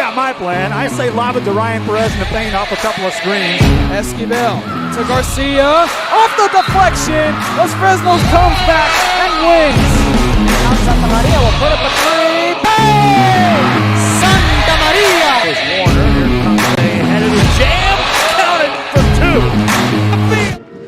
got my plan. I say lob it to Ryan Perez in the paint off a couple of screens. Esquivel to Garcia. Off the deflection. Los Fresnos comes back and wins. Now Santa Maria will put up a three. Bang! Santa Maria! There's Warner. Here comes ahead of the jam. Counted for two.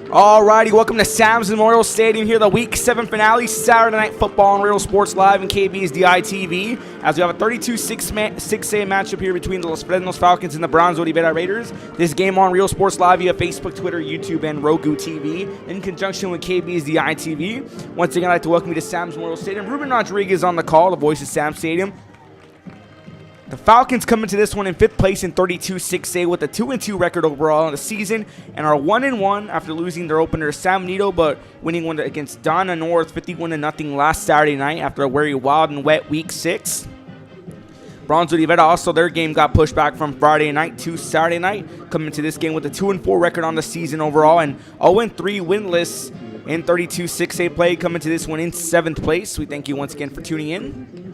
Alrighty, welcome to Sam's Memorial Stadium here, the Week 7 finale, Saturday Night Football on Real Sports Live and KB's DITV, as we have a 32-6A matchup here between the Los Fresnos Falcons and the Brownsville Rivera Raiders. This game on Real Sports Live via Facebook, Twitter, YouTube, and Roku TV in conjunction with KB's DITV. Once again, I'd like to welcome you to Sam's Memorial Stadium. Ruben Rodriguez on the call, the voice of Sam Stadium. The Falcons come into this one in 5th place in 32-6A with a 2-2 record overall in the season and are 1-1 after losing their opener to San Benito, but winning one against Donna North 51-0 last Saturday night after a very wild and wet Week 6. Brownsville Rivera also, their game got pushed back from Friday night to Saturday night, coming into this game with a 2-4 record on the season overall and 0-3 winless in 32-6A play, coming to this one in 7th place. We thank you once again for tuning in.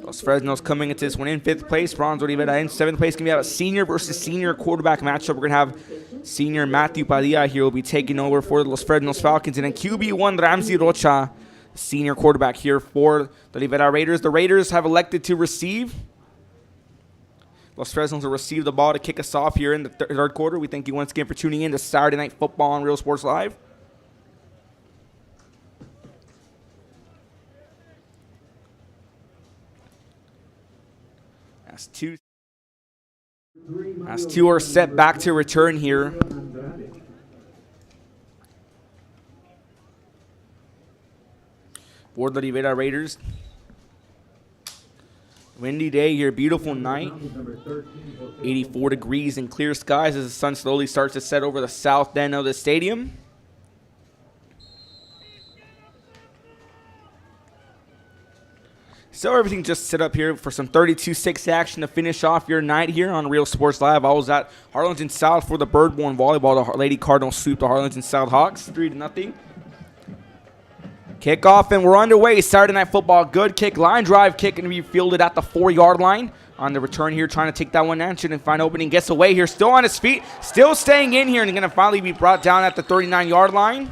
Los Fresnos coming into this one in 5th place. Brownsville Rivera in 7th place. Going to be a senior versus senior quarterback matchup. We're going to have senior Matthew Padilla here will be taking over for the Los Fresnos Falcons. And then QB1 Ramsey Rocha, senior quarterback here for the Rivera Raiders. The Raiders have elected to receive. Los Fresnos will receive the ball to kick us off here in the third quarter. We thank you once again for tuning in to Saturday Night Football on Real Sports Live. As two are set back to return here. For the Rivera Raiders. Windy day here, beautiful night. 84 degrees and clear skies as the sun slowly starts to set over the south end of the stadium. So everything just set up here for some 32-6 action to finish off your night here on Real Sports Live. I was at Harlingen South for the Birdborn Volleyball. The Lady Cardinals sweep the Harlingen South Hawks 3-0. Kickoff and we're underway. Saturday Night Football. Good kick. Line drive kick going to be fielded at the 4-yard line. On the return here, trying to take that one down. Shouldn't find opening. Gets away here. Still on his feet. Still staying in here and going to finally be brought down at the 39-yard line.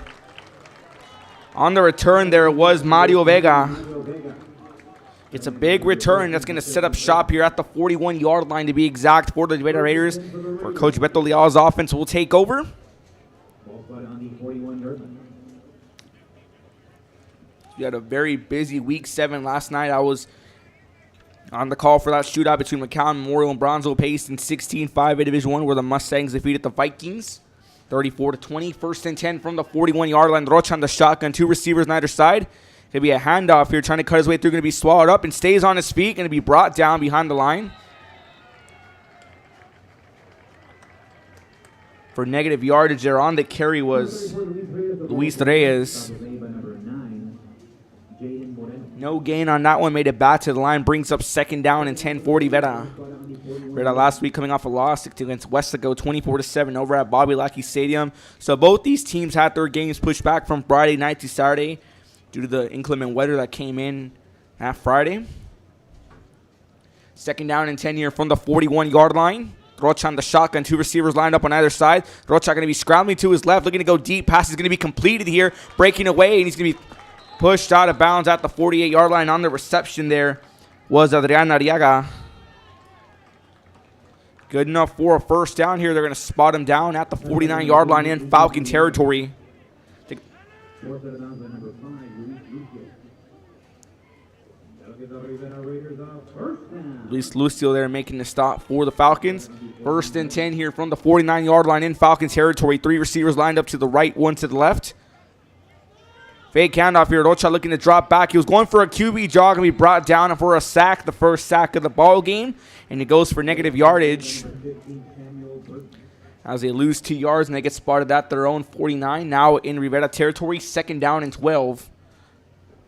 On the return there was Mario Vega. It's a big return that's going to set up shop here at the 41-yard line to be exact for the Rivera Raiders. For Coach Beto Leal's offense will take over. We had a very busy Week 7 last night. I was on the call for that shootout between McCown Memorial and Brownsville Pace in 16-5A Division I, where the Mustangs defeated the Vikings 34-20. 1st and 10 from the 41-yard line. Rocha on the shotgun. 2 receivers on either side. Going to be a handoff here, trying to cut his way through, going to be swallowed up and stays on his feet, going to be brought down behind the line. For negative yardage there on the carry was Luis Reyes. No gain on that one, made it back to the line, brings up 2nd down and 10 for Rivera. Rivera last week coming off a loss against Westaco 24-7 over at Bobby Lackey Stadium. So both these teams had their games pushed back from Friday night to Saturday due to the inclement weather that came in that Friday. 2nd down and 10 here from the 41-yard line. Rocha on the shotgun. 2 receivers lined up on either side. Rocha going to be scrambling to his left, looking to go deep. Pass is going to be completed here, breaking away, and he's going to be pushed out of bounds at the 48-yard line. On the reception there was Adrian Arriaga. Good enough for a 1st down here. They're going to spot him down at the 49-yard line in Falcon territory. Luis Lucio there making the stop for the Falcons. 1st and 10 here from the 49-yard line in Falcon territory. 3 receivers lined up to the right, 1 to the left. Fake handoff here. Rocha looking to drop back. He was going for a QB jog and be brought down for a sack, the first sack of the ball game. And it goes for negative yardage as they lose 2 yards and they get spotted at their own 49. Now in Rivera territory, 2nd down and 12.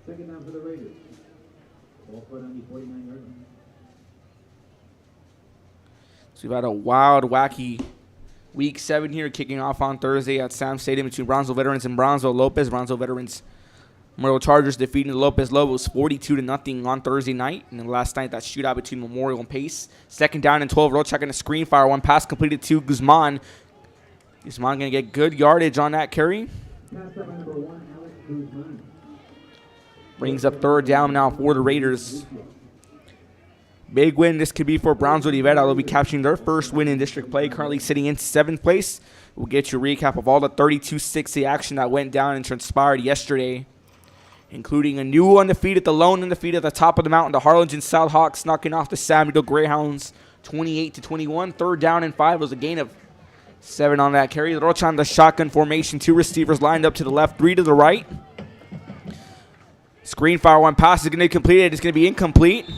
2nd down for the Raiders. Ball put on the 49-yard line. So we've had a wild, wacky Week 7 here, kicking off on Thursday at Sam Stadium between Brownsville Veterans and Brownsville Lopez. Brownsville Veterans Memorial Chargers defeating the Lopez Lobos 42-0 on Thursday night. And then last night, that shootout between Memorial and Pace. Second down and 12. Rochak on a screen fire. One pass completed to Guzman. Guzman going to get good yardage on that carry. Brings up third down now for the Raiders. Big win this could be for Brownsville Rivera. They'll be capturing their first win in district play, currently sitting in 7th place. We'll get you a recap of all the 32-60 action that went down and transpired yesterday, including a new undefeated, the lone undefeated at the top of the mountain, the Harlingen Southhawks knocking off the Samuel Greyhounds 28-21. Third down and 5 was a gain of 7 on that carry. Rocha on the shotgun formation. 2 receivers lined up to the left, 3 to the right. Screen fire, one pass is going to be completed. It's going to be incomplete.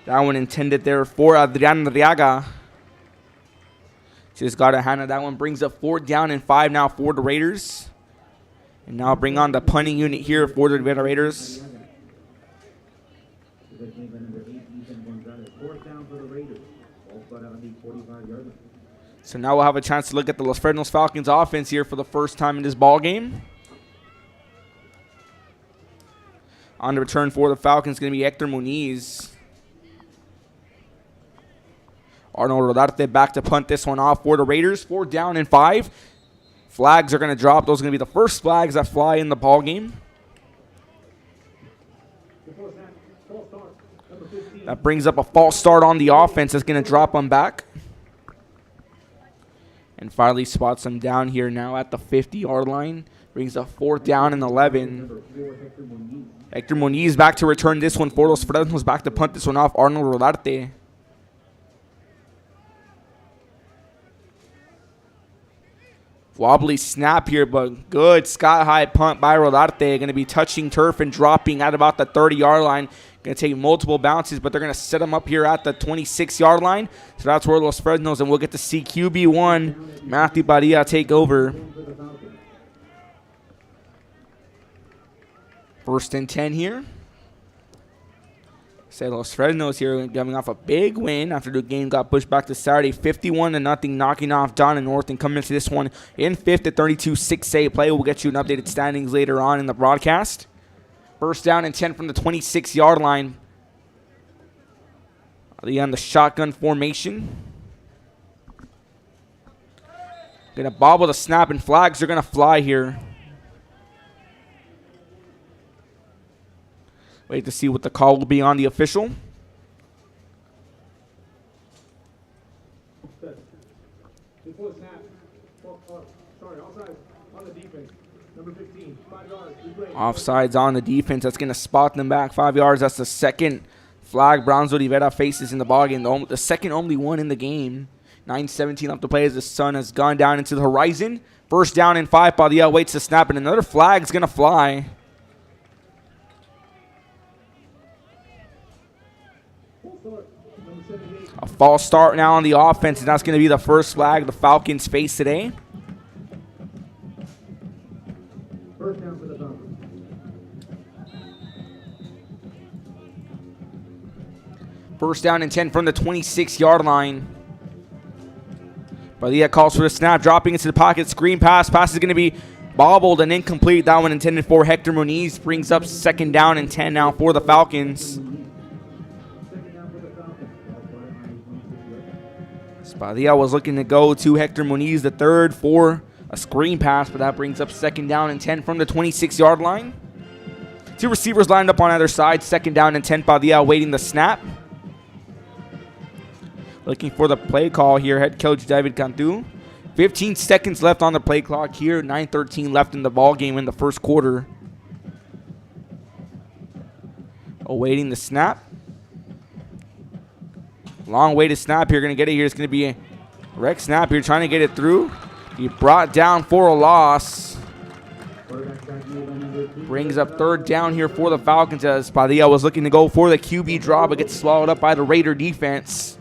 That one intended there for Adrian Riaga. Just got a hand of that one. Brings up 4th down and 5 now for the Raiders. And now bring on the punting unit here for the Rivera Raiders. So now we'll have a chance to look at the Los Fresnos Falcons offense here for the first time in this ball game. On the return for the Falcons is going to be Hector Muniz. Arnold Rodarte back to punt this one off for the Raiders. 4th down and 5. Flags are going to drop. Those are going to be the first flags that fly in the ball game. That brings up a false start on the offense. That's going to drop them back. And finally spots them down here now at the 50-yard line. Brings up 4th down and 11. Hector Muniz back to return this one for Los Fresnos. Back to punt this one off. Arnold Rodarte. Wobbly snap here, but good sky-high punt by Rodarte. Going to be touching turf and dropping at about the 30-yard line. Going to take multiple bounces, but they're going to set him up here at the 26-yard line. So that's where Los Fresnos, and we'll get to see QB1, Matthew Padilla, take over. 1st and 10 here. Los Fresnos here coming off a big win after the game got pushed back to Saturday. 51-0, knocking off Donna North and coming into this one in 5th at 32-6A play. We'll get you an updated standings later on in the broadcast. 1st down and 10 from the 26-yard line. On the shotgun formation. Going to bobble the snap, and flags are going to fly here. Wait to see what the call will be on the official. Offsides on the defense. That's going to spot them back 5 yards. That's the second flag Brownsville Rivera faces in the ballgame. The second only one in the game. 9:17 left to play as the sun has gone down into the horizon. 1st down and 5. Padilla waits to snap, and another flag is going to fly. A false start now on the offense, and that's going to be the first flag the Falcons face today. First down for the Falcons. 1st down and 10 from the 26-yard line. Padilla calls for the snap, dropping into the pocket. Screen pass. Pass is going to be bobbled and incomplete. That one intended for Hector Muniz. Brings up 2nd down and 10 now for the Falcons. Padilla was looking to go to Hector Muniz, the 3rd, for a screen pass, but that brings up 2nd down and 10 from the 26-yard line. 2 receivers lined up on either side. 2nd down and 10. Padilla awaiting the snap. Looking for the play call here, head coach David Cantu. 15 seconds left on the play clock here. 9:13 left in the ball game in the 1st quarter. Awaiting the snap. Long way to snap here. Going to get it here. It's going to be a wreck snap here. Trying to get it through. He brought down for a loss. Brings up 3rd down here for the Falcons as Padilla was looking to go for the QB draw, but gets swallowed up by the Raider defense.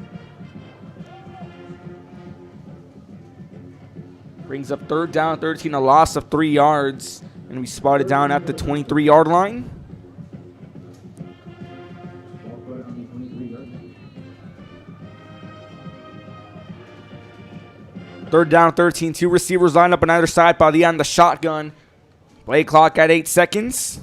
Brings up 3rd down, 13, a loss of 3 yards. And we spotted down at the 23-yard line. Third down, 13. 2 receivers lined up on either side. Padilla on the shotgun. Play clock at 8 seconds.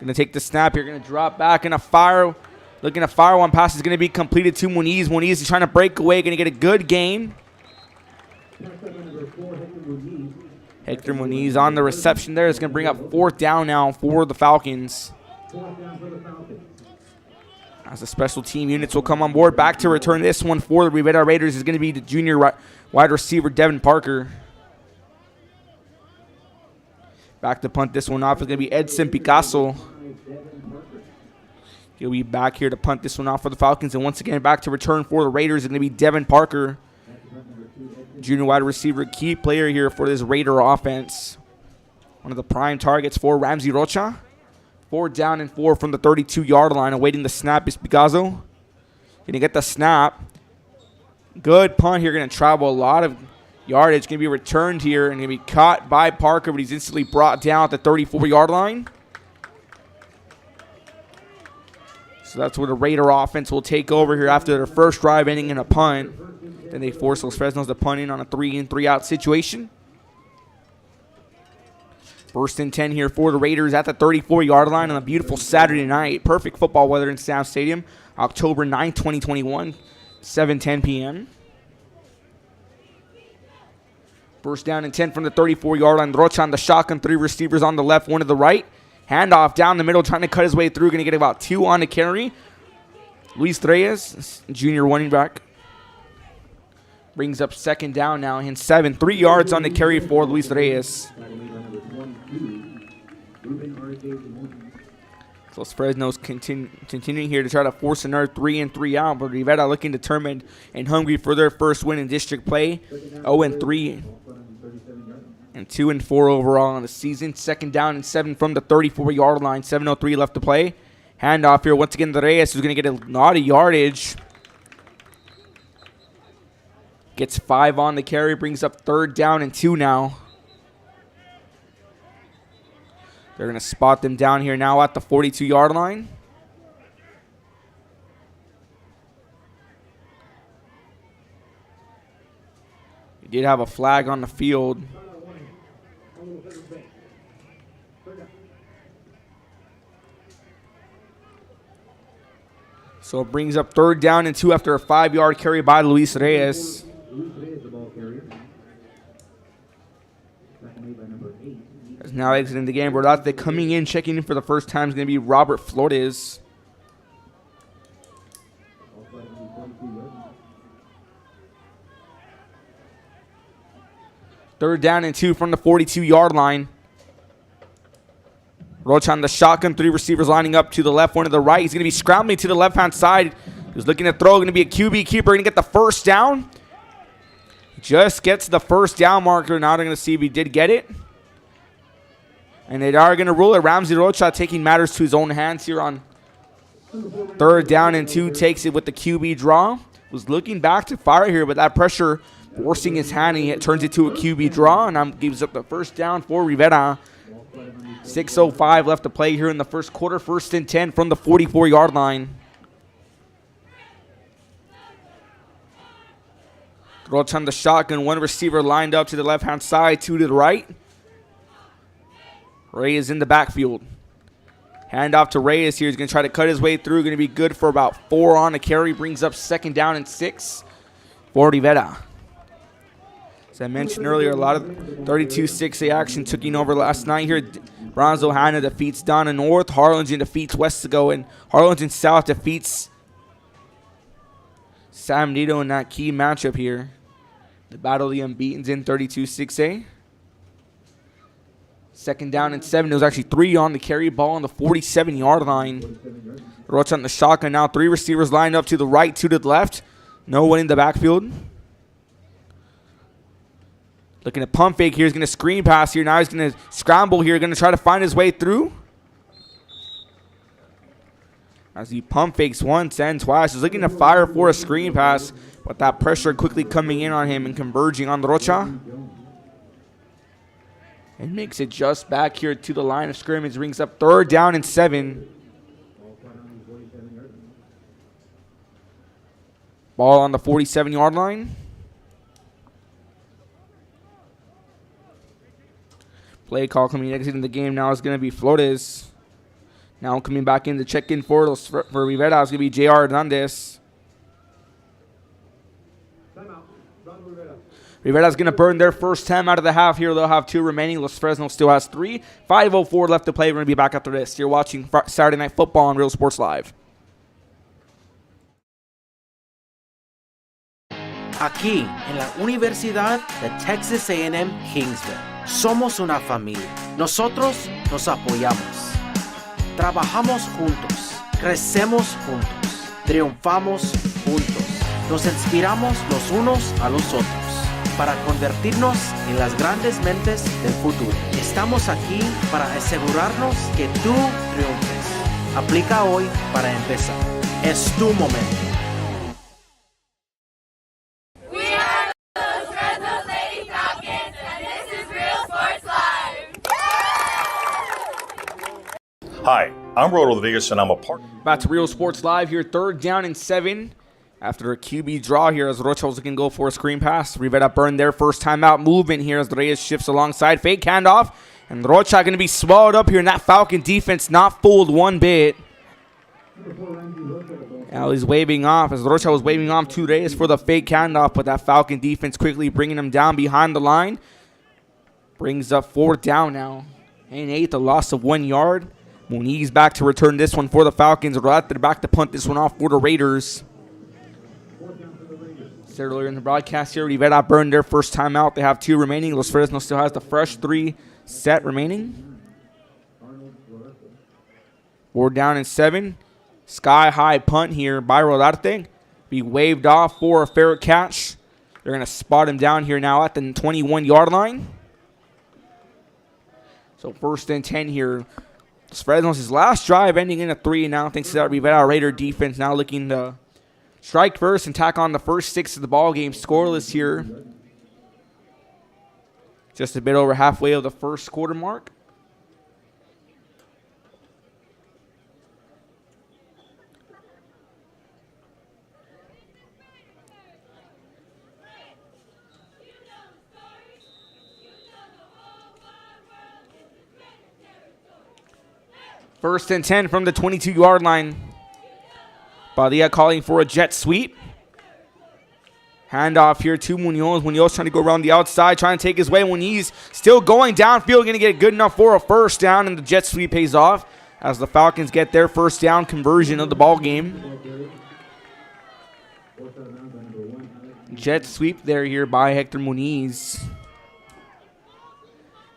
Going to take the snap here. Going to drop back and a fire. Looking to fire. One pass is going to be completed to Muniz. Muniz is trying to break away. Going to get a good gain. Hector Muniz on the reception there. It's going to bring up 4th down now for the Falcons. As the special team units will come on board. Back to return this one for the Rivera Raiders is going to be the junior wide receiver, Devin Parker. Back to punt this one off is going to be Edson Picasso. He'll be back here to punt this one off for the Falcons. And once again, back to return for the Raiders is going to be Devin Parker. Junior wide receiver, key player here for this Raider offense. One of the prime targets for Ramsey Rocha. 4th down and 4 from the 32-yard line. Awaiting the snap is Picasso. Going to get the snap. Good punt here. Going to travel a lot of yardage. Going to be returned here and going to be caught by Parker, but he's instantly brought down at the 34-yard line. So that's where the Raider offense will take over here after their first drive ending in a punt. Then they force those Fresnos to punt in on a 3-in, 3-out situation. 1st and 10 here for the Raiders at the 34-yard line on a beautiful Saturday night. Perfect football weather in Sam Stadium. October 9th, 2021, 7:10 p.m. 1st down and 10 from the 34-yard line. Rocha on the shotgun. 3 receivers on the left, 1 to the right. Handoff down the middle, trying to cut his way through. Going to get about 2 on the carry. Luis Reyes, junior running back, brings up 2nd down now and 7. 3 yards on the carry for Luis Reyes. So Fresno's continuing here to try to force another 3-in, 3-out, but Rivera looking determined and hungry for their first win in district play. 0-3 and 2-4 overall on the season. 2nd down and 7 from the 34-yard line. 7:03 left to play. Handoff here once again to Reyes, who's going to get a lot of yardage. Gets 5 on the carry, brings up 3rd down and 2 now. They're going to spot them down here now at the 42-yard line. He did have a flag on the field. So it brings up 3rd down and 2 after a 5-yard carry by Luis Reyes. As now exiting the game, Brodate coming in, checking in for the first time is going to be Robert Flores. Third down and 2 from the 42-yard line. Rocha on the shotgun, 3 receivers lining up to the left, 1 to the right. He's going to be scrambling to the left-hand side. He's looking to throw, going to be a QB keeper, going to get the 1st down. Just gets the 1st down marker. Now they're going to see if he did get it. And they are going to rule it. Ramsey Rocha taking matters to his own hands here on 3rd down and 2. Takes it with the QB draw. Was looking back to fire here, but that pressure forcing his hand, and it turns it to a QB draw, and gives up the 1st down for Rivera. 6:05 left to play here in the first quarter. 1st and 10 from the 44-yard line. Rocha on the shotgun. 1 receiver lined up to the left-hand side, 2 to the right. Reyes in the backfield. Hand off to Reyes here. He's going to try to cut his way through. Going to be good for about 4 on the carry. Brings up 2nd down and 6 for Rivera. As I mentioned earlier, a lot of 32-6A action taking over last night here. Brownsville Hannah defeats Donna North. Harlingen defeats Westago. And Harlingen South defeats San Benito in that key matchup here. The battle of the unbeatens in 32-6A. 2nd down and 7. There was actually 3 on the carry, ball on the 47-yard line. Rocha on the shotgun now. 3 receivers lined up to the right, 2 to the left. No one in the backfield. Looking at pump fake here. He's going to screen pass here. Now he's going to scramble here. Going to try to find his way through. As he pump fakes once and twice. He's looking to fire for a screen pass, but that pressure quickly coming in on him and converging on the Rocha. And makes it just back here to the line of scrimmage. Brings up 3rd down and 7. Ball on the 47-yard line. Play call coming exiting the game now is going to be Flores. Now coming back in to check in for Rivera is going to be J.R. Hernandez. Rivera's going to burn their first time out of the half here. They'll have 2 remaining. Los Fresnos still has 3. 5:04 left to play. We're going to be back after this. You're watching Saturday Night Football on Real Sports Live. Aquí, en la Universidad de Texas A&M Kingsville, somos una familia. Nosotros nos apoyamos. Trabajamos juntos. Crecemos juntos. Triunfamos juntos. Nos inspiramos los unos a los otros para convertirnos en las grandes mentes del futuro. Estamos aquí para asegurarnos que tú triunfes. Aplica hoy para empezar. Es tu momento. We are the Fresnos Lady Falcons, and this is Real Sports Live. Hi, I'm Rodo Rodriguez, and I'm a partner. Back to Real Sports Live here. 3rd down and 7. After a QB draw here as Rocha was looking to go for a screen pass. Rivera burned their first time out movement here as Reyes shifts alongside. Fake handoff. And Rocha going to be swallowed up here. And that Falcon defense not fooled one bit. Now he's waving off as Rocha was waving off to Reyes for the fake handoff. But that Falcon defense quickly bringing him down behind the line. Brings up 4th down now. And 8, a loss of 1 yard. Muniz back to return this one for the Falcons. They're back to punt this one off for the Raiders. Said earlier in the broadcast here, Rivera burned their first time out. They have 2 remaining. Los Fresnos still has the fresh 3 set remaining. 4th down and 7. Sky high punt here by Rodarte. Be waved off for a fair catch. They're going to spot him down here now at the 21-yard line. So 1st and 10 here. Los Fresnos' last drive ending in a 3 and now thanks to that Rivera Raider defense now looking to strike first and tack on the first 6 of the ball game. Scoreless here. Just a bit over halfway of the first quarter mark. First and 10 from the 22-yard line. Padilla calling for a jet sweep. Handoff here to Munoz. Munoz trying to go around the outside, trying to take his way. Muniz still going downfield, going to get good enough for a first down, and the jet sweep pays off as the Falcons get their first down conversion of the ball game. Jet sweep there here by Hector Muniz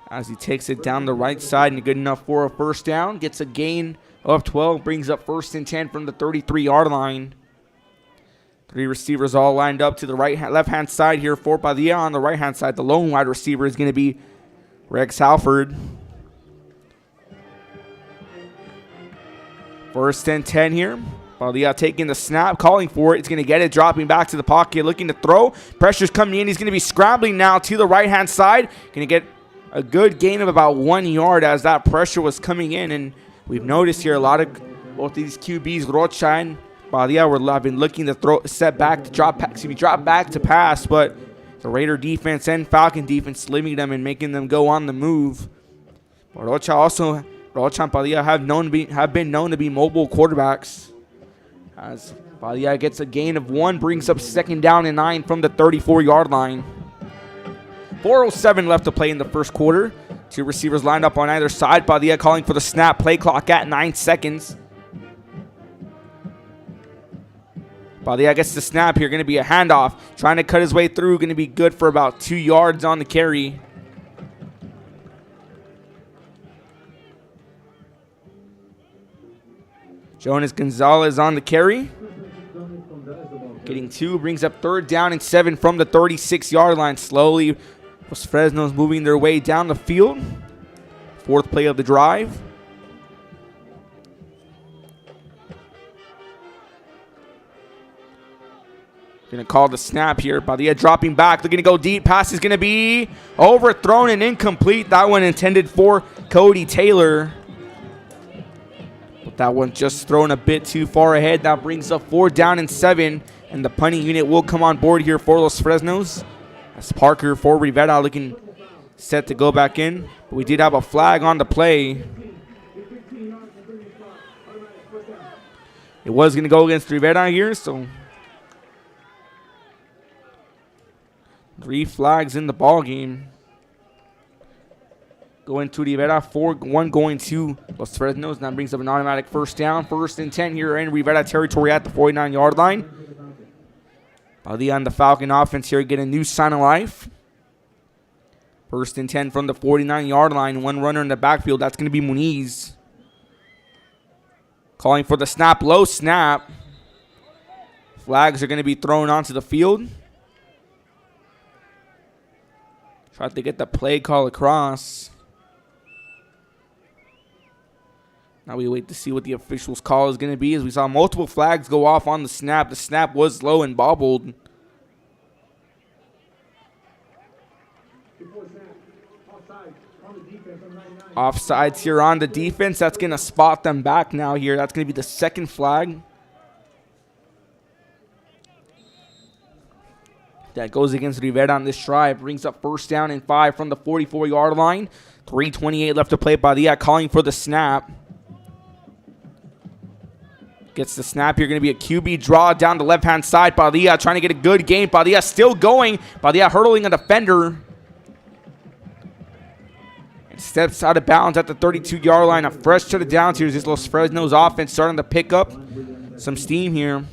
as he takes it down the right side and good enough for a first down. Gets a gain of 12, brings up 1st and 10 from the 33-yard line. 3 receivers all lined up to the left-hand side here for Padilla. On the right-hand side, the lone wide receiver is going to be Rex Halford. 1st and 10 here. Padilla taking the snap, calling for it. It's going to get it, dropping back to the pocket, looking to throw. Pressure's coming in. He's going to be scrambling now to the right-hand side. Going to get a good gain of about 1 yard as that pressure was coming in. And we've noticed here a lot of both these QBs, Rocha and Padilla, have been looking to drop back to pass, but the Raider defense and Falcon defense limiting them and making them go on the move. But Rocha and Padilla have been known to be mobile quarterbacks. As Padilla gets a gain of 1, brings up 2nd down and 9 from the 34-yard line. 4:07 left to play in the first quarter. 2 receivers lined up on either side. Padilla calling for the snap. Play clock at 9 seconds. Padilla gets the snap here. Going to be a handoff. Trying to cut his way through. Going to be good for about 2 yards on the carry. Jonas Gonzalez on the carry. Getting 2. Brings up 3rd down and 7 from the 36-yard line. Slowly, Los Fresnos moving their way down the field. 4th play of the drive. Going to call the snap here. Padilla dropping back, looking to go deep. Pass is going to be overthrown and incomplete. That one intended for Cody Taylor. But that one just thrown a bit too far ahead. That brings up 4th down and 7. And the punting unit will come on board here for Los Fresnos. As Parker for Rivera looking set to go back in. But we did have a flag on the play. It was going to go against Rivera here, so 3 flags in the ball game. Going to Rivera, 4-1 going to Los Fresnos. And that brings up an automatic first down. 1st and 10 here in Rivera territory at the 49-yard line. Padilla on the Falcon offense here get a new sign of life. 1st and 10 from the 49-yard line. 1 runner in the backfield. That's going to be Muniz. Calling for the snap. Low snap. Flags are going to be thrown onto the field. Try to get the play call across. Now we wait to see what the official's call is going to be, as we saw multiple flags go off on the snap. The snap was low and bobbled. Offsides here on the defense. That's going to spot them back now here. That's going to be the 2nd flag. That goes against Rivera on this drive. Brings up 1st down and 5 from the 44-yard line. 3:28 left to play. Padilla calling for the snap. Gets the snap here. Going to be a QB draw down the left-hand side. Padilla trying to get a good gain. Padilla still going. Padilla hurdling a defender. And steps out of bounds at the 32-yard line. A fresh set of downs here. This Los Fresnos offense starting to pick up some steam here.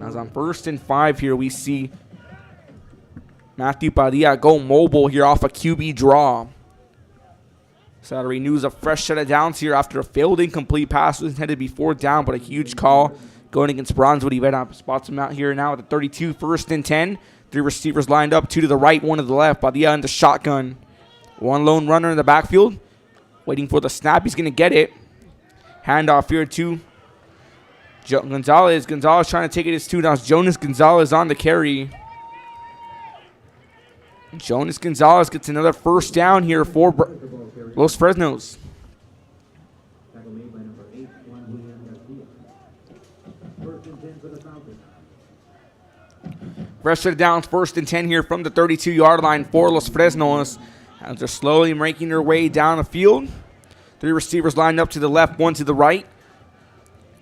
As on 1st and 5 here, we see Matthew Padilla go mobile here off a QB draw. So that renews a fresh set of downs here after a failed incomplete pass. Was intended to be 4th down, but a huge call going against Brownsville. Rivera spots him out here now at the 32, 1st and 10. 3 receivers lined up, 2 to the right, 1 to the left. Padilla in the shotgun. 1 lone runner in the backfield. Waiting for the snap. He's going to get it. Handoff here to Gonzalez. Gonzalez trying to take it his 2 downs. Jonas Gonzalez on the carry. Jonas Gonzalez gets another 1st down here for Los Fresnos. Fresh set of downs, 1st and 10 here from the 32-yard line for Los Fresnos. As they're slowly making their way down the field. 3 receivers lined up to the left, 1 to the right.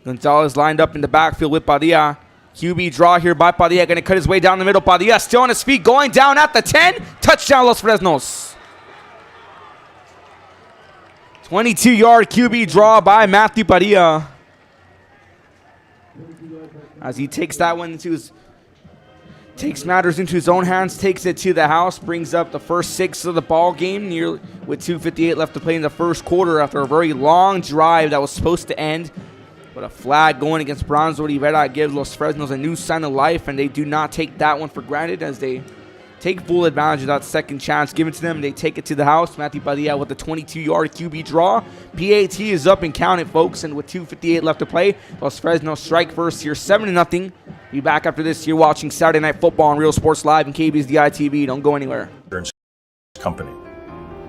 Gonzalez lined up in the backfield with Padilla. QB draw here by Padilla. Going to cut his way down the middle. Padilla still on his feet. Going down at the 10. Touchdown, Los Fresnos. 22-yard QB draw by Matthew Padilla. As he takes that one into his... Takes matters into his own hands. Takes it to the house. Brings up the first 6 of the ball game. With 2:58 left to play in the first quarter after a very long drive that was supposed to end. But a flag going against Brownsville. Rivera gives Los Fresnos a new sign of life, and they do not take that one for granted as they take full advantage of that second chance given to them. They take it to the house. Matthew Padilla with the 22-yard QB draw. PAT is up and counted, folks, and with 2:58 left to play, Los Fresnos strike first here, 7-0. Be back after this. You're watching Saturday Night Football on Real Sports Live and KB's DITV. Don't go anywhere. Company.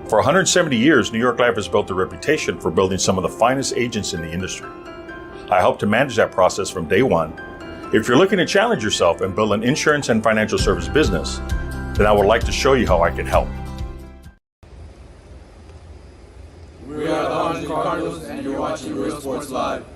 For 170 years, New York Life has built a reputation for building some of the finest agents in the industry. I help to manage that process from day one. If you're looking to challenge yourself and build an insurance and financial service business, then I would like to show you how I can help. We are the Orange Cardinals, and you're watching Real Sports Live.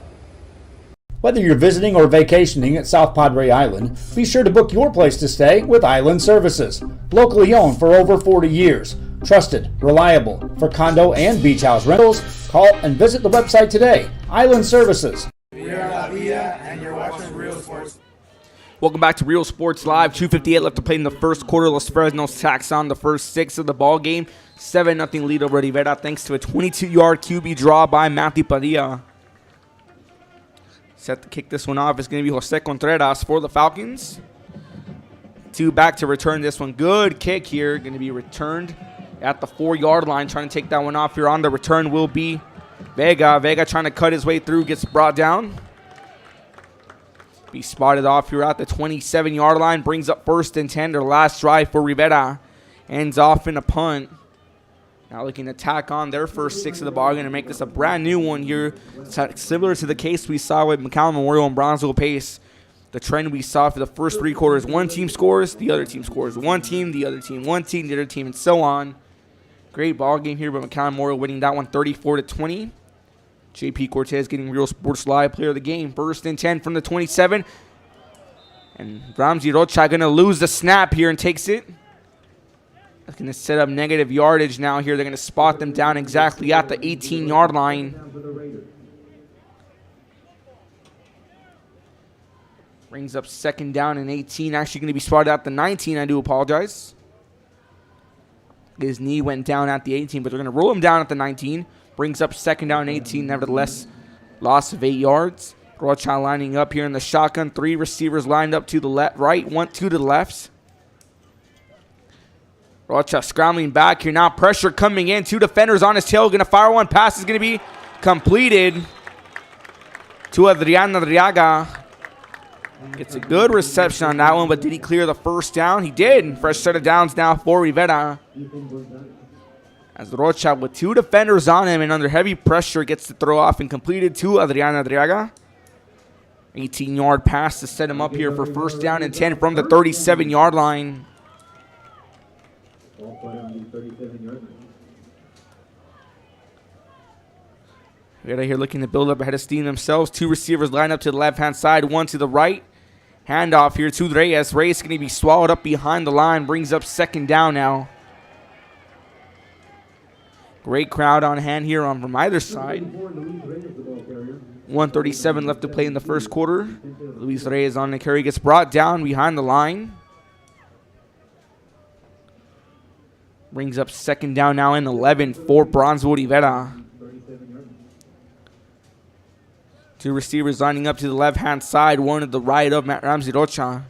Whether you're visiting or vacationing at South Padre Island, be sure to book your place to stay with Island Services. Locally owned for over 40 years. Trusted, reliable. For condo and beach house rentals, call and visit the website today. Island Services. We are La Vida, and you're watching Real Sports. Welcome back to Real Sports Live. 2:58 left to play in the first quarter. Los Fresnos tacks on the first 6 of the ball game. 7-0 lead over Rivera thanks to a 22-yard QB draw by Matthew Padilla. Set to kick this one off is going to be Jose Contreras for the Falcons. 2 back to return this one. Good kick here. Going to be returned at the 4-yard line. Trying to take that one off here on the return will be Vega. Vega trying to cut his way through. Gets brought down. Be spotted off here at the 27-yard line. Brings up 1st and 10. Their last drive for Rivera. Ends off in a punt. Now looking to tack on their first 6 of the ball game and make this a brand new one here. Similar to the case we saw with McAllen Memorial and Brownsville Pace. The trend we saw for the first 3 quarters, one team scores, the other team scores. One team, the other team, one team, the other team, and so on. Great ball game here, but McAllen Memorial winning that one 34-20. JP Cortez getting Real Sports Live Player of the Game. 1st and 10 from the 27. And Ramsey Rocha going to lose the snap here and takes it. That's going to set up negative yardage now here. They're going to spot them down exactly at the 18-yard line. Brings up 2nd down and 18. Actually going to be spotted at the 19. I do apologize. His knee went down at the 18, but they're going to roll him down at the 19. Brings up 2nd down and 18. Nevertheless, loss of 8 yards. Rocha lining up here in the shotgun. 3 receivers lined up to the right, 2 to the left. Rocha scrambling back here now. Pressure coming in. 2 defenders on his tail. Going to fire one. Pass is going to be completed to Adrian Arriaga. Gets a good reception on that one, but did he clear the 1st down? He did. Fresh set of downs now for Rivera. As Rocha with 2 defenders on him and under heavy pressure gets the throw off and completed to Adrian Arriaga. 18-yard pass to set him up here for 1st down and 10 from the 37-yard line. Rivera here looking to build up ahead of steam themselves. 2 receivers lined up to the left-hand side, 1 to the right. Handoff here to Reyes. Reyes going to be swallowed up behind the line. Brings up 2nd down now. Great crowd on hand here from either side. 1:37 left to play in the 1st quarter. Luis Reyes on the carry. Gets brought down behind the line. Brings up 2nd down now and 11 for Brownsville Rivera. 2 receivers lining up to the left-hand side. 1 to the right of Matt Ramsey Rocha.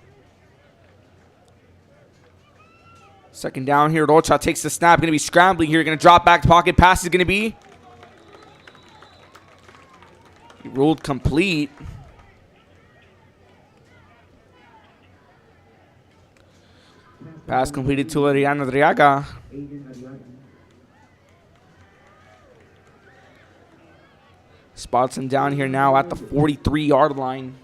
2nd down here. Rocha takes the snap. Going to be scrambling here. Going to drop back to pocket. Pass is going to be ruled complete. Pass completed to Adrian Arriaga. Spots him down here now at the 43-yard line.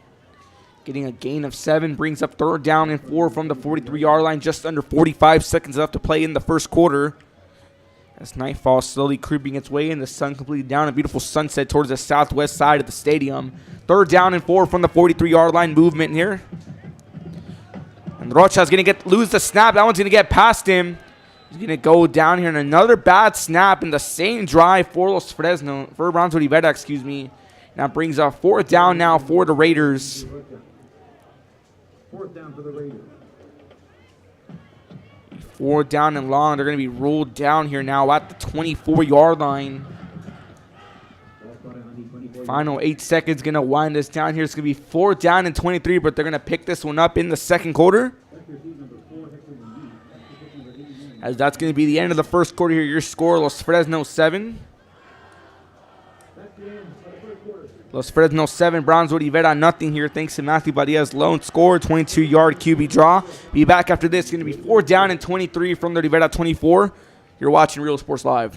Getting a gain of 7. Brings up 3rd down and 4 from the 43-yard line. Just under 45 seconds left to play in the 1st quarter. As nightfall slowly creeping its way in, the sun completely down. A beautiful sunset towards the southwest side of the stadium. 3rd down and 4 from the 43-yard line movement here. And Rocha's going to lose the snap. That one's going to get past him. He's going to go down here in another bad snap in the same drive for Brownsville Rivera, excuse me. That brings up 4th down now for the Raiders. 4th down for the Raiders. 4th down and long. They're going to be ruled down here now at the 24-yard line. Final 8 seconds going to wind us down here. It's going to be 4th down and 23, but they're going to pick this one up in the 2nd quarter. As that's going to be the end of the 1st quarter here. Your score, Los Fresnos 7. Los Fresnos 7, Brownsville Rivera nothing here. Thanks to Matthew Badia's lone score, 22-yard QB draw. Be back after this. It's going to be 4th down and 23 from the Rivera 24. You're watching Real Sports Live.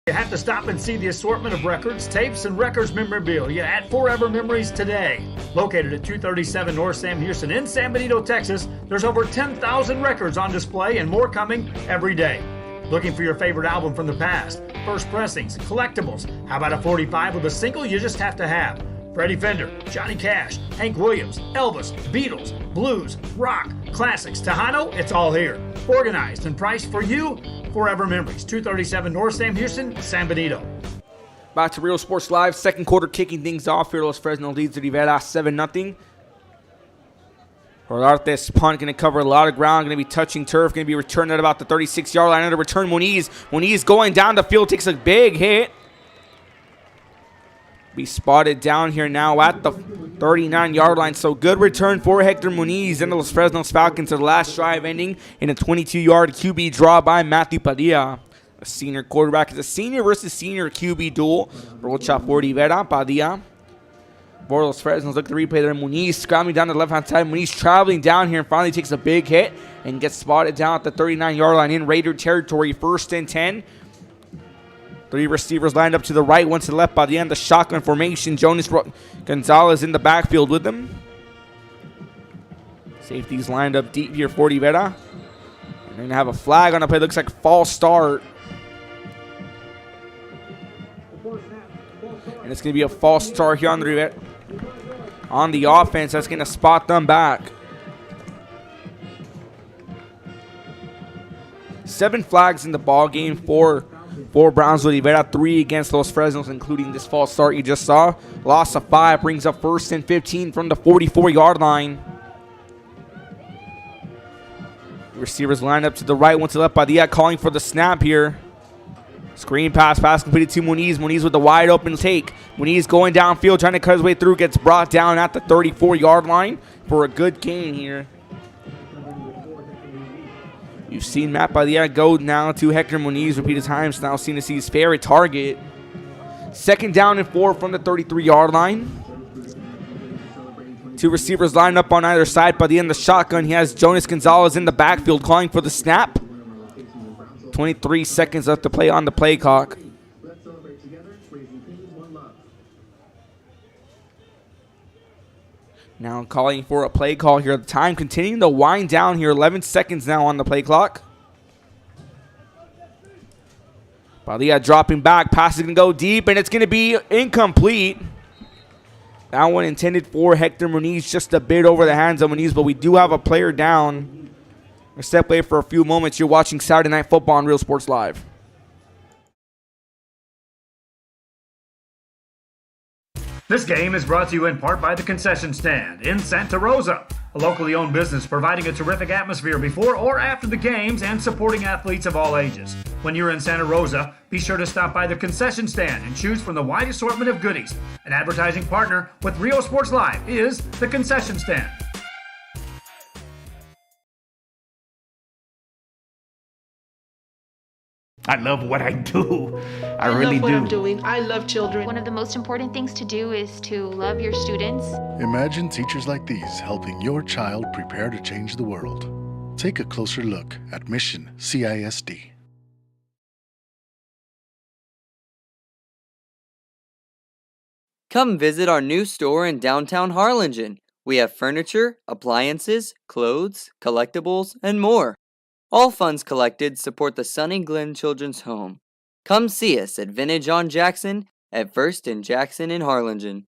You have to stop and see the assortment of records, tapes, and records memorabilia at Forever Memories today. Located at 237 North Sam Houston in San Benito, Texas, there's over 10,000 records on display and more coming every day. Looking for your favorite album from the past, first pressings, collectibles. How about a 45 with a single you just have to have? Freddie Fender, Johnny Cash, Hank Williams, Elvis, Beatles, blues, rock, classics, Tejano, it's all here. Organized and priced for you. Forever Memories, 237 North Sam Houston, San Benito. Back to Real Sports Live. 2nd quarter kicking things off here. Los Fresnos leads Rivera 7-0. Rodarte's punt going to cover a lot of ground. Going to be touching turf. Going to be returned at about the 36-yard line. Under return, Muniz. Muniz going down the field. Takes a big hit. Be spotted down here now at the 39-yard line. So good return for Hector Muniz and the Los Fresnos Falcons to the last drive, ending in a 22-yard QB draw by Matthew Padilla. A senior quarterback. It's a senior versus senior QB duel. Rocha for Rivera, Padilla. For Los Fresnos, look at the replay there. Muniz scrambling down the left-hand side. Muniz traveling down here and finally takes a big hit and gets spotted down at the 39-yard line in Raider territory. 1st and 10. 3 receivers lined up to the right, 1 to the left. By the end, the shotgun formation. Jonas Gonzalez in the backfield with them. Safeties lined up deep here for Rivera. And they're going to have a flag on the play. Looks like false start. And it's going to be a false start here on the offense. That's going to spot them back. 7 flags in the ball game for Brownsville. Rivera, 3 against Los Fresnos, including this false start you just saw. Loss of 5 brings up 1st and 15 from the 44-yard line. Receivers line up to the right, one to the left. Padilla calling for the snap here. Screen pass completed to Muniz. Muniz with the wide open take. Muniz going downfield, trying to cut his way through. Gets brought down at the 34-yard line for a good gain here. You've seen Matt Padilla go now to Hector Muniz repeated times. Now seen to see his favorite target. 2nd down and 4 from the 33-yard line. 2 receivers lined up on either side. By the end of the shotgun, he has Jonas Gonzalez in the backfield calling for the snap. 23 seconds left to play on the play clock. Now calling for a play call here. The time continuing to wind down here. 11 seconds now on the play clock. Padilla dropping back. Pass is going to go deep, and it's going to be incomplete. That one intended for Hector Muniz, just a bit over the hands of Muniz, but we do have a player down. We'll step away for a few moments. You're watching Saturday Night Football on Real Sports Live. This game is brought to you in part by the Concession Stand in Santa Rosa, a locally owned business providing a terrific atmosphere before or after the games and supporting athletes of all ages. When you're in Santa Rosa, be sure to stop by the Concession Stand and choose from the wide assortment of goodies. An advertising partner with Real Sports Live is the Concession Stand. I love what I do. I really love what do. I'm doing. I love children. One of the most important things to do is to love your students. Imagine teachers like these helping your child prepare to change the world. Take a closer look at Mission CISD. Come visit our new store in downtown Harlingen. We have furniture, appliances, clothes, collectibles, and more. All funds collected support the Sunny Glen Children's Home. Come see us at Vintage on Jackson at First and Jackson in Harlingen.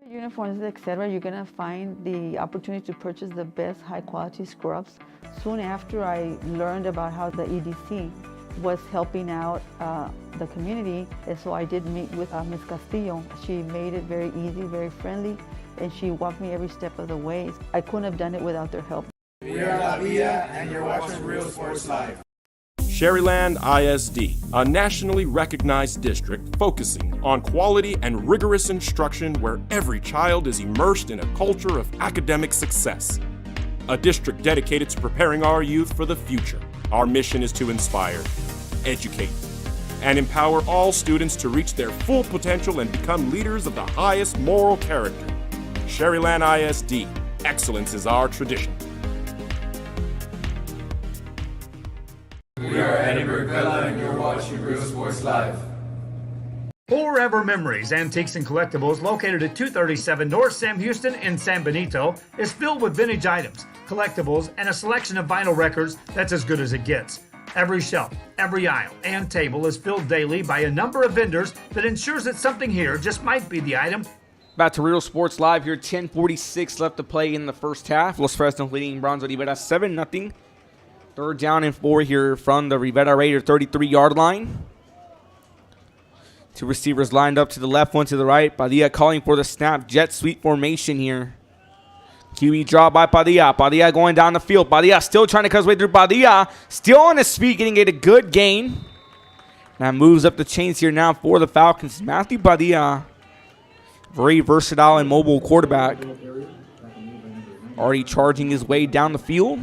Uniforms, etc., you're going to find the opportunity to purchase the best high-quality scrubs. Soon after I learned about how the EDC was helping out the community, and so I did meet with Ms. Castillo. She made it very easy, very friendly, and she walked me every step of the way. I couldn't have done it without their help. We are La Vida, and you're watching Real Sports Live. Sherryland ISD, a nationally recognized district focusing on quality and rigorous instruction where every child is immersed in a culture of academic success. A district dedicated to preparing our youth for the future. Our mission is to inspire, educate, and empower all students to reach their full potential and become leaders of the highest moral character. Sherryland ISD, excellence is our tradition. We are Edinburgh Villa, and you're watching Real Sports Live. Forever Memories Antiques and Collectibles, located at 237 North Sam Houston in San Benito, is filled with vintage items, collectibles, and a selection of vinyl records that's as good as it gets. Every shelf, every aisle, and table is filled daily by a number of vendors that ensures that something here just might be the item. Back to Real Sports Live here. 10:46 left to play in the first half. Los Fresnos leading Brownsville Rivera 7-0. 3rd down and 4 here from the Rivera Raider 33-yard line. 2 receivers lined up to the left, one to the right. Padilla calling for the snap. Jet sweep formation here. QB draw by Padilla. Padilla going down the field. Padilla still trying to cut his way through. Padilla still on his feet, getting a good gain. That moves up the chains here now for the Falcons. Matthew Padilla, very versatile and mobile quarterback. Already charging his way down the field.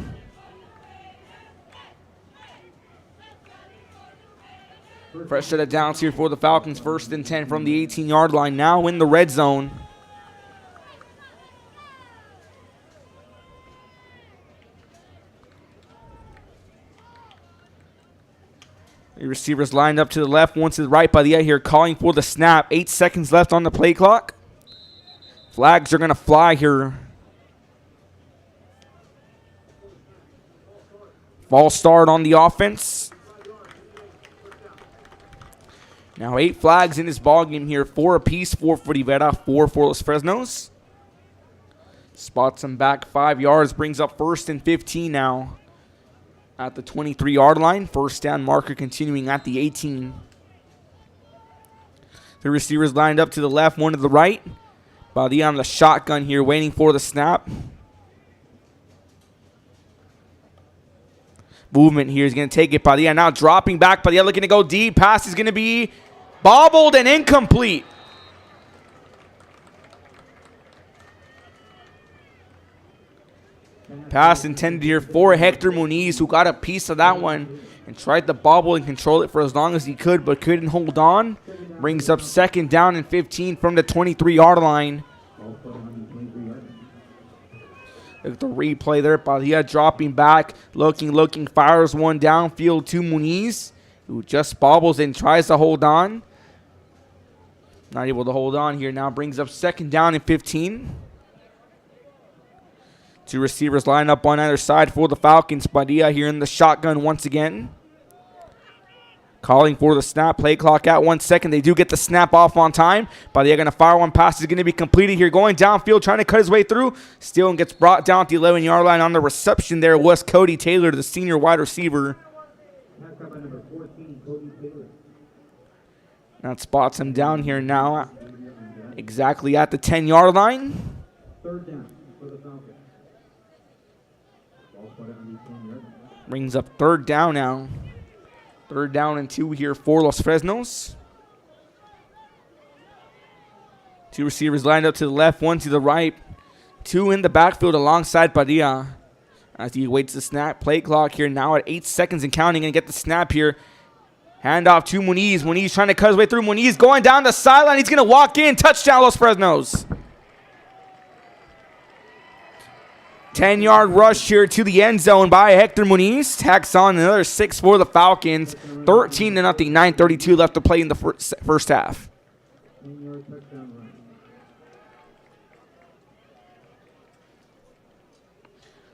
Fresh set of downs here for the Falcons. 1st and 10 from the 18-yard line. Now in the red zone. The receivers lined up to the left, one to the right. Padilla here calling for the snap. 8 seconds left on the play clock. Flags are going to fly here. False start on the offense. Now 8 flags in this ball game here. 4 apiece, 4 for Rivera, 4 for Los Fresnos. Spots him back 5 yards, brings up 1st and 15 now at the 23-yard line. First down marker continuing at the 18. The receivers lined up to the left, one to the right. Badia on the shotgun here, waiting for the snap. Movement here is going to take it. Badia now dropping back. Badia looking to go deep. Pass is going to be bobbled and incomplete. Pass intended here for Hector Muniz, who got a piece of that one and tried to bobble and control it for as long as he could, but couldn't hold on. Brings up 2nd down and 15 from the 23-yard line. Look at the replay there. Badia dropping back, looking, fires one downfield to Muniz, who just bobbles and tries to hold on. Not able to hold on here now. Brings up 2nd down and 15. 2 receivers line up on either side for the Falcons. Badia here in the shotgun once again. Calling for the snap. Play clock at 1 second. They do get the snap off on time. Badia going to fire one pass. Is going to be completed here. Going downfield, trying to cut his way through. Still and gets brought down at the 11-yard line. On the reception there was Cody Taylor, the senior wide receiver. That spots him down here now exactly at the 10-yard line. 3rd down for the Falcons. Brings up 3rd down now. 3rd down and 2 here for Los Fresnos. 2 receivers lined up to the left, 1 to the right. 2 in the backfield alongside Badia as he waits the snap. Play clock here now at 8 seconds and counting, and get the snap here. Handoff to Muniz. Muniz trying to cut his way through. Muniz going down the sideline. He's going to walk in. Touchdown, Los Fresnos. 10-yard rush here to the end zone by Hector Muniz. Tacks on another 6 for the Falcons. 13-0. 9:32 left to play in the first half.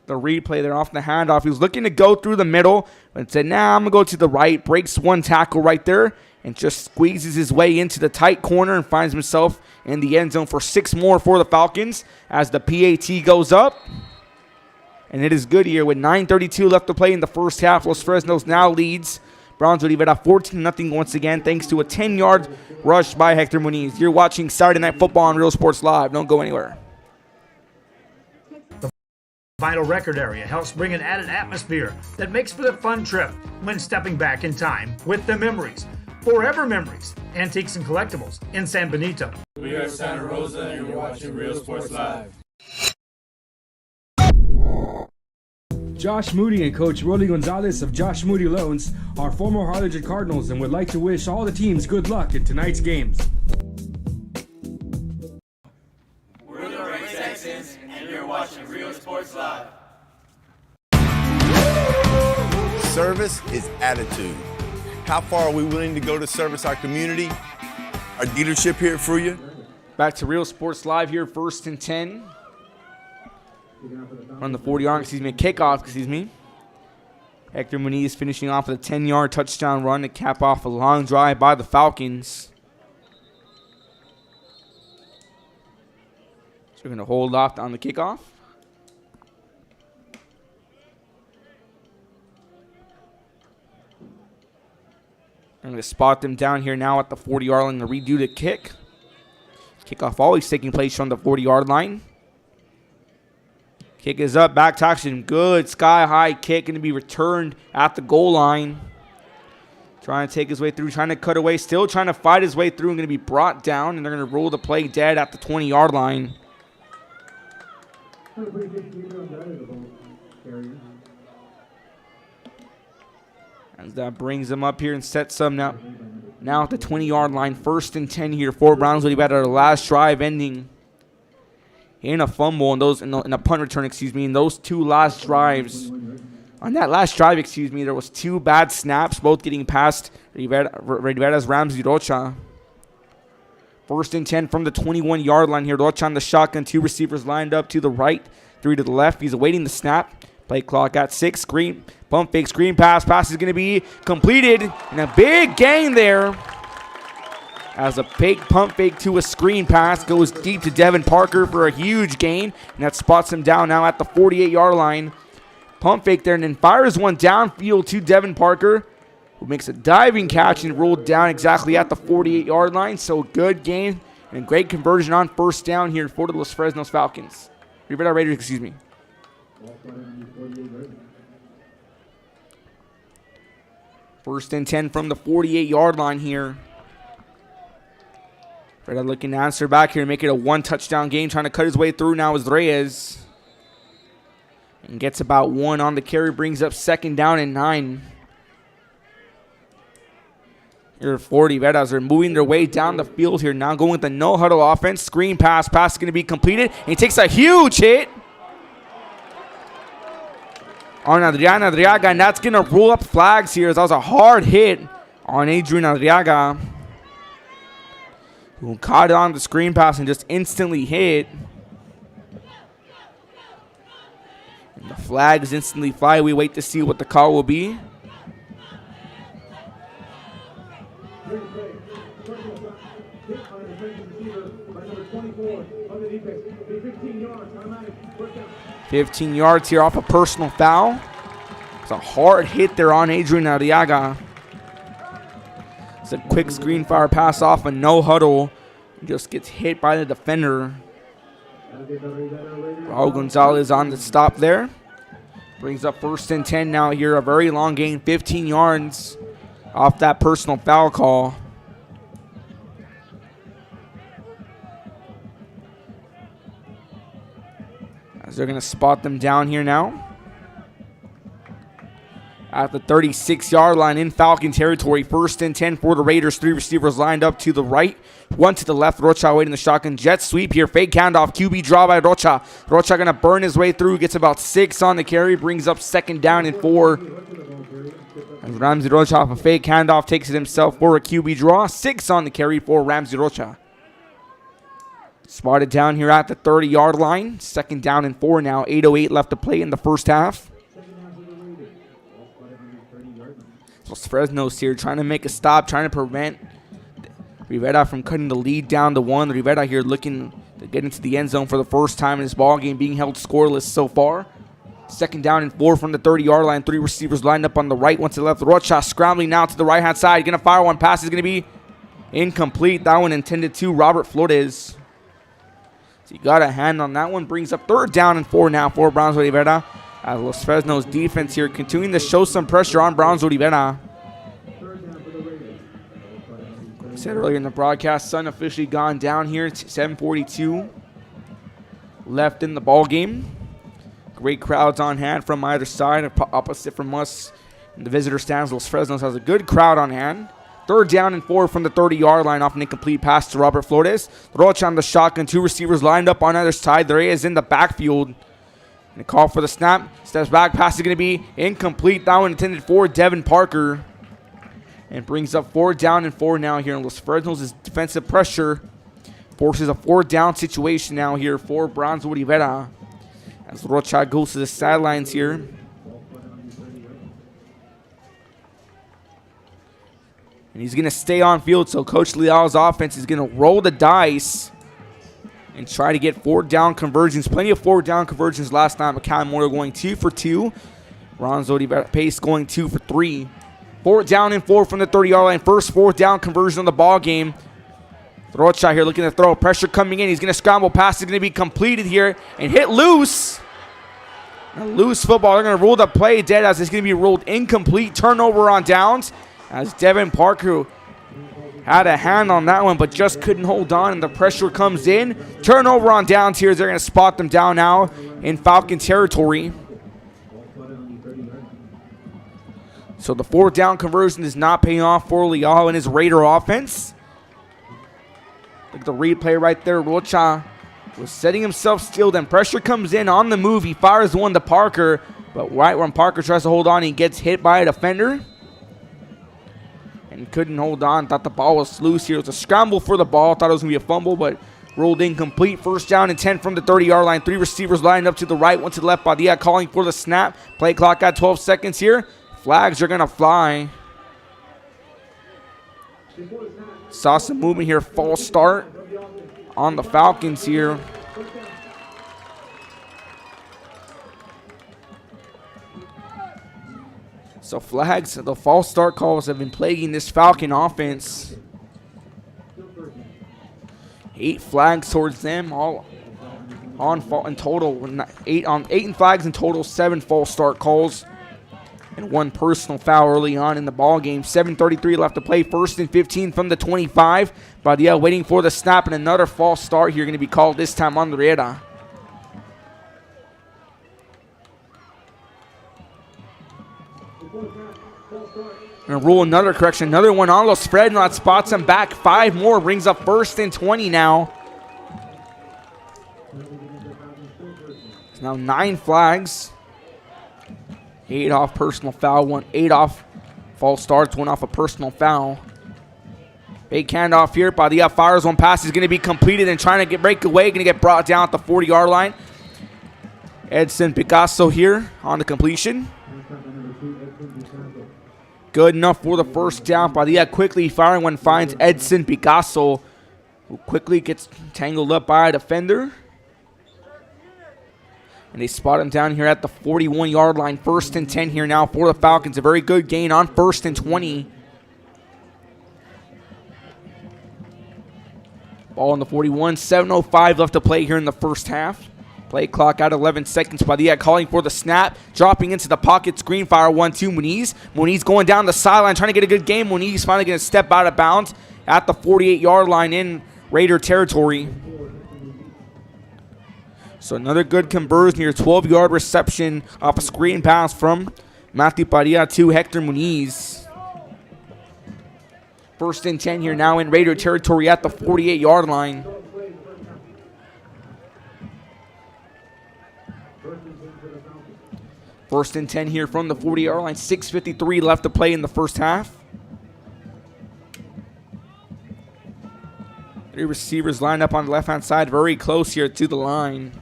The replay there off the handoff. He was looking to go through the middle, but said, nah, I'm going to go to the right. Breaks one tackle right there and just squeezes his way into the tight corner and finds himself in the end zone for 6 more for the Falcons as the PAT goes up. And it is good here with 9:32 left to play in the first half. Los Fresnos now leads Brownsville Rivera 14-0 once again, thanks to a 10-yard rush by Hector Muniz. You're watching Saturday Night Football on Real Sports Live. Don't go anywhere. The vinyl record area helps bring an added atmosphere that makes for the fun trip when stepping back in time with the memories. Forever Memories, Antiques and Collectibles in San Benito. We are Santa Rosa and you're watching Real Sports Live. Josh Moody and Coach Rolly Gonzalez of Josh Moody Loans are former Harlingen Cardinals and would like to wish all the teams good luck in tonight's games. We're the Red Texans and you're watching Real Sports Live. Service is attitude. How far are we willing to go to service our community, our dealership here at Fruya? Back to Real Sports Live here, 1st and 10. On the 40-yard, kickoff. Hector Muniz finishing off with a 10-yard touchdown run to cap off a long drive by the Falcons. So we're going to hold off on the kickoff. I'm going to spot them down here now at the 40-yard line to redo the kick. Kickoff always taking place from the 40-yard line. Kick is up, back to action. Good sky-high kick, going to be returned at the goal line. Trying to take his way through, trying to cut away, still trying to fight his way through and going to be brought down, and they're going to roll the play dead at the 20-yard line. As that brings them up here and sets them now at the 20-yard line. 1st and 10 here for Brownsville. We've had our last drive ending in a fumble and in a punt return, in those 2 last drives. On that last drive, there was 2 bad snaps, both getting past Rivera's Ramsey Rocha. 1st and 10 from the 21-yard line here. Rocha on the shotgun, 2 receivers lined up to the right, 3 to the left. He's awaiting the snap. Play clock at 6. Screen, pump fake, screen pass. Pass is going to be completed, and a big gain there. as a fake pump fake to a screen pass goes deep to Devin Parker for a huge gain, and that spots him down now at the 48-yard line. Pump fake there and then fires one downfield to Devin Parker, who makes a diving catch and rolled down exactly at the 48-yard line. So good gain and great conversion on first down here for the Los Fresnos Falcons. Rivera Raiders, excuse me. First and 10 from the 48-yard line here. Rivera looking to answer back here and make it a one-touchdown game. Trying to cut his way through now is Reyes. And gets about one on the carry. Brings up second down and 9. Here for Rivera as they're moving their way down the field here. Now going with the no-huddle offense. Screen pass. Pass is going to be completed. And he takes a huge hit on Adrian Adriaga. And that's going to roll up flags here. That was a hard hit on Adrian Adriaga, who caught it on the screen pass and just instantly hit. And the flags instantly fly. We wait to see what the call will be. $15 yards here off a personal foul. It's a hard hit there on Adrian Arriaga. It's a quick screen fire pass off a no huddle. Just gets hit by the defender. Raul Gonzalez on the stop there. Brings up first and 10 now here. A very long gain, 15 yards off that personal foul call. As they're going to spot them down here now. At the 36-yard line in Falcon territory. First and 10 for the Raiders. 3 receivers lined up to the right. 1 to the left. Rocha waiting the shotgun. Jet sweep here. Fake handoff. QB draw by Rocha. Rocha going to burn his way through. Gets about 6 on the carry. Brings up second down and 4. As Ramsey Rocha off a fake handoff takes it himself for a QB draw. 6 on the carry for Ramsey Rocha. Spotted down here at the 30-yard line. Second down and 4 now. 8:08 left to play in the first half. So Fresno's here trying to make a stop, trying to prevent Rivera from cutting the lead down to 1. Rivera here looking to get into the end zone for the first time in this ball game, being held scoreless so far. Second down and 4 from the 30-yard line. 3 receivers lined up on the right, 1 to the left. Rocha scrambling now to the right-hand side. Going to fire one. Pass is going to be incomplete. That one intended to Robert Flores. So you got a hand on that one. Brings up third down and 4 now for Brownsville Rivera. As Los Fresno's defense here continuing to show some pressure on Brownsville Rivera. Like I said earlier in the broadcast, sun officially gone down here. It's 7:42 left in the ball game. Great crowds on hand from either side. Opposite from us in the visitor stands, Los Fresnos has a good crowd on hand. Third down and 4 from the 30-yard line off an incomplete pass to Robert Flores. Rocha on the shotgun. 2 receivers lined up on either side. There he is in the backfield. And a call for the snap. Steps back. Pass is going to be incomplete. That one intended for Devin Parker. And brings up 4th down and 4 now here in Los Fresnos' defensive pressure. Forces a 4th down situation now here for Brownsville Rivera. As Rocha goes to the sidelines here. And he's going to stay on field, so Coach Leal's offense is going to roll the dice and try to get 4th down conversions. Plenty of 4th down conversions last time. McCall Moore going 2 for 2. Ronzo Pace going 2 for 3. 4th down and 4 from the 30-yard line. First 4th down conversion on the ball game. Rocha here looking to throw. Pressure coming in. He's going to scramble. Pass is going to be completed here and hit loose. A loose football. They're going to rule the play dead as it's going to be ruled incomplete. Turnover on downs. As Devin Parker had a hand on that one, but just couldn't hold on, and the pressure comes in. Turnover on downs here. They're going to spot them down now in Falcon territory. So the 4th down conversion is not paying off for Leal and his Raider offense. Look at the replay right there. Rocha was setting himself still. Then pressure comes in on the move. He fires one to Parker, but right when Parker tries to hold on, he gets hit by a defender. And couldn't hold on. Thought the ball was loose here. It was a scramble for the ball. Thought it was going to be a fumble, but ruled incomplete. 1st down and 10 from the 30-yard line. 3 receivers lined up to the right, 1 to the left. Padilla calling for the snap. Play clock at 12 seconds here. Flags are going to fly. Saw some movement here. False start on the Falcons here. So flags, the false start calls have been plaguing this Falcon offense. 8 flags towards them, all on in total. 8 flags in total, 7 false start calls, and 1 personal foul early on in the ball game. 7:33 left to play. 1st and 15 from the 25. Badia waiting for the snap, and another false start here going to be called this time on Rivera. Going to rule another correction. Another one on Los Fresnos. Spots him back. 5 more. Brings up 1st and 20 now. It's now 9 flags. 8 off personal foul. 8 off false starts. 1 off a personal foul. Big handoff here. Badia fires one pass. Is going to be completed and trying to break away. Going to get brought down at the 40-yard line. Edson Picasso here on the completion. Good enough for the first down. Badia quickly firing one, finds Edson Picasso, who quickly gets tangled up by a defender. And they spot him down here at the 41-yard line. 1st and 10 here now for the Falcons. A very good gain on 1st and 20. Ball on the 41. 7:05 left to play here in the first half. Play clock at 11 seconds. Badia calling for the snap. Dropping into the pocket. Screen fire 1-2. Muniz. Muniz going down the sideline trying to get a good game. Muniz finally going to step out of bounds at the 48-yard line in Raider territory. So another good conversion here. 12-yard reception off a screen pass from Matthew Badia to Hector Muniz. 1st and 10 here now in Raider territory at the 48-yard line. First and 10 here from the 40-yard line. 6:53 left to play in the first half. 3 receivers lined up on the left-hand side, very close here to the line.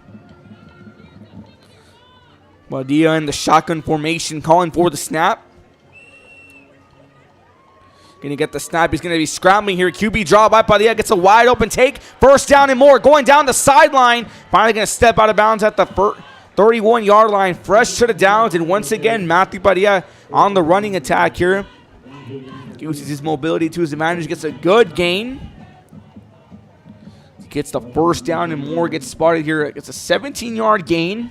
Badia in the shotgun formation, calling for the snap. Going to get the snap. He's going to be scrambling here. QB draw by Badia. Gets a wide open take. First down and more. Going down the sideline. Finally going to step out of bounds at the 31-yard line. Fresh to the downs. And once again, Matthew Badia on the running attack here. Uses his mobility to his advantage. Gets a good gain. Gets the first down and more. Gets spotted here. It's a 17-yard gain.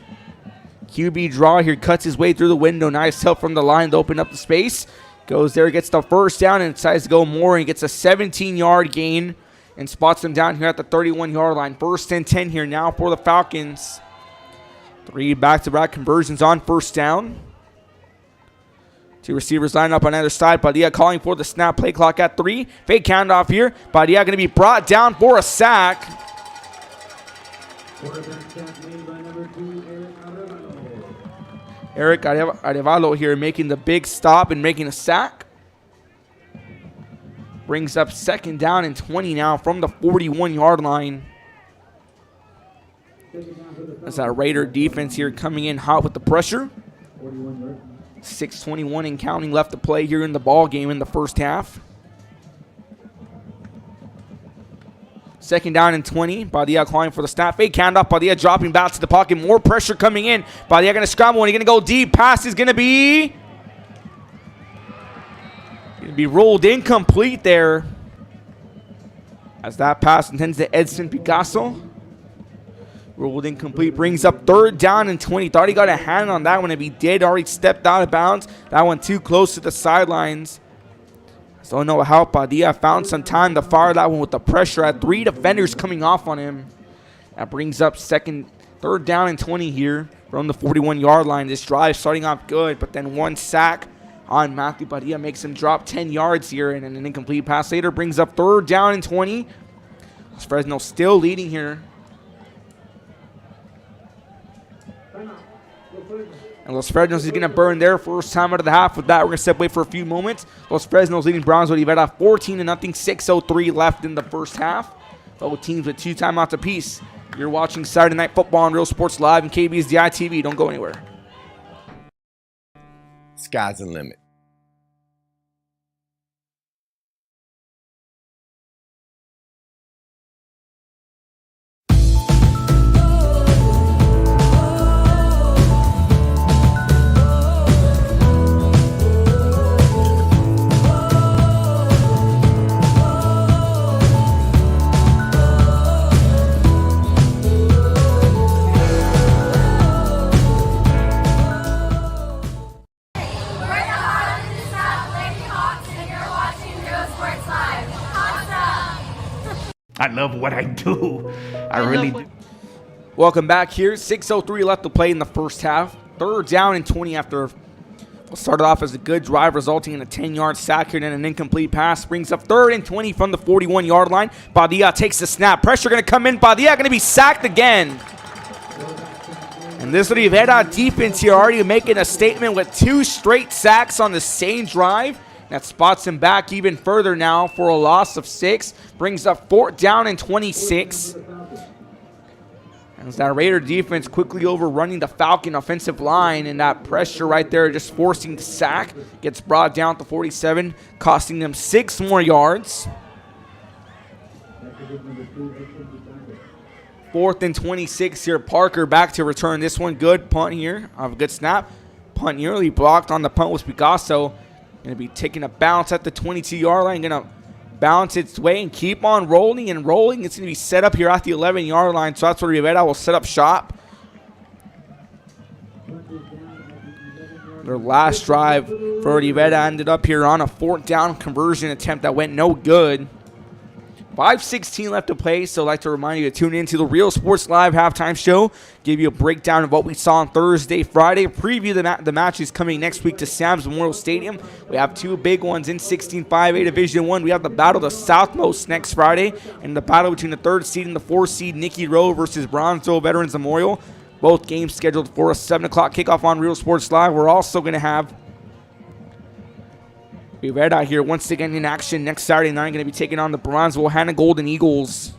QB draw here. Cuts his way through the window. Nice help from the line to open up the space. Goes there, gets the first down, and decides to go more, and gets a 17-yard gain and spots them down here at the 31-yard line. 1st and 10 here now for the Falcons. 3 back-to-back conversions on first down. 2 receivers line up on either side. Badia calling for the snap. Play clock at 3. Fake handoff here. Badia going to be brought down for a sack. Eric Arevalo here making the big stop and making a sack. Brings up 2nd down and 20 now from the 41-yard line. That's that Raider defense here coming in hot with the pressure. 6:21 and counting left to play here in the ball game in the first half. 2nd down and 20. Badia calling for the snap. Fake handoff. Badia dropping back to the pocket. More pressure coming in. Badia going to scramble and he's going to go deep. Pass is going to be rolled incomplete there. As that pass intends to Edson Picasso. Rolled incomplete. Brings up 3rd down and 20. Thought he got a hand on that one. If he did, already stepped out of bounds. That one too close to the sidelines. So no help. Badia found some time to fire that one with the pressure. Had 3 defenders coming off on him. That brings up 3rd down and 20 here from the 41-yard line. This drive starting off good, but then 1 sack on Matthew Badia makes him drop 10 yards here, and an incomplete pass later brings up 3rd down and 20. Fresno still leading here. And Los Fresnos is going to burn their first time out of the half. With that, we're going to step away for a few moments. Los Fresnos leading Brownsville Rivera 14-0. 6:03 left in the first half. Both teams with 2 timeouts apiece. You're watching Saturday Night Football on Real Sports Live and KB's DI-TV. Don't go anywhere. Sky's the limit. I love what I do. I really do. Welcome back here. 6:03 left to play in the first half. 3rd down and 20 after what started off as a good drive, resulting in a 10-yard sack here and an incomplete pass. Brings up 3rd and 20 from the 41-yard line. Padilla takes the snap. Pressure going to come in. Padilla going to be sacked again. And this Rivera defense here already making a statement with 2 straight sacks on the same drive. That spots him back even further now for a loss of 6. Brings up 4th down and 26. As that Raider defense quickly overrunning the Falcon offensive line, and that pressure right there just forcing the sack. Gets brought down to 47, costing them 6 more yards. 4th and 26 here. Parker back to return this one. Good punt here. A good snap. Punt nearly blocked on the punt was Picasso. Going to be taking a bounce at the 22-yard line. Going to bounce its way and keep on rolling and rolling. It's going to be set up here at the 11-yard line, so that's where Rivera will set up shop. Their last drive for Rivera ended up here on a 4th down conversion attempt that went no good. 5:16 left to play, so I'd like to remind you to tune in to the Real Sports Live halftime show. Give you a breakdown of what we saw on Thursday, Friday. Preview the matches coming next week to Sam's Memorial Stadium. We have 2 big ones in 16-5A Division 1. We have the Battle of the Southmost next Friday, and the battle between the 3rd seed and the 4th seed, Nicky Rowe versus Brownsville Veterans Memorial. Both games scheduled for a 7 o'clock kickoff on Real Sports Live. We're also going to have Rivera here once again in action next Saturday night. Going to be taking on the Brownsville Hannah Golden Eagles.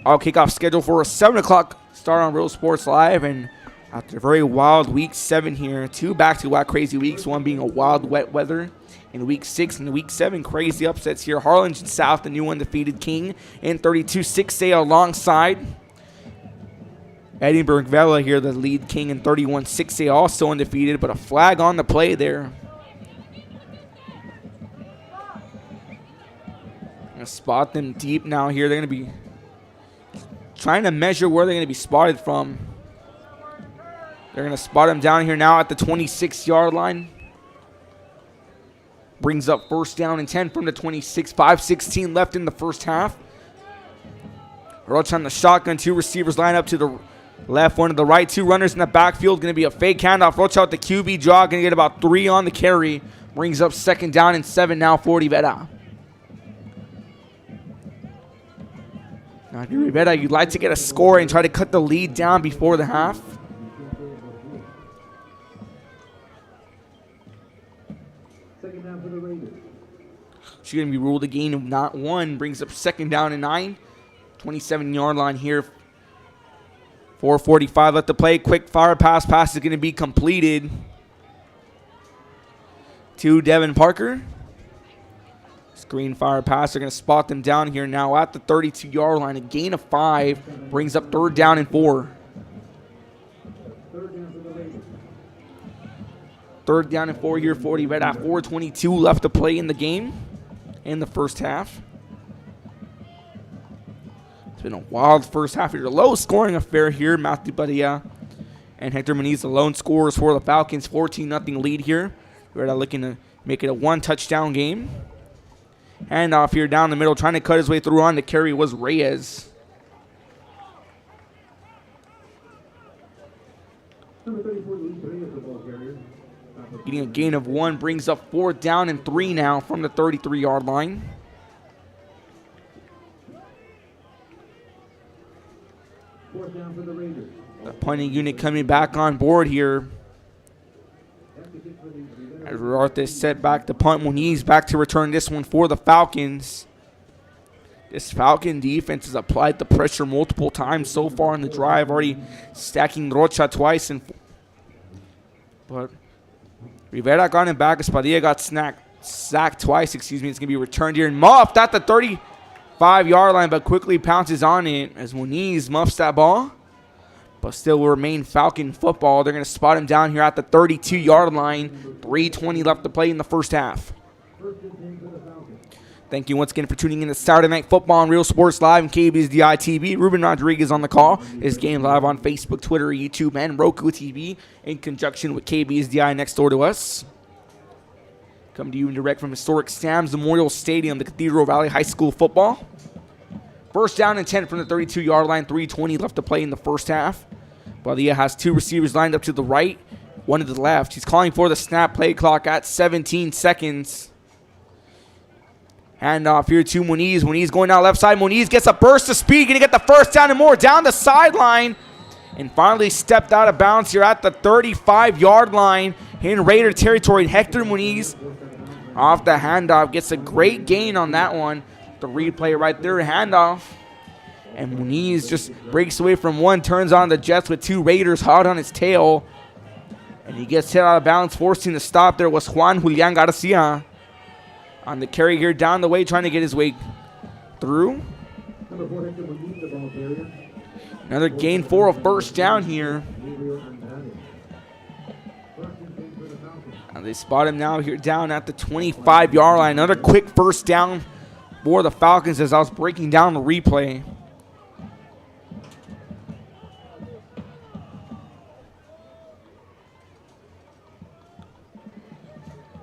All kickoff scheduled for a 7 o'clock start on Real Sports Live. And after a very wild week 7 here, 2 back-to-back crazy weeks, one being a wild wet weather in week 6 and week 7. Crazy upsets here. Harlingen South, the new undefeated king, in 32-6A alongside Edinburgh Vela here, the lead king in 31-6A, also undefeated, but a flag on the play there. Gonna spot them deep now here. They're going to be trying to measure where they're going to be spotted from. They're going to spot them down here now at the 26-yard line. Brings up 1st down and 10 from the 26. 5:16 left in the first half. Roach on the shotgun. 2 receivers line up to the left, 1 to the right. 2 runners in the backfield. Going to be a fake handoff. Roach out the QB draw. Going to get about 3 on the carry. Brings up 2nd down and 7 now for Rivera. Now, if you're Rivera, you'd like to get a score and try to cut the lead down before the half. She's going to be ruled a gain of not 1. Brings up 2nd down and 9. 27-yard line here. 4:45 left to play. Quick fire pass is going to be completed to Devin Parker. Screen fire pass. They're going to spot them down here now at the 32-yard line. A gain of 5. Brings up 3rd down and 4. 3rd down and 4 here for Rivera. 4:22 left to play in the game in the first half. It's been a wild first half here. A low-scoring affair here. Matthew Padilla and Hector Muniz, the lone scorers for the Falcons. 14-0 lead here. Rivera looking to make it a 1-touchdown game. Handoff here down the middle, trying to cut his way through on the carry was Reyes. Getting a gain of 1, brings up 4th down and 3 now from the 33-yard line. The punting unit coming back on board here. As Rodarte set back the punt, Muniz back to return this one for the Falcons. This Falcon defense has applied the pressure multiple times so far in the drive, already stacking Rocha twice. But Rivera got him back. Padilla got sacked twice. It's going to be returned here and muffed at the 35-yard line, but quickly pounces on it as Muniz muffs that ball. But still will remain Falcon football. They're going to spot him down here at the 32-yard line. 3:20 left to play in the first half. Thank you once again for tuning in to Saturday Night Football on Real Sports Live and KBSDI TV. Ruben Rodriguez on the call. This game live on Facebook, Twitter, YouTube, and Roku TV in conjunction with KBSDI next door to us. Come to you direct from historic Sam's Memorial Stadium, the Cathedral Valley High School football. First down and 10 from the 32-yard line. 3:20 left to play in the first half. Padilla has two receivers lined up to the right, one to the left. He's calling for the snap, play clock at 17 seconds. Handoff here to Muniz. Muniz going down left side. Muniz gets a burst of speed. Going to get the first down and more down the sideline. And finally stepped out of bounds here at the 35-yard line in Raider territory. Hector Muniz off the handoff. Gets a great gain on that one. The replay right there, handoff. And Muniz just breaks away from one, turns on the Jets with two Raiders hot on his tail. And he gets hit out of bounds, forcing the stop there was Juan Julian Garcia. On the carry here down the way, trying to get his way through. Another gain for a first down here. And they spot him now here down at the 25-yard line. Another quick first down for the Falcons as I was breaking down the replay.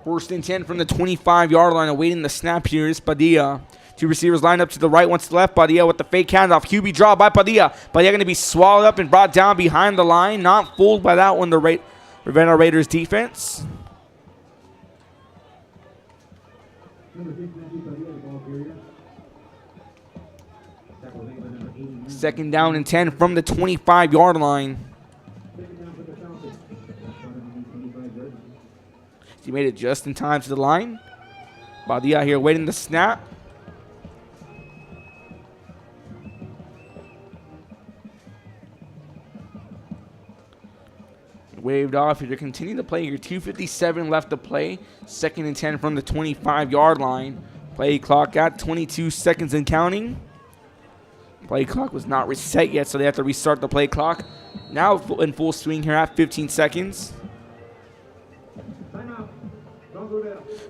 First and 10 from the 25-yard line, awaiting the snap here is Padilla. Two receivers lined up to the right, one to the left. Padilla with the fake handoff. QB draw by Padilla. Padilla going to be swallowed up and brought down behind the line. Not fooled by that one, the Rivera Raiders defense. Second down and 10 from the 25-yard line. He made it just in time to the line. Padilla here waiting the snap. Waved off. You're continuing to play. Your 2:57 left to play. Second and 10 from the 25-yard line. Play clock at 22 seconds and counting. Play clock was not reset yet, so they have to restart the play clock. Now in full swing here at 15 seconds.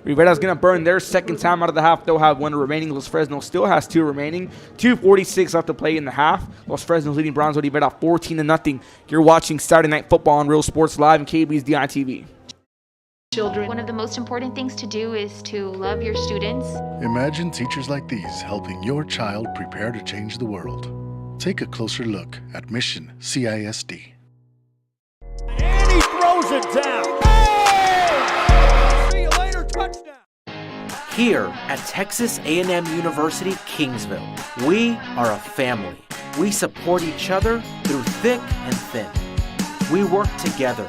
Rivera's going to burn their second time out of the half. They'll have one remaining. Los Fresnos still has two remaining. 2:46 left to play in the half. Los Fresnos leading Brownsville Rivera 14-0. You're watching Saturday Night Football on Real Sports Live and KB's DITV. Children. One of the most important things to do is to love your students. Imagine teachers like these helping your child prepare to change the world. Take a closer look at Mission CISD. And he throws it down. See you later, touchdown. Here at Texas A&M University, Kingsville, we are a family. We support each other through thick and thin. We work together,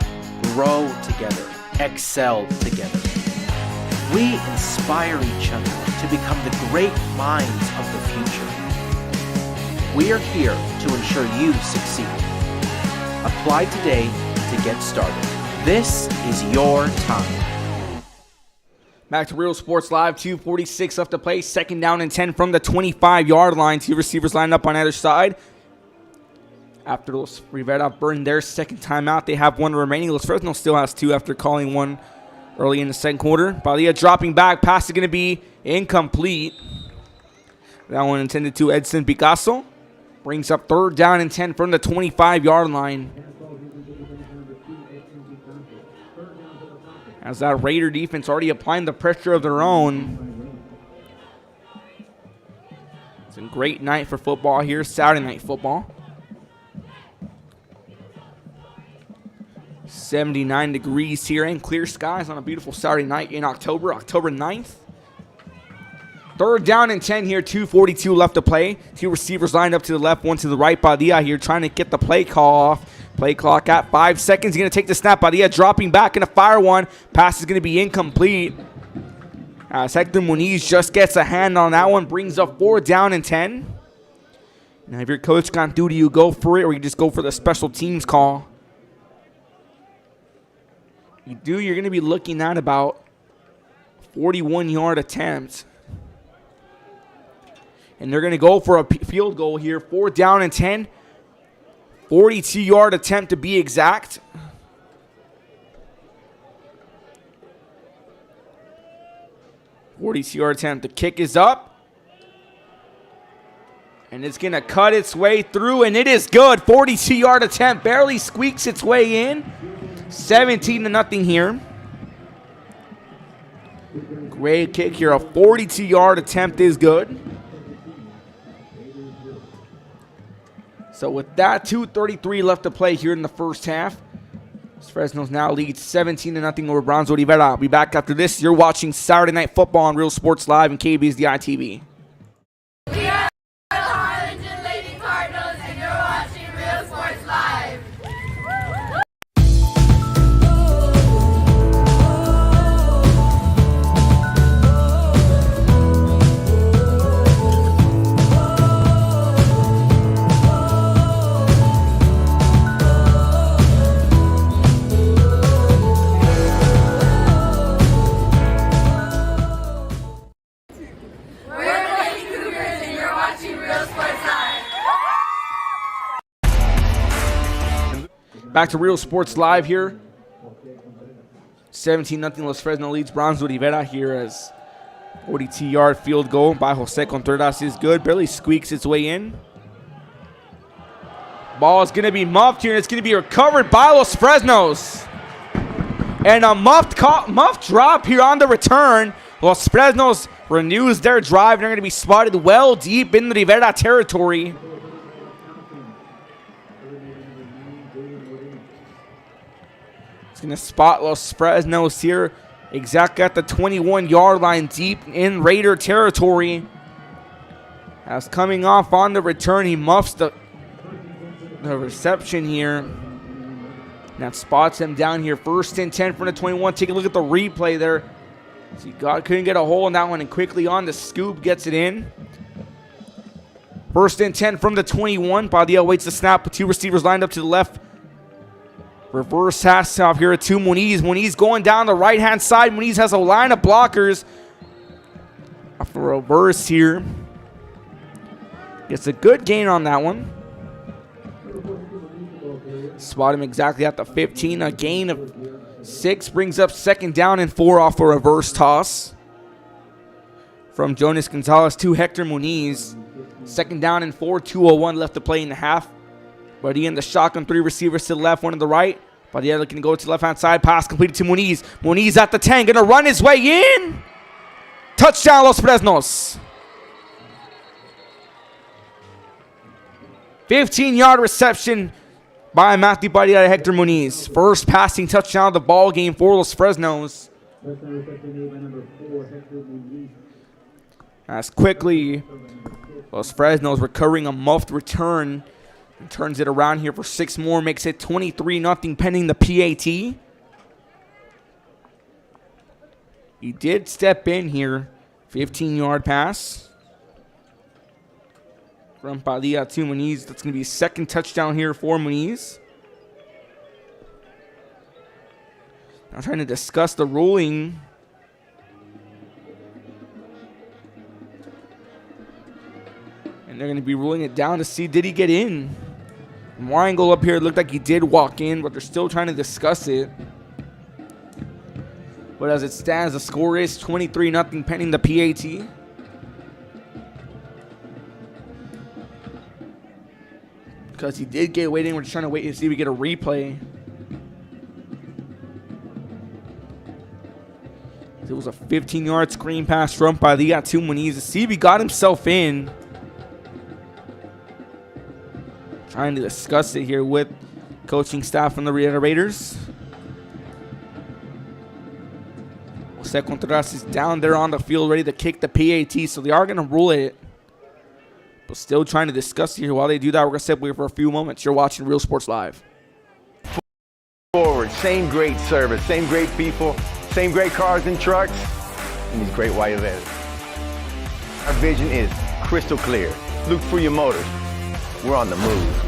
grow together, excel together. We inspire each other to become the great minds of the future. We are here to ensure you succeed. Apply today to get started. This is your time. Back to Real Sports Live, 2:46 left to play. Second down and 10 from the 25-yard line. Two receivers lined up on either side. After Los Rivera burned their second timeout, they have one remaining. Los Fresnos still has two after calling one early in the second quarter. Padilla dropping back. Pass is going to be incomplete. That one intended to Edson Picasso. Brings up third down and 10 from the 25-yard line. As that Raider defense already applying the pressure of their own. It's a great night for football here, Saturday Night Football. 79 degrees here and clear skies on a beautiful Saturday night in October 9th. Third down and 10 here, 2:42 left to play. Two receivers lined up to the left, one to the right. Padilla here trying to get the play call off. Play clock at 5 seconds. He's going to take the snap. Padilla dropping back, going to fire one. Pass is going to be incomplete. As Hector Muniz just gets a hand on that one, brings up 4th down and 10. Now if your coach can't do it, you go for it, or you just go for the special teams call. You do, you're going to be looking at about 41-yard attempts. And they're going to go for a field goal here. 4th down and 10. 42-yard attempt to be exact. Yard attempt. The kick is up. And it's going to cut its way through, and it is good. 42-yard attempt. Barely squeaks its way in. 17-0 here. Great kick here. A 42-yard attempt is good. So with that, 2:33 left to play here in the first half. Fresnos now leads 17-0 over Brownsville Rivera. I'll be back after this. You're watching Saturday Night Football on Real Sports Live and KB's DITV. We are the Harlingen Lady Cardinals, and you're watching Real Sports Live. Back to Real Sports Live here. 17-0 Los Fresno leads Brownsville Rivera here as 42-yard field goal by Jose Contreras is good. Barely squeaks its way in. Ball is going to be muffed here, and it's going to be recovered by Los Fresnos. And a muffed drop here on the return. Los Fresnos renews their drive, and they're going to be spotted well deep in the Rivera territory. It's going to spot Los Fresnos here exactly at the 21-yard line deep in Raider territory. As coming off on the return, he muffs the reception here. That spots him down here. 1st and 10 from the 21. Take a look at the replay there. See, couldn't get a hole in that one, and quickly on the scoop gets it in. 1st and 10 from the 21. Padilla waits the snap with 2 receivers lined up to the left. Reverse pass off here to Muniz. Muniz going down the right-hand side. Muniz has a line of blockers. Off a reverse here. Gets a good gain on that one. Spot him exactly at the 15. A gain of 6 brings up 2nd down and 4 off a reverse toss. From Jonas Gonzalez to Hector Muniz. 2nd down and 4. 2:01 left to play in the half. Buddy in the shotgun, 3 receivers to the left, 1 to the right. Buddy looking to go to the left-hand side. Pass completed to Muniz. Muniz at the 10, going to run his way in. Touchdown, Los Fresnos. 15-yard reception by Matthew Padilla to Hector Muniz. First passing touchdown of the ball game for Los Fresnos. As quickly, Los Fresnos recovering a muffed return. And turns it around here for 6 more. Makes it 23-0 pending the PAT. He did step in here. 15-yard pass. From Padilla to Muniz. That's going to be a 2nd touchdown here for Muniz. Now trying to discuss the ruling. And they're going to be ruling it down to see, did he get in? From our angle up here, it looked like he did walk in, but they're still trying to discuss it. But as it stands, the score is 23-0 pending the PAT. Because he did get waiting, we're just trying to wait to see if we get a replay. It was a 15-yard screen pass from Padilla to Muniz. See if he got himself in. Trying to discuss it here with coaching staff from the Raiders. Jose Contreras is down there on the field ready to kick the PAT, so they are going to rule it. But still trying to discuss it here. While they do that, we're going to step away for a few moments. You're watching Real Sports Live. Forward, same great service, same great people, same great cars and trucks, and these great white vans. Our vision is crystal clear. Look for your motors. We're on the move.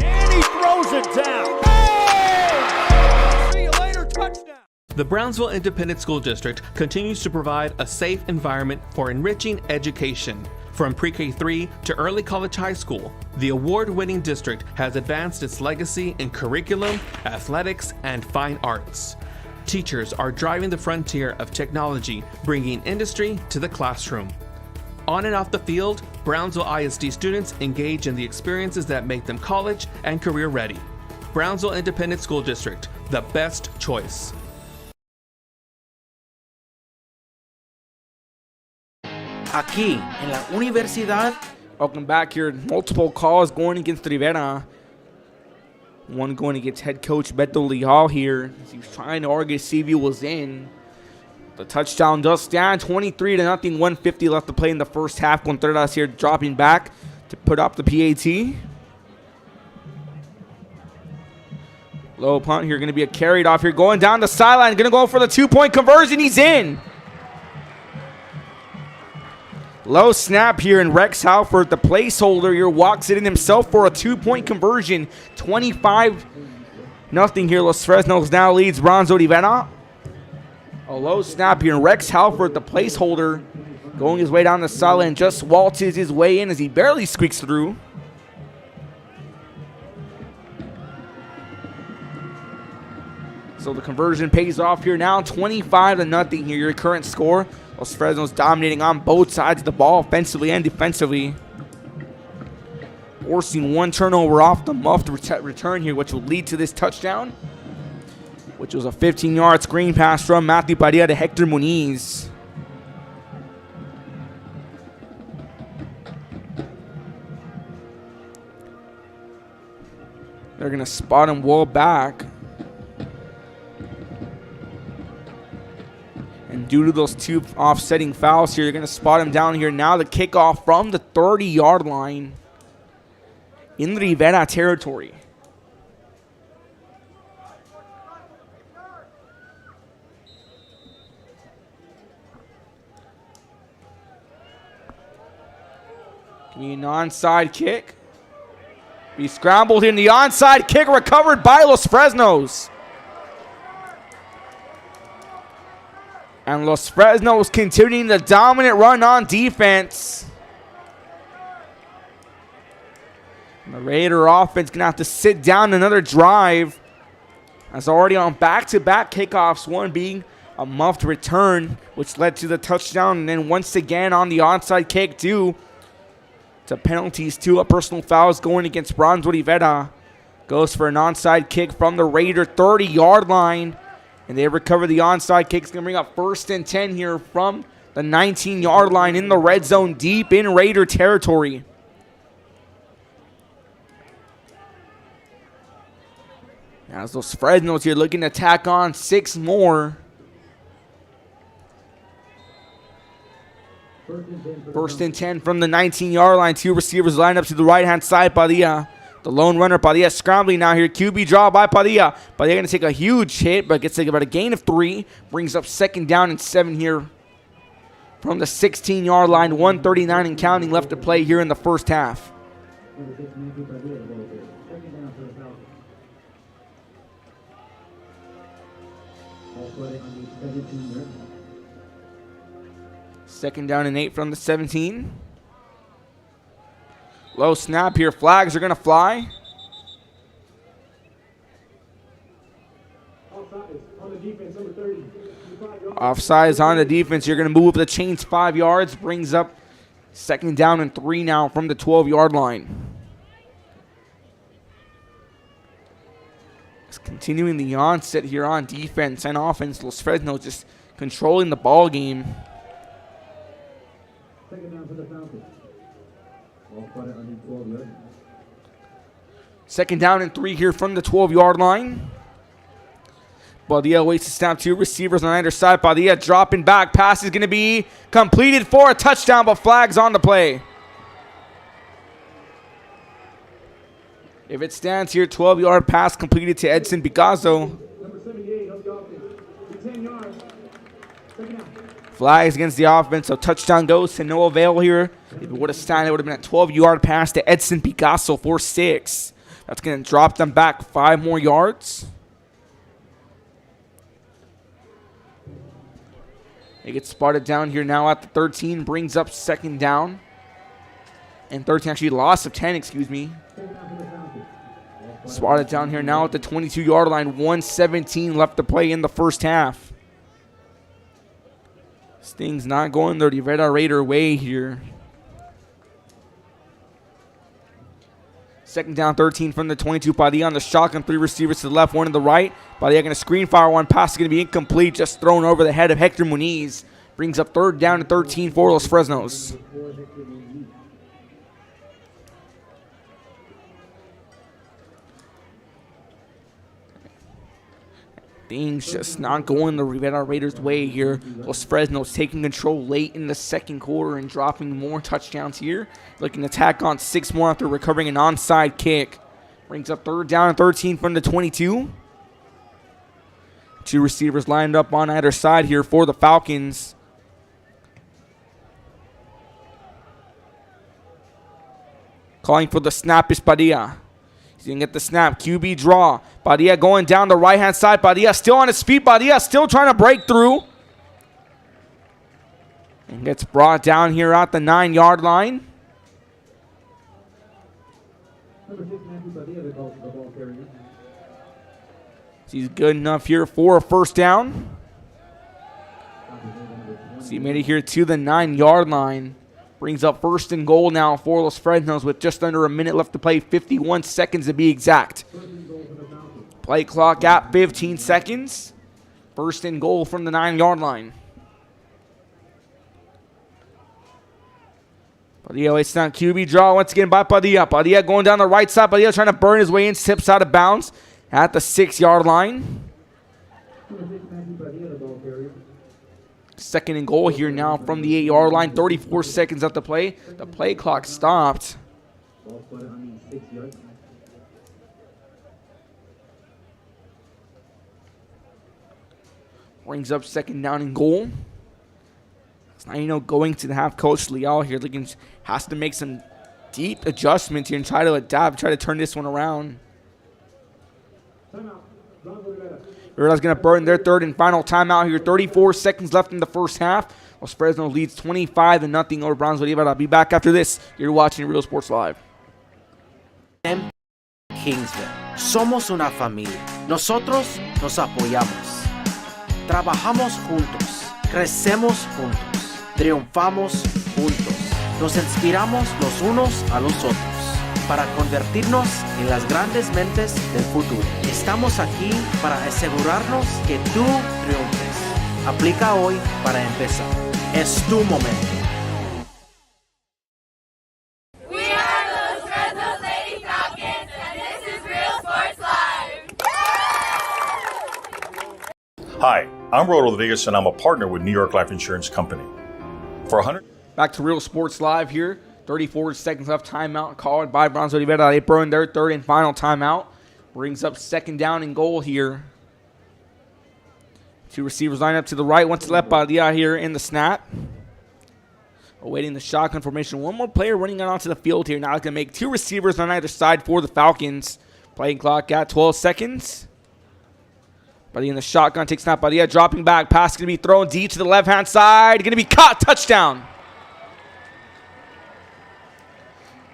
And he throws it down. Hey! See you later, touchdown. The Brownsville Independent School District continues to provide a safe environment for enriching education. From pre-K3 to early college high school, the award-winning district has advanced its legacy in curriculum, athletics, and fine arts. Teachers are driving the frontier of technology, bringing industry to the classroom. On and off the field, Brownsville ISD students engage in the experiences that make them college and career ready. Brownsville Independent School District, the best choice. Aquí, en la universidad, Welcome back here. Multiple calls going against Rivera. One going against head coach Beto Leal here. He was trying to argue to see if he was in. The touchdown does stand 23-0. 150 left to play in the first half. Contreras here dropping back to put up the PAT. Low punt here. Going to be a carried off here. Going down the sideline. Going to go for the 2-point conversion. He's in. Low snap here, and Rex Halford, the placeholder here, walks it in himself for a 2-point conversion. 25-0 here. Los Fresnos now leads Brownsville Rivera. A low snap here, and Rex Halford, the placeholder, going his way down the sideline, just waltzes his way in as he barely squeaks through. So the conversion pays off here now. 25-0 here, your current score. Los Fresnos dominating on both sides of the ball, offensively and defensively. Forcing one turnover off the muffed return here, which will lead to this touchdown, which was a 15-yard screen pass from Matthew Padilla to Hector Muniz. They're going to spot him well back. And due to those two offsetting fouls here, you're going to spot him down here. Now the kickoff from the 30-yard line in the Rivera territory. Give me an onside kick. He scrambled in the onside kick, recovered by Los Fresnos. And Los Fresnos continuing the dominant run on defense. And the Raider offense going to have to sit down another drive. As already on back-to-back kickoffs, one being a muffed return, which led to the touchdown. And then once again on the onside kick, due to penalties, two personal fouls going against Brownsville Rivera. Goes for an onside kick from the Raider 30-yard line. And they recover the onside kick. It's going to bring up 1st and 10 here from the 19-yard line in the red zone, deep in Raider territory. As those Fresnos here looking to tack on 6 more. 1st and 10 from the 19-yard line. 2 receivers lined up to the right-hand side. Padilla, the lone runner. Padilla scrambling now here. QB draw by Padilla. Padilla going to take a huge hit, but gets about a gain of 3. Brings up 2nd down and 7 here from the 16-yard line. 1:39 and counting left to play here in the first half. Second down and 8 from the 17. Low snap here. Flags are going to fly. Offsides on the defense. You're going to move the chains 5 yards. Brings up 2nd down and 3 now from the 12-yard line. It's continuing the onset here on defense and offense. Los Fresnos just controlling the ball game. 2nd down for the Falcons. Ball spotted on the 12-yard. 2nd down and 3 here from the 12-yard line. Padilla waits to snap. 2 receivers on either side. Padilla dropping back. Pass is going to be completed for a touchdown, but flags on the play. If it stands here, 12-yard pass completed to Edson Picasso. Number 78, help the offense. 10 yards. 2nd down. Flags against the offense, so touchdown goes to no avail here. If it would have stand, it would have been a 12-yard pass to Edson Picasso for 6. That's going to drop them back 5 more yards. They get spotted down here now at the 13, brings up 2nd down. And 13, actually loss of 10, excuse me. Spotted down here now at the 22-yard line, 1:17 left to play in the first half. This thing's not going the Rivera Raider way here. 2nd down, 13 from the 22. Padilla on the shotgun. 3 receivers to the left, 1 to the right. Padilla going to screen fire one. Pass is going to be incomplete. Just thrown over the head of Hector Muniz. Brings up 3rd down and 13 for Los Fresnos. Things just not going the Rivera Raiders' way here. Los Fresnos taking control late in the second quarter and dropping more touchdowns here. Looking to tack on 6 more after recovering an onside kick. Brings up 3rd down and 13 from the 22. 2 receivers lined up on either side here for the Falcons. Calling for the snap is Padilla. He's going to get the snap. QB draw. Padilla going down the right-hand side. Padilla still on his feet. Padilla still trying to break through. And gets brought down here at the 9-yard line. He's good enough here for a 1st down. So he made it here to the 9-yard line. Brings up 1st and goal now for Los Fresnos with just under a minute left to play, 51 seconds to be exact. Play clock at 15 seconds. 1st and goal from the 9-yard line. Padilla, it's not QB draw once again by Padilla. Padilla going down the right side. Padilla trying to burn his way in, tips out of bounds at the 6-yard line. 2nd and goal here now from the 8-yard line. 34 seconds left to play. The play clock stopped. Brings up 2nd down and goal. It's now, going to have Coach Leal here. Looking, has to make some deep adjustments here and try to adapt, try to turn this one around. Rivera's going to burn their 3rd and final timeout here. 34 seconds left in the first half. Los Fresno leads 25-0 over Brownsville. I'll be back after this. You're watching Real Sports Live. Kingsville. Somos una familia. Nosotros nos apoyamos. Trabajamos juntos. Crecemos juntos. Triunfamos juntos. Nos inspiramos los unos a los otros para convertirnos en las grandes mentes del futuro. Estamos aquí para asegurarnos que tú triunfes. Aplica hoy para empezar. Es tu momento. We are the Los Fresnos Lady Falcons, and this is Real Sports Live. Hi, I'm Rodo Rodriguez, and I'm a partner with New York Life Insurance Company. For 100. Back to Real Sports Live here. 34 seconds left. Timeout called by Brownsville. They burn their 3rd and final timeout. Brings up 2nd down and goal here. 2 receivers line up to the right. Once left by Padilla here in the snap. Awaiting the shotgun formation. One more player running out onto the field here. Now going to make 2 receivers on either side for the Falcons. Playing clock at 12 seconds. Padilla in the shotgun. Takes snap. Padilla dropping back. Pass going to be thrown deep to the left-hand side. Going to be caught. Touchdown.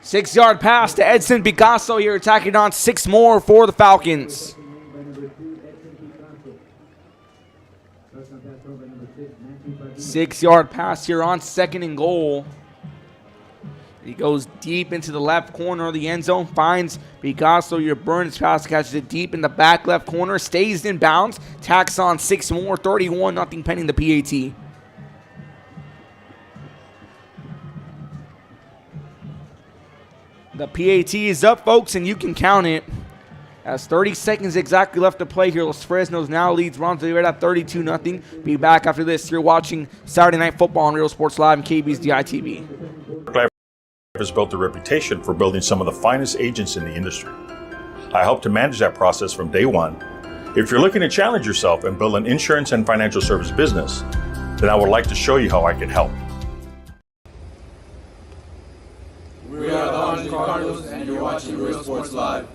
6-yard pass to Edson Picasso here, attacking on 6 more for the Falcons. Six-yard pass here on 2nd and goal. He goes deep into the left corner of the end zone, finds Picasso. Your Burns pass catches it deep in the back left corner, stays in bounds, tacks on 6 more, 31-0 pending the PAT. The PAT is up, folks, and you can count it. As 30 seconds exactly left to play here, Los Fresnos now leads Brownsville right at 32-0. Be back after this. You're watching Saturday Night Football on Real Sports Live and KB's DITV. Has built a reputation for building some of the finest agents in the industry. I helped to manage that process from day one. If you're looking to challenge yourself and build an insurance and financial service business, then I would like to show you how I can help. We are the Orange Cardinals, and you're watching Real Sports Live.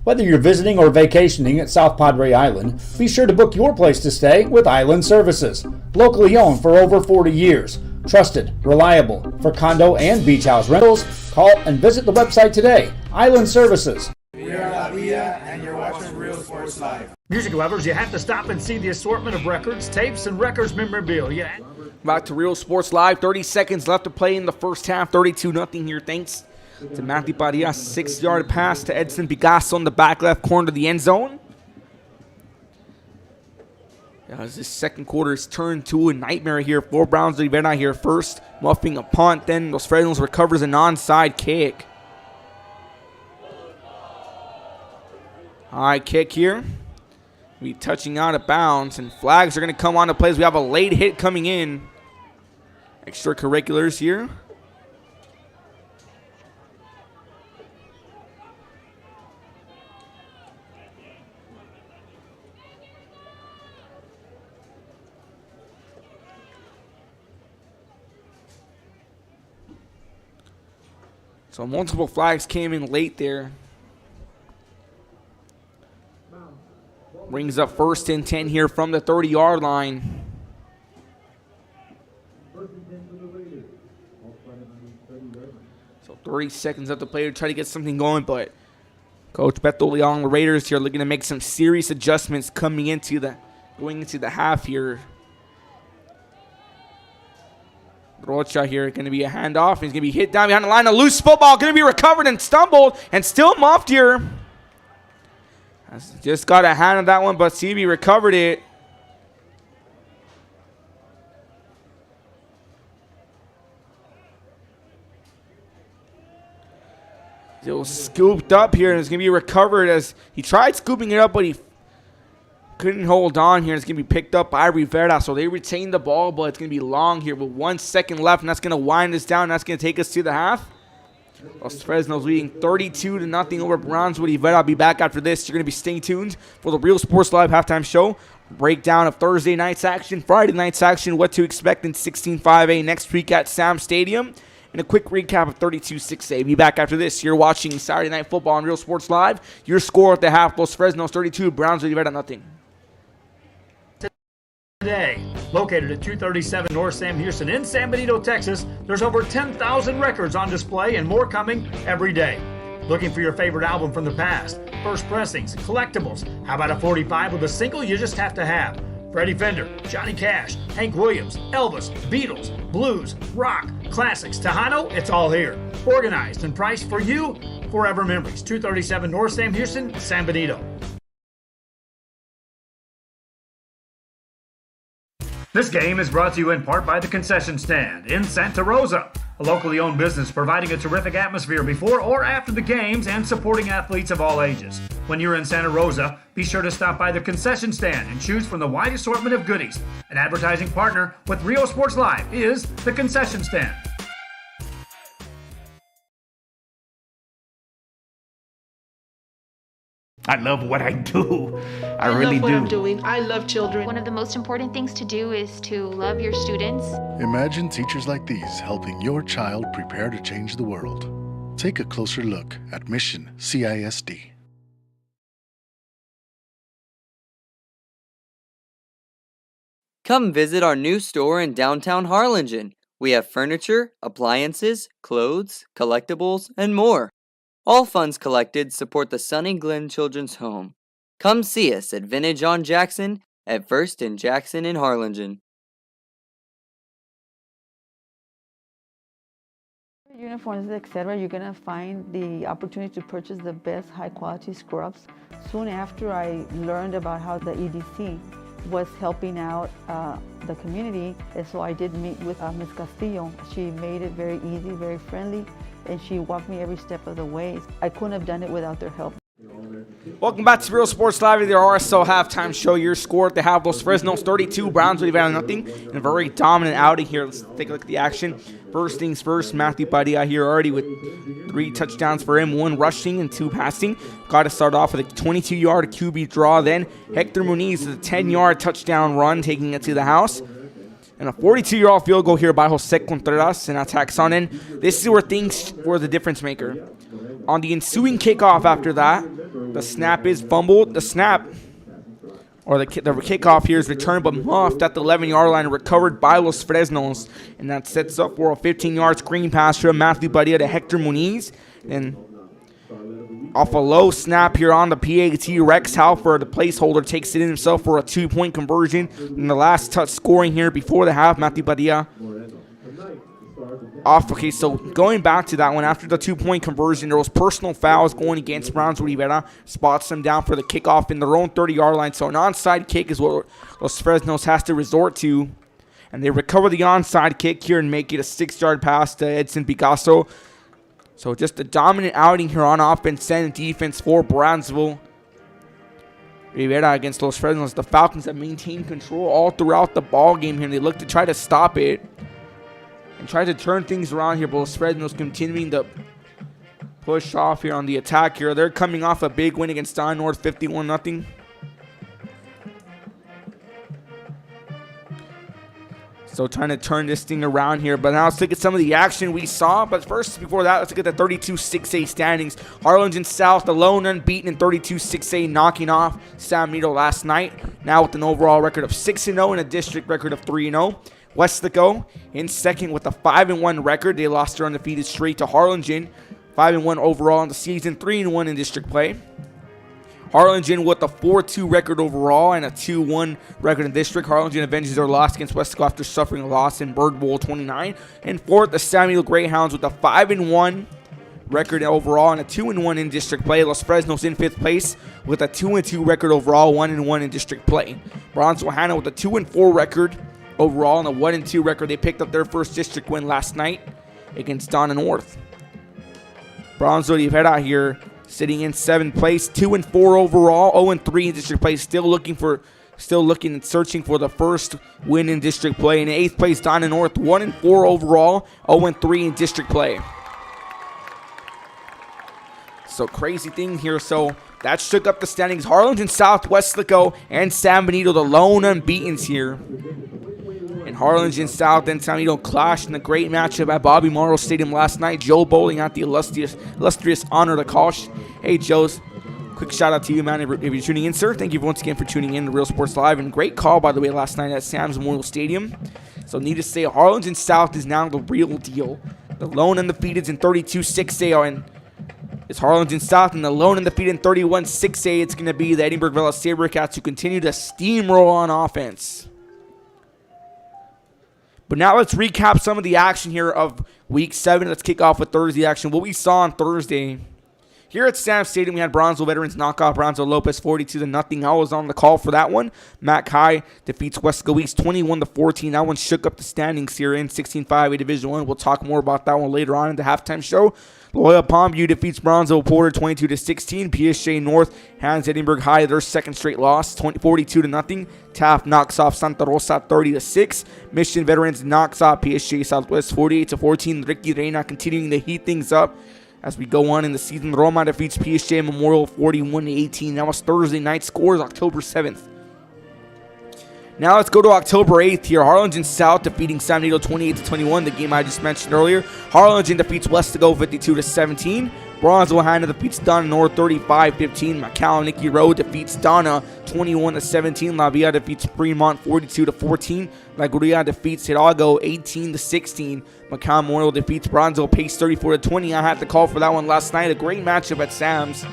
Whether you're visiting or vacationing at South Padre Island, be sure to book your place to stay with Island Services. Locally owned for over 40 years. Trusted, reliable for condo and beach house rentals. Call and visit the website today. Island Services. We are La Villa, and you're watching Real Sports Live. Music lovers, you have to stop and see the assortment of records, tapes, and records memorabilia. Back to Real Sports Live. 30 seconds left to play in the first half. 32-0 here, thanks to Matthew Padilla. 6-yard pass to Edson Picasso in the back left corner of the end zone. As this second quarter is turned to a nightmare here for Brownsville. Rivera here first, muffing a punt. Then Los Fresnos recovers an onside kick. High kick here. Be touching out of bounds, and flags are going to come on to play as we have a late hit coming in. Extracurriculars here. So multiple flags came in late there. Brings up 1st and 10 here from the 30-yard line. So 30 seconds left to play to try to get something going, but Coach Beto Leon, the Raiders here, looking to make some serious adjustments going into the half here. Rocha here, going to be a handoff. He's going to be hit down behind the line. A loose football, going to be recovered and stumbled and still muffed here. Just got a hand on that one, but CB recovered it. It was scooped up here, and it's going to be recovered as he tried scooping it up, but he couldn't hold on here. It's going to be picked up by Rivera, so they retain the ball, but it's going to be long here with 1 second left, and that's going to wind us down. That's going to take us to the half. Los Fresnos leading 32-0 over Brownsville. Rivera. I'll be back after this. You're going to be staying tuned for the Real Sports Live halftime show. Breakdown of Thursday night's action, Friday night's action, what to expect in 16-5A next week at Sam Stadium, and a quick recap of 32-6A. Be back after this. You're watching Saturday Night Football on Real Sports Live. Your score at the half, Los Fresnos 32, Brownsville Rivera 0. Today, located at 237 North Sam Houston in San Benito, Texas, there's over 10,000 records on display and more coming every day. Looking for your favorite album from the past? First pressings, collectibles. How about a 45 with a single you just have to have? Freddie Fender, Johnny Cash, Hank Williams, Elvis, Beatles, blues, rock, classics, Tejano, it's all here. Organized and priced for you. Forever Memories, 237 North Sam Houston, San Benito. This game is brought to you in part by the Concession Stand in Santa Rosa, a locally owned business providing a terrific atmosphere before or after the games and supporting athletes of all ages. When you're in Santa Rosa, be sure to stop by the Concession Stand and choose from the wide assortment of goodies. An advertising partner with Real Sports Live is the Concession Stand. I love what I do. I really love what do. I'm doing. I love children. One of the most important things to do is to love your students. Imagine teachers like these helping your child prepare to change the world. Take a closer look at Mission CISD. Come visit our new store in downtown Harlingen. We have furniture, appliances, clothes, collectibles, and more. All funds collected support the Sunny Glen Children's Home. Come see us at Vintage on Jackson at 1st and Jackson in Harlingen. Uniforms, etc., you're going to find the opportunity to purchase the best high-quality scrubs. Soon after I learned about how the EDC was helping out the community, and so I did meet with Ms. Castillo. She made it very easy, very friendly, and she walked me every step of the way. I couldn't have done it without their help. Welcome back to Real Sports Live, the RSL halftime show. Your score at the half, Los Fresnos 32, Brownsville Rivera 0. And a very dominant outing here. Let's take a look at the action. First things first, Matthew Padilla here already with 3 touchdowns for him, 1 rushing and 2 passing. Got to start off with a 22-yard QB draw. Then Hector Muniz with a 10-yard touchdown run, taking it to the house. And a 42-yard field goal here by Jose Contreras, and attacks on in. This is where things were the difference maker. On the ensuing kickoff after that, the snap is fumbled. The snap, or the kickoff here is returned but muffed at the 11-yard line, recovered by Los Fresnos. And that sets up for a 15-yard screen pass from Matthew Padilla to Hector Muniz. And off a low snap here on the PAT, Rex Halford, the placeholder, takes it in himself for a 2-point conversion. And the last touch scoring here before the half, Matthew Padilla. Okay, so going back to that one, after the 2-point conversion, there was personal fouls going against Brownsville Rivera. Spots them down for the kickoff in their own 30-yard line. So an onside kick is what Los Fresnos has to resort to. And they recover the onside kick here and make it a 6-yard pass to Edson Picasso. So just a dominant outing here on offense and defense for Brownsville Rivera against Los Fresnos. The Falcons have maintained control all throughout the ball game here. They look to try to stop it and try to turn things around here. But Los Fresnos continuing to push off here on the attack here. They're coming off a big win against Don North, 51-0. So trying to turn this thing around here. But now let's look at some of the action we saw. But first, before that, let's look at the 32-6A standings. Harlingen South alone unbeaten in 32-6A, knocking off San Benito last night. Now with an overall record of 6-0 and a district record of 3-0. Westlaco in second with a 5-1 record. They lost their undefeated streak to Harlingen. 5-1 overall in the season, 3-1 in district play. Harlingen with a 4-2 record overall and a 2-1 record in district. Harlingen avenges their loss against Westlaco after suffering a loss in Bird Bowl 29. And fourth, the San Benito Greyhounds with a 5-1 record overall and a 2-1 in district play. Los Fresnos in fifth place with a 2-2 record overall, 1-1 in district play. Brownsville Hannah with a 2-4 record overall and a 1-2 record. They picked up their first district win last night against Donna North. Brownsville Rivera here sitting in 7th place, 2-4 overall, 0-3 in district play. Still looking and searching for the first win in district play. In 8th place, Donna North, 1-4 overall, 0-3 in district play. So crazy thing here. So that shook up the standings. Harlingen South, Westlaco, and San Benito, the lone unbeatens here. And Harlingen South and San Benito clashed in a great matchup at Bobby Morrow Stadium last night. Joe Bowling had the illustrious honor to call. Hey, Joe's. Quick shout out to you, man, if you're tuning in, sir. Thank you once again for tuning in to Real Sports Live. And great call, by the way, last night at Sam's Memorial Stadium. So needless to say, Harlingen South is now the real deal. The lone undefeated in 32-6A and it's Harlingen South, and the lone undefeated in 31-6A. It's going to be the Edinburgh Villa Sabercats who continue to steamroll on offense. But now let's recap some of the action here of Week 7. Let's kick off with Thursday action. What we saw on Thursday, here at Sam's Stadium, we had Brownsville Veterans knock off Brownsville Lopez 42-0. I was on the call for that one. Matt High defeats Westlaco East 21-14. That one shook up the standings here in 16-5A Division 1. We'll talk more about that one later on in the halftime show. Loyola Palmview defeats Brownsville Porter 22-16. PSG North hands Edinburgh High their second straight loss, 42-0. Taft knocks off Santa Rosa 30-6. Mission Veterans knocks off PSG Southwest 48-14. Ricky Reina continuing to heat things up as we go on in the season. Roma defeats PSG Memorial 41-18. That was Thursday night scores, October 7th. Now let's go to October 8th here. Harlingen South defeating San Benito 28-21, the game I just mentioned earlier. Harlingen defeats Westlaco 52-17. Brownsville Hannah defeats Donna North 35-15. McCall Nicky Rowe defeats Donna 21-17. La Villa defeats Fremont 42-14. La Guria defeats Hidalgo 18-16. McCall Memorial defeats Brownsville Pace 34-20. I had to call for that one last night. A great matchup at Sam's.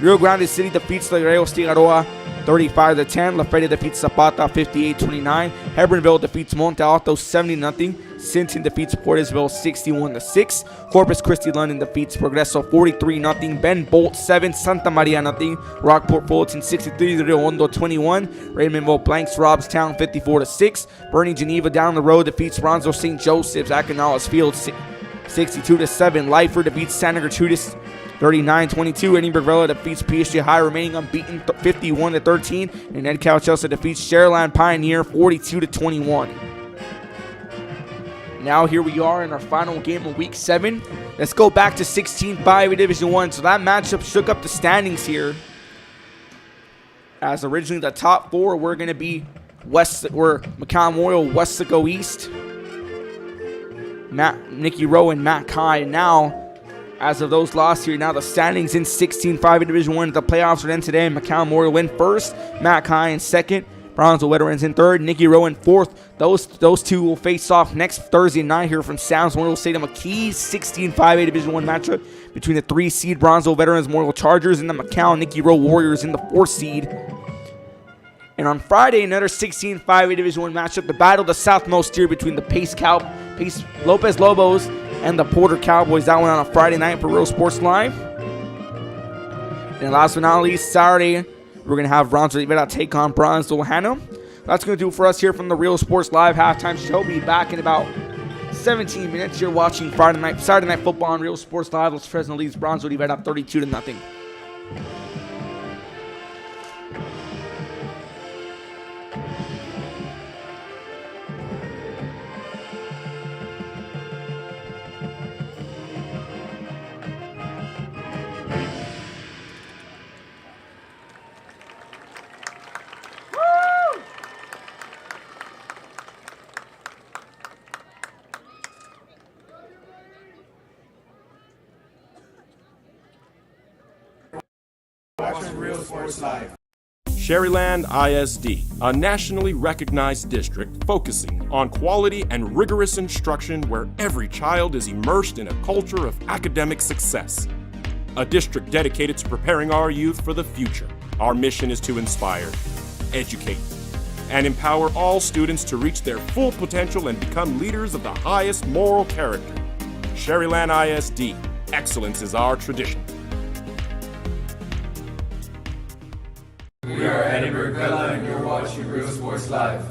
Rio Grande City defeats Lareos Figueroa 35-10. La Feria defeats Zapata 58-29. Hebronville defeats Monte Alto 70-0. Sinton defeats Portisville 61-6. Corpus Christi London defeats Progreso 43-0. Ben Bolt 7. Santa Maria 0. Rockport Fullerton 63. Rio Hondo 21. Raymondville blanks Robstown 54-6. Bernie Geneva down the road defeats Ronzo St. Joseph's at Canales Field 62-7. Lifer defeats Santa Gertrudis 39-22. Edinburgh Villa defeats PSG High, remaining unbeaten 51-13. And Ed Calchelsea defeats Shareland Pioneer 42-21. Now here we are in our final game of Week 7. Let's go back to 16-5 Division 1. So that matchup shook up the standings here. As originally the top 4 were going to be McCall Memorial, Westlaco East, Nicky Rowe, and Matt Kai. Now, as of those lost here, now the standings in 16-5 in Division 1. The playoffs are in today. McCall Memorial win first. Matt Kai in second. Brownsville Veterans in third. Nicky Rowe in fourth. Those two will face off next Thursday night here from Sam's Memorial Stadium. A key 16-5A Division 1 matchup between the 3-seed Brownsville Veterans Memorial Chargers and the McCall Nicky Rowe Warriors in the 4-seed. And on Friday, another 16-5A Division 1 matchup. The battle of the southmost tier between the Pace Lopez Lobos and the Porter Cowboys. That one on a Friday night for Real Sports Live. And last but not least, Saturday, we're going to have Brownsville Rivera take on Brownsville Hannah. That's going to do it for us here from the Real Sports Live halftime show. Be back in about 17 minutes. You're watching Saturday Night Football on Real Sports Live. Los Fresno leads Brownsville Rivera 32-0. Sports Live. Sherryland ISD, a nationally recognized district focusing on quality and rigorous instruction where every child is immersed in a culture of academic success. A district dedicated to preparing our youth for the future. Our mission is to inspire, educate, and empower all students to reach their full potential and become leaders of the highest moral character. Sherryland ISD, excellence is our tradition. We are Edinburgh Villa and you're watching Real Sports Live.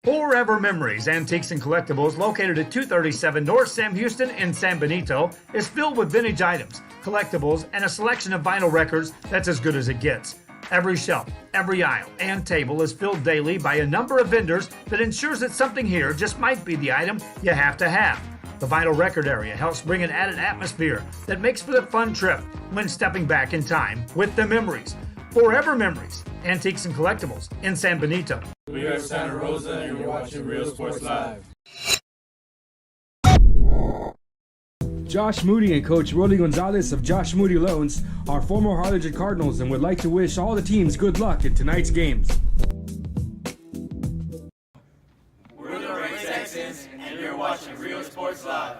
Forever Memories, Antiques and Collectibles, located at 237 North Sam Houston in San Benito, is filled with vintage items, collectibles, and a selection of vinyl records that's as good as it gets. Every shelf, every aisle, and table is filled daily by a number of vendors that ensures that something here just might be the item you have to have. The vinyl record area helps bring an added atmosphere that makes for the fun trip when stepping back in time with the memories. Forever Memories, Antiques and Collectibles in San Benito. We are Santa Rosa and you're watching Real Sports Live. Josh Moody and Coach Rolly Gonzalez of Josh Moody Loans are former Harlingen Cardinals and would like to wish all the teams good luck in tonight's games. We're the Red Texans and you're watching Real Sports Live.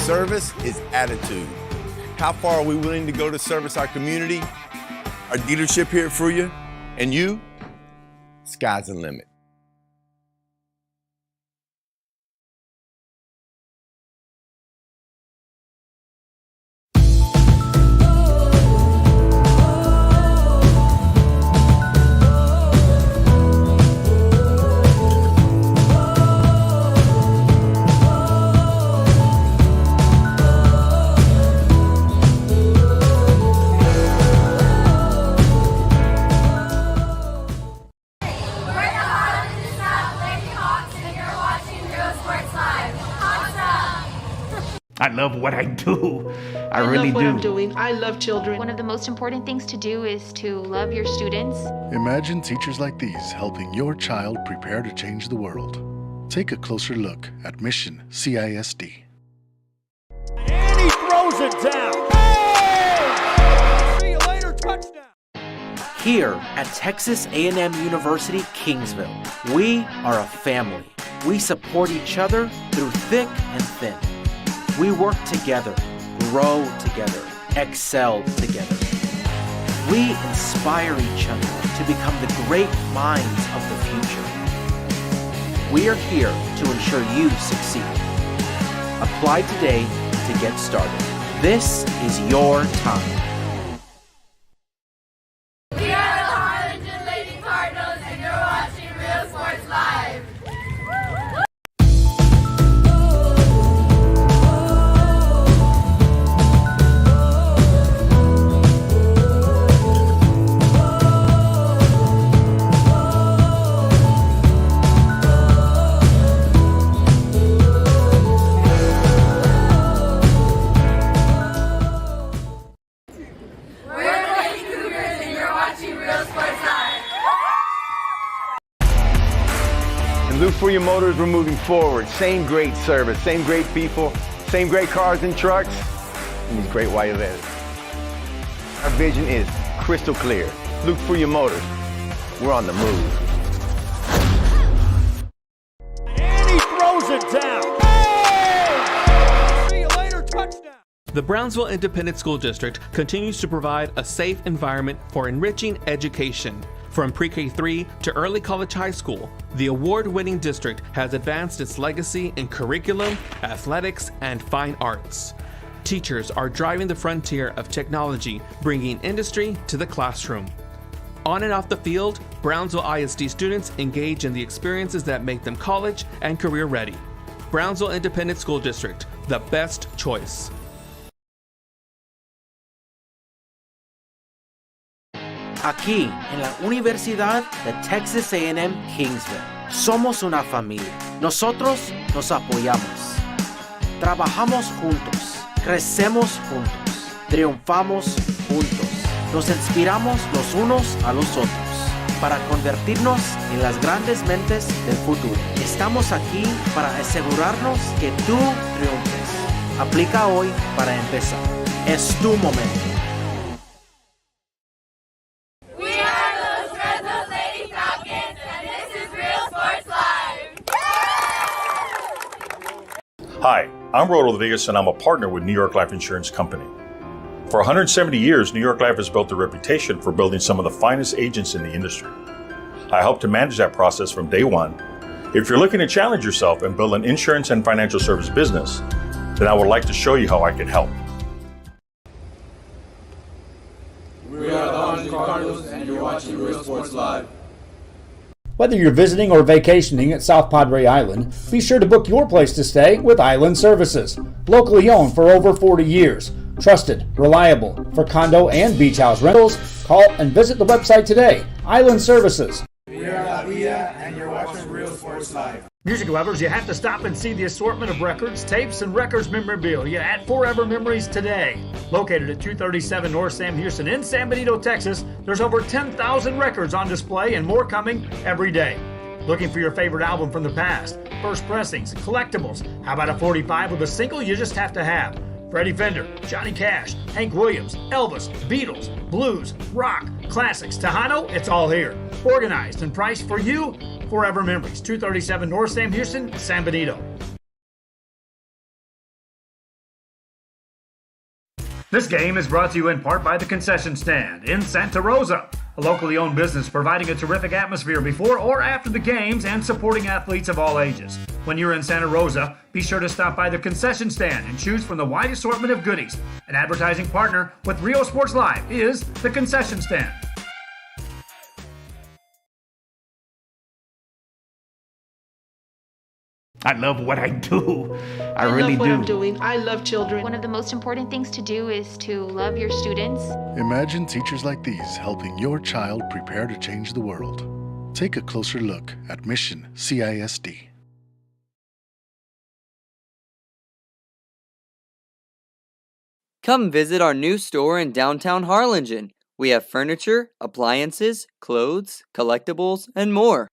Service is attitude. How far are we willing to go to service our community, our dealership here at Fruya, and you? Sky's the limit. I love what I do. I love really what do. I'm doing. I love children. One of the most important things to do is to love your students. Imagine teachers like these helping your child prepare to change the world. Take a closer look at Mission CISD. And he throws it down. Hey! See you later, touchdown. Here at Texas A&M University, Kingsville, we are a family. We support each other through thick and thin. We work together, grow together, excel together. We inspire each other to become the great minds of the future. We are here to ensure you succeed. Apply today to get started. This is your time. We are the Harlingen Lady Cardinals and you're watching Real Sports Live. Look for your motors, we're moving forward. Same great service, same great people, same great cars and trucks, and these great white vans. Our vision is crystal clear. Look for your motors. We're on the move. And he throws it down. Hey! See you later, touchdown. The Brownsville Independent School District continues to provide a safe environment for enriching education. From pre-K3 to early college high school, the award-winning district has advanced its legacy in curriculum, athletics, and fine arts. Teachers are driving the frontier of technology, bringing industry to the classroom. On and off the field, Brownsville ISD students engage in the experiences that make them college and career ready. Brownsville Independent School District, the best choice. Aquí, en la Universidad de Texas A&M Kingsville, somos una familia. Nosotros nos apoyamos. Trabajamos juntos. Crecemos juntos. Triunfamos juntos. Nos inspiramos los unos a los otros para convertirnos en las grandes mentes del futuro. Estamos aquí para asegurarnos que tú triunfes. Aplica hoy para empezar. Es tu momento. We are the Fresnos Lady Falcons, and this is Real Sports Live. Hi, I'm Rodo Rodriguez, and I'm a partner with New York Life Insurance Company. For 170 years, New York Life has built a reputation for building some of the finest agents in the industry. I help to manage that process from day one. If you're looking to challenge yourself and build an insurance and financial service business, then I would like to show you how I can help. We are the Orange Cardinals, and you're watching Real Sports Live. Whether you're visiting or vacationing at South Padre Island, be sure to book your place to stay with Island Services. Locally owned for over 40 years. Trusted, reliable for condo and beach house rentals. Call and visit the website today. Island Services. We are La Vida, and you're watching Real Sports Live. Music lovers, you have to stop and see the assortment of records, tapes, and records memorabilia at Forever Memories today. Located at 237 North Sam Houston in San Benito, Texas, there's over 10,000 records on display and more coming every day. Looking for your favorite album from the past, first pressings, collectibles. How about a 45 with a single you just have to have? Freddie Fender, Johnny Cash, Hank Williams, Elvis, Beatles, blues, rock, classics, Tejano, it's all here. Organized and priced for you. Forever Memories, 237 North Sam Houston, San Benito. This game is brought to you in part by the Concession Stand in Santa Rosa, a locally owned business providing a terrific atmosphere before or after the games and supporting athletes of all ages. When you're in Santa Rosa, be sure to stop by the Concession Stand and choose from the wide assortment of goodies. An advertising partner with Real Sports Live is the Concession Stand. I love what I do. I really love what do. I'm doing. I love children. One of the most important things to do is to love your students. Imagine teachers like these helping your child prepare to change the world. Take a closer look at Mission CISD. Come visit our new store in downtown Harlingen. We have furniture, appliances, clothes, collectibles, and more.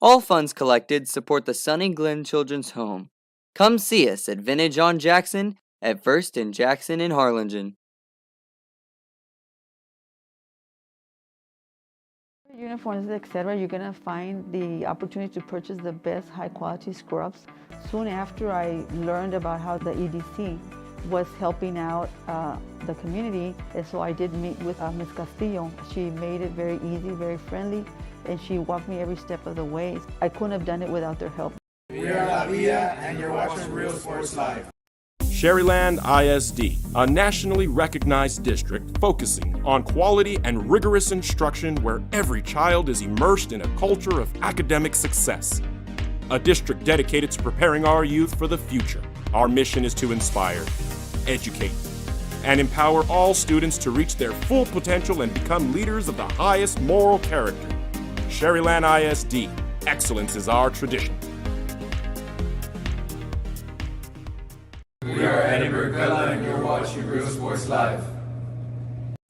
All funds collected support the Sunny Glen Children's Home. Come see us at Vintage on Jackson at First and Jackson in Harlingen. Uniforms, etc., you're going to find the opportunity to purchase the best high-quality scrubs. Soon after I learned about how the EDC was helping out the community, and so I did meet with Ms. Castillo. She made it very easy, very friendly, and she walked me every step of the way. I couldn't have done it without their help. We are La Vida, and you're watching Real Sports Live. Sherryland ISD, a nationally recognized district focusing on quality and rigorous instruction where every child is immersed in a culture of academic success. A district dedicated to preparing our youth for the future. Our mission is to inspire, educate, and empower all students to reach their full potential and become leaders of the highest moral character. Sherryland ISD, excellence is our tradition. We are Eddie Burgella, and you're watching Real Sports Live.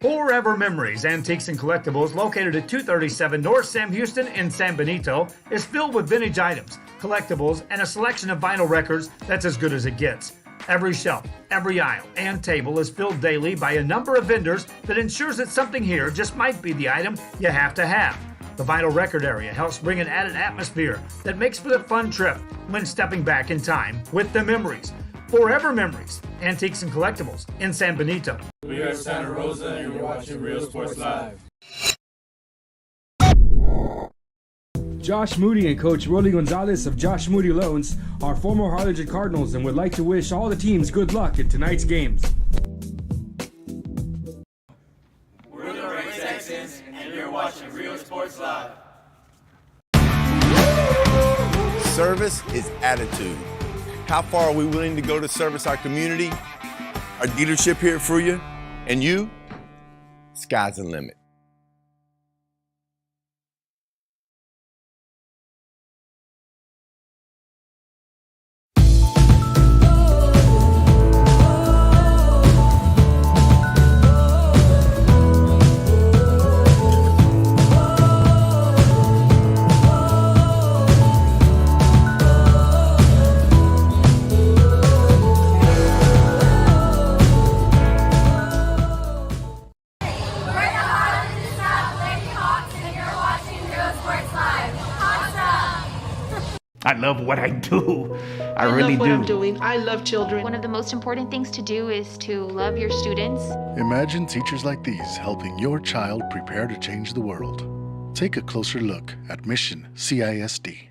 Forever Memories, Antiques and Collectibles, located at 237 North Sam Houston in San Benito, is filled with vintage items, collectibles, and a selection of vinyl records that's as good as it gets. Every shelf, every aisle, and table is filled daily by a number of vendors that ensures that something here just might be the item you have to have. The vinyl record area helps bring an added atmosphere that makes for a fun trip when stepping back in time with the memories. Forever Memories, Antiques and Collectibles in San Benito. We are Santa Rosa, and you're watching Real Sports Live. Josh Moody and Coach Rolly Gonzalez of Josh Moody Loans are former Harlingen Cardinals and would like to wish all the teams good luck in tonight's games. We're the Red Texans, and you're watching Real Sports Live. Service is attitude. How far are we willing to go to service our community, our dealership here for you, and you? Sky's the limit. I love what I do. I really really love what do. I'm doing. I love children. One of the most important things to do is to love your students. Imagine teachers like these helping your child prepare to change the world. Take a closer look at Mission CISD.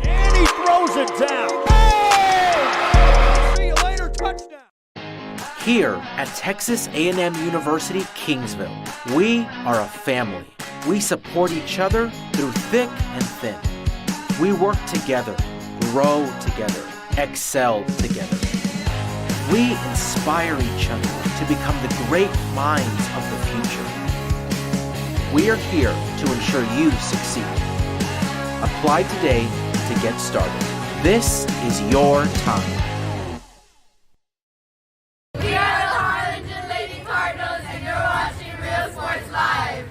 And he throws it down. Hey! See you later, touchdown. Here at Texas A&M University, Kingsville, we are a family. We support each other through thick and thin. We work together, grow together, excel together. We inspire each other to become the great minds of the future. We are here to ensure you succeed. Apply today to get started. This is your time. We are the Harlingen Lady Cardinals, and you're watching Real Sports Live.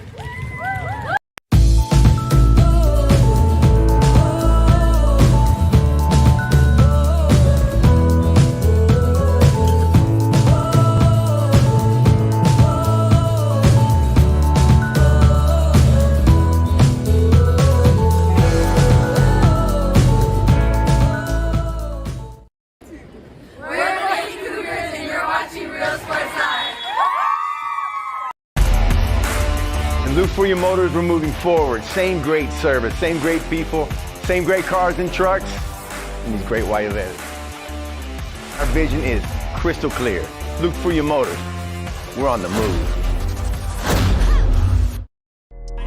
Look for your motors, we're moving forward. Same great service, same great people, same great cars and trucks, and these great white letters. Our vision is crystal clear. Look for your motors. We're on the move.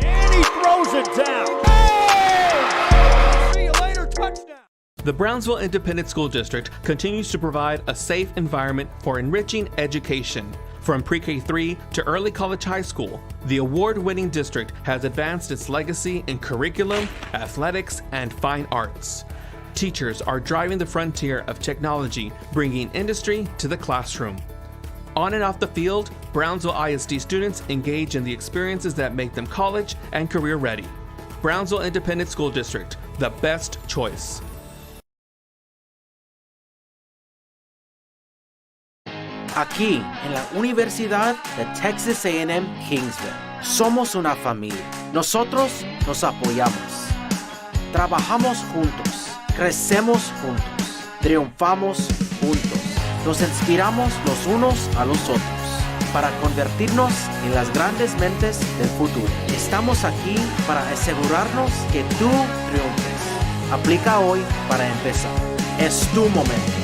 And he throws it down. Hey! See you later, touchdown. The Brownsville Independent School District continues to provide a safe environment for enriching education. From pre-K3 to early college high school, the award-winning district has advanced its legacy in curriculum, athletics, and fine arts. Teachers are driving the frontier of technology, bringing industry to the classroom. On and off the field, Brownsville ISD students engage in the experiences that make them college and career ready. Brownsville Independent School District, the best choice. Aquí, en la Universidad de Texas A&M Kingsville, somos una familia. Nosotros nos apoyamos. Trabajamos juntos. Crecemos juntos. Triunfamos juntos. Nos inspiramos los unos a los otros para convertirnos en las grandes mentes del futuro. Estamos aquí para asegurarnos que tú triunfes. Aplica hoy para empezar. Es tu momento.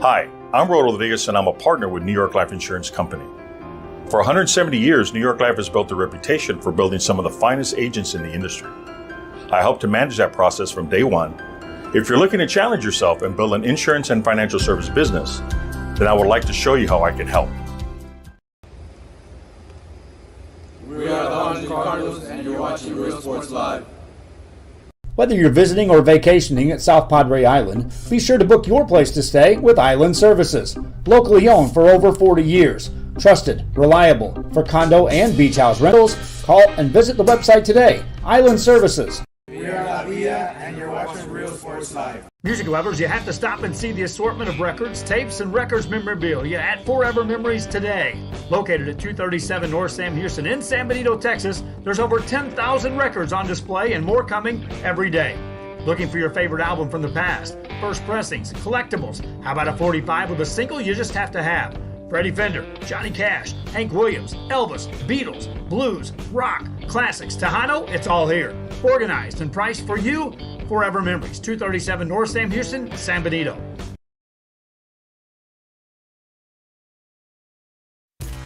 Hi, I'm Rodo Rodriguez and I'm a partner with New York Life Insurance Company. For 170 years, New York Life has built a reputation for building some of the finest agents in the industry. I help to manage that process from day one. If you're looking to challenge yourself and build an insurance and financial service business, then I would like to show you how I can help. We are the Harlingen Cardinals, and you're watching Real Sports Live. Whether you're visiting or vacationing at South Padre Island, be sure to book your place to stay with Island Services. Locally owned for over 40 years. Trusted, reliable for condo and beach house rentals. Call and visit the website today. Island Services. We are La Villa, and you're watching Real Sports Live. Music lovers, you have to stop and see the assortment of records, tapes, and records memorabilia at Forever Memories today. Located at 237 North Sam Houston in San Benito, Texas, there's over 10,000 records on display and more coming every day. Looking for your favorite album from the past, first pressings, collectibles, how about a 45 with a single you just have to have? Freddie Fender, Johnny Cash, Hank Williams, Elvis, Beatles, blues, rock, classics, Tejano, it's all here. Organized and priced for you. Forever Memories, 237 North Sam Houston, San Benito.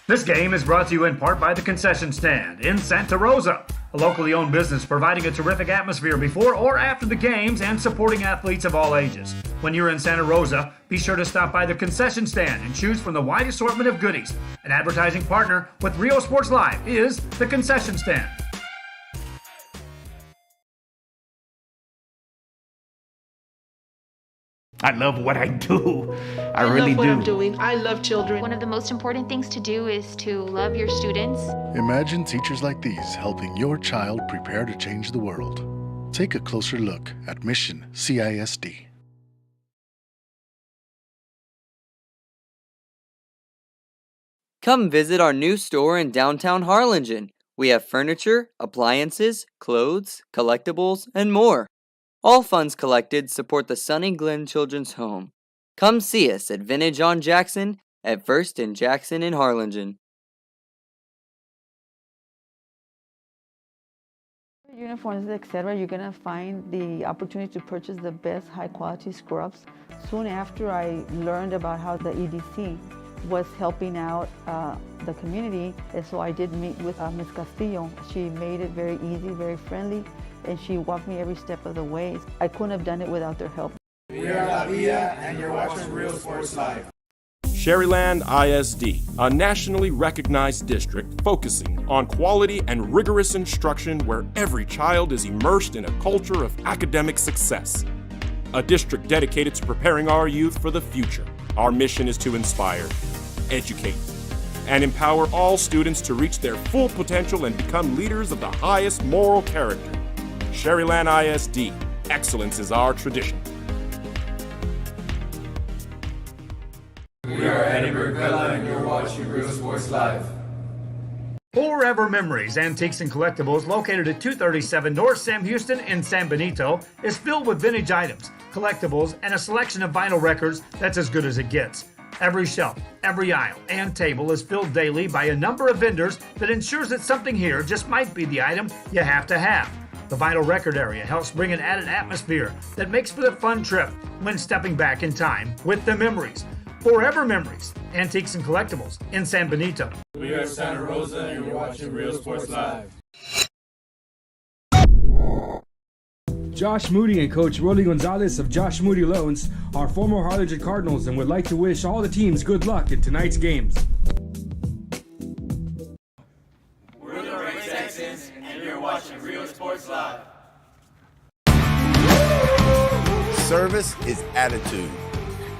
This game is brought to you in part by the Concession Stand in Santa Rosa, a locally owned business providing a terrific atmosphere before or after the games and supporting athletes of all ages. When you're in Santa Rosa, be sure to stop by the Concession Stand and choose from the wide assortment of goodies. An advertising partner with Rio Sports Live is the Concession Stand. I love what I do. I really love what do. I'm doing. I love children. One of the most important things to do is to love your students. Imagine teachers like these helping your child prepare to change the world. Take a closer look at Mission CISD. Come visit our new store in downtown Harlingen. We have furniture, appliances, clothes, collectibles, and more. All funds collected support the Sunny Glen Children's Home. Come see us at Vintage on Jackson at First and Jackson in Harlingen. Uniforms, etc., you're going to find the opportunity to purchase the best high-quality scrubs. Soon after I learned about how the EDC was helping out the community, and so I did meet with Ms. Castillo. She made it very easy, very friendly, and she walked me every step of the way. I couldn't have done it without their help. We are La Villa, and you're watching Real Sports Live. Sherryland ISD, a nationally recognized district focusing on quality and rigorous instruction where every child is immersed in a culture of academic success. A district dedicated to preparing our youth for the future. Our mission is to inspire, educate, and empower all students to reach their full potential and become leaders of the highest moral character. Sherryland ISD, excellence is our tradition. We are Edinburgh Villa, and you're watching Real Sports Live. Forever Memories, Antiques and Collectibles, located at 237 North Sam Houston in San Benito, is filled with vintage items, collectibles, and a selection of vinyl records that's as good as it gets. Every shelf, every aisle, and table is filled daily by a number of vendors that ensures that something here just might be the item you have to have. The vinyl record area helps bring an added atmosphere that makes for the fun trip when stepping back in time with the memories. Forever Memories, Antiques and Collectibles in San Benito. We are Santa Rosa, and you're watching Real Sports Live. Josh Moody and Coach Rolly Gonzalez of Josh Moody Loans are former Harlingen Cardinals and would like to wish all the teams good luck in tonight's games. We're the Red Texans, and you're watching Real Sports Live. Service is attitude.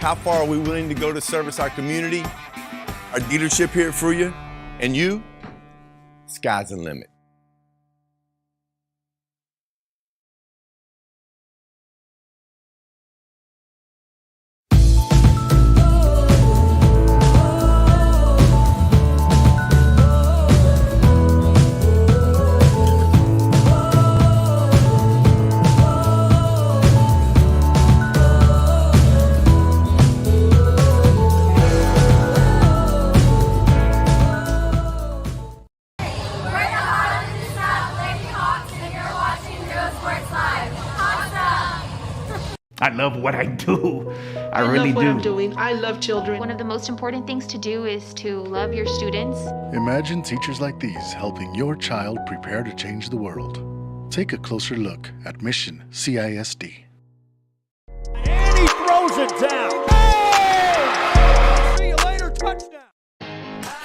How far are we willing to go to service our community, our dealership here for you, and you? Sky's the limit. I love what I do. I really love what do. I'm doing. I love children. One of the most important things to do is to love your students. Imagine teachers like these helping your child prepare to change the world. Take a closer look at Mission CISD. And he throws it down. Hey! See you later, touchdown.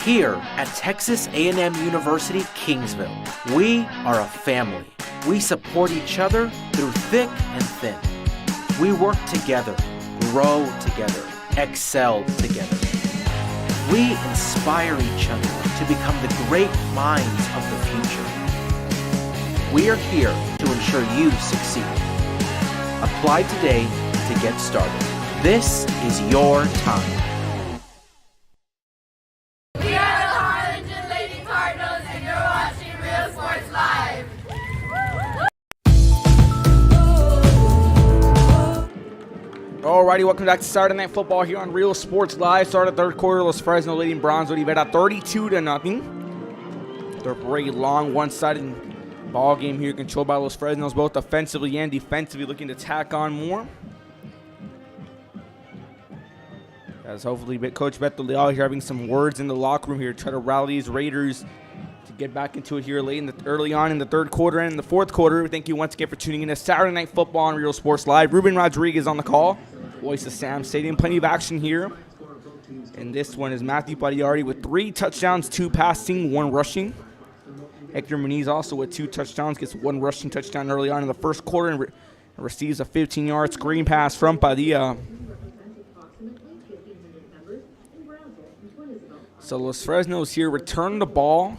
Here at Texas A&M University, Kingsville, we are a family. We support each other through thick and thin. We work together, grow together, excel together. We inspire each other to become the great minds of the future. We are here to ensure you succeed. Apply today to get started. This is your time. We are the Harlingen Lady Cardinals, and you're watching Real Sports Live. Alrighty, welcome back to Saturday Night Football here on Real Sports Live. Started third quarter, Los Fresnos leading Brownsville Rivera 32-0. They're a very long, one-sided ball game here, controlled by Los Fresnos, both offensively and defensively, looking to tack on more. As hopefully Coach Beto Leal here having some words in the locker room here, try to rally these Raiders to get back into it here early on in the third quarter and in the fourth quarter. Thank you once again for tuning in to Saturday Night Football on Real Sports Live. Ruben Rodriguez on the call. Voice of Sam Stadium. Plenty of action here. And this one is Matthew Padiardi with 3 touchdowns, 2 passing, 1 rushing. Hector Muniz also with 2 touchdowns, gets 1 rushing touchdown early on in the first quarter and receives a 15-yard screen pass from Padilla. So Los Fresnos here return the ball.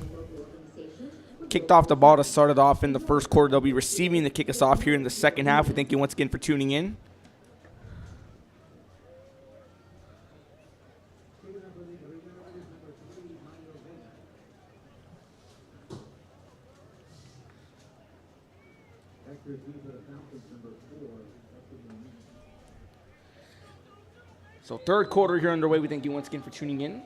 Kicked off the ball to start it off in the first quarter. They'll be receiving to kick us off here in the second half. We thank you once again for tuning in. So third quarter here underway. We thank you once again for tuning in.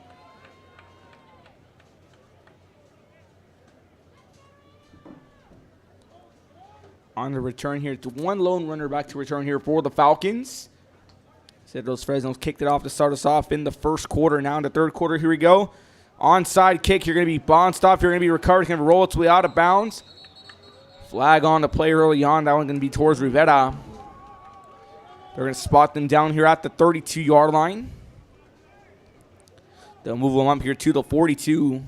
On the return here, to one lone runner back to return here for the Falcons. Said those Fresnos kicked it off to start us off in the first quarter. Now in the third quarter, here we go. Onside kick. You're going to be bounced off. You're going to be recovered. It's going to roll its way out of bounds. Flag on the play early on. That one's going to be towards Rivera. They're going to spot them down here at the 32-yard line. They'll move them up here to the 42.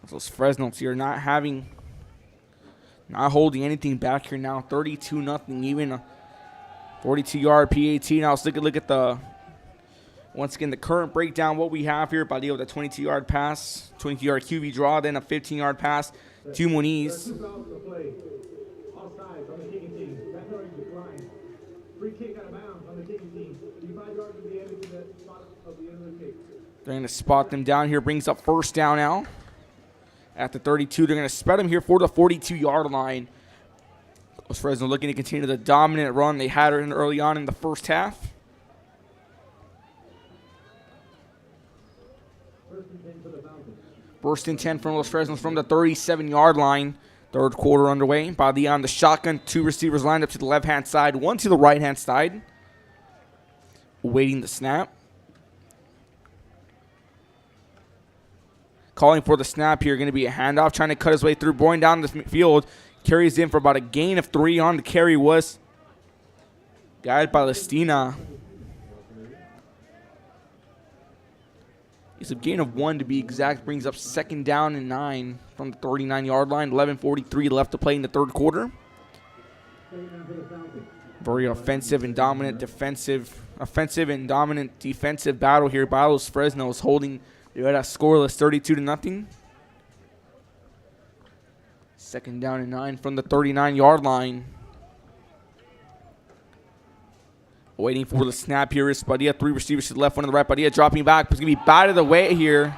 Those Fresnos here not holding anything back here now. 32-0, even a 42-yard PAT. Now let's look at the, once again, the current breakdown, what we have here. Padilla with a 22-yard pass, 22-yard QB draw, then a 15-yard pass to Muniz. They're going to spot them down here. Brings up first down now. At the 32, they're going to spread them here for the 42-yard line. Those Fresno looking to continue the dominant run they had early on in the first half. First and 10 from Los Fresnos from the 37-yard line. Third quarter underway. Padilla on the shotgun. Two receivers lined up to the left-hand side, one to the right-hand side. Awaiting the snap. Calling for the snap here. Going to be a handoff. Trying to cut his way through. Going down the field. Carries in for about a gain of 3 on the carry. Was guided by Lestina. It's a gain of 1 to be exact. Brings up second down and 9 from the 39-yard line. 11:43 left to play in the third quarter. Very offensive and dominant defensive battle here by Los Fresnos, holding Rivera scoreless 32-0. Second down and 9 from the 39-yard line. Waiting for the snap here is Padilla. 3 receivers to the left, 1 to the right. Padilla dropping back. It's going to be batted away here.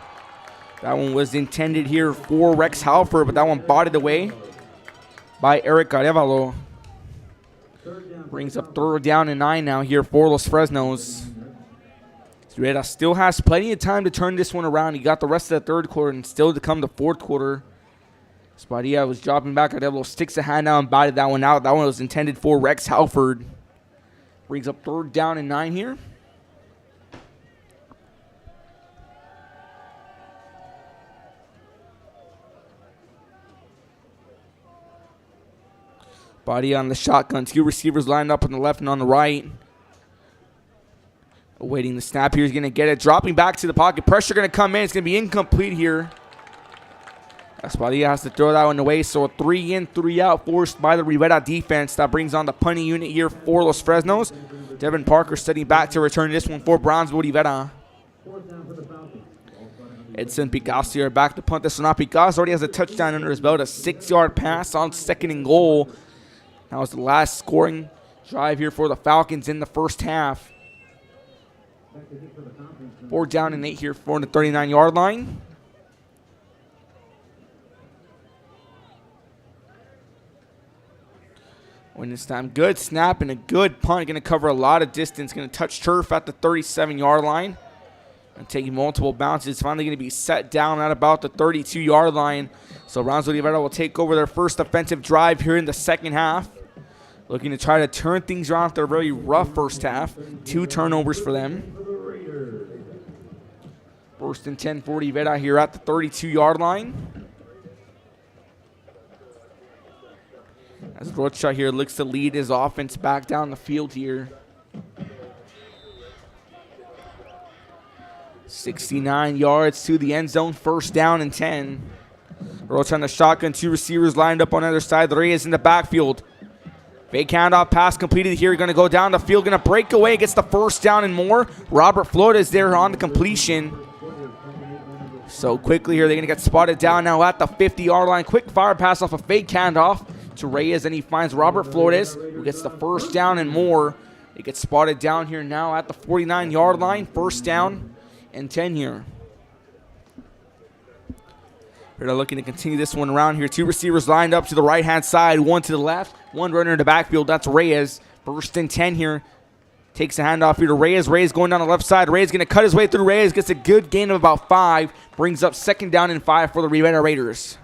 That one was intended here for Rex Halford, but that one batted away by Eric Arevalo. Brings up third down and 9 now here for Los Fresnos. Rivera still has plenty of time to turn this one around. He got the rest of the third quarter and still to come the fourth quarter. Padilla was dropping back. Arevalo sticks a hand out and batted that one out. That one was intended for Rex Halford. Brings up third down and 9 here. Padilla on the shotgun. 2 receivers lined up on the left and on the right. Awaiting the snap here. He's going to get it. Dropping back to the pocket. Pressure going to come in. It's going to be incomplete here. Padilla has to throw that one away. So a 3 in, 3 out forced by the Rivera defense. That brings on the punting unit here for Los Fresnos. Devin Parker stepping back to return this one for Brownsville Rivera. Edson Picasso here back to punt this one off. Picasso already has a touchdown under his belt. A 6-yard pass on second and goal. That was the last scoring drive here for the Falcons in the first half. 4 down and 8 here for the 39-yard line. When this time, good snap and a good punt. Going to cover a lot of distance. Going to touch turf at the 37-yard line. And taking multiple bounces. Finally going to be set down at about the 32-yard line. So Brownsville Rivera will take over their first offensive drive here in the second half. Looking to try to turn things around after a very rough first half. 2 turnovers for them. First and 10 for Rivera here at the 32-yard line. As Rocha here looks to lead his offense back down the field here. 69 yards to the end zone, first down and 10. Rocha on the shotgun, 2 receivers lined up on either side. Reyes in the backfield. Fake handoff pass completed here. Going to go down the field, going to break away, gets the first down and more. Robert Flores there on the completion. So quickly here, they're going to get spotted down now at the 50-yard line. Quick fire pass off a fake handoff to Reyes, and he finds Robert Flores, who gets the first down and more. It gets spotted down here now at the 49-yard line. First down and 10 here. They're looking to continue this one around here. 2 receivers lined up to the right-hand side, 1 to the left, 1 runner in the backfield. That's Reyes. 1st and 10 here. Takes the handoff here to Reyes. Reyes going down the left side. Reyes going to cut his way through. Reyes gets a good gain of about 5. Brings up 2nd down and 5 for the Rivera Raiders.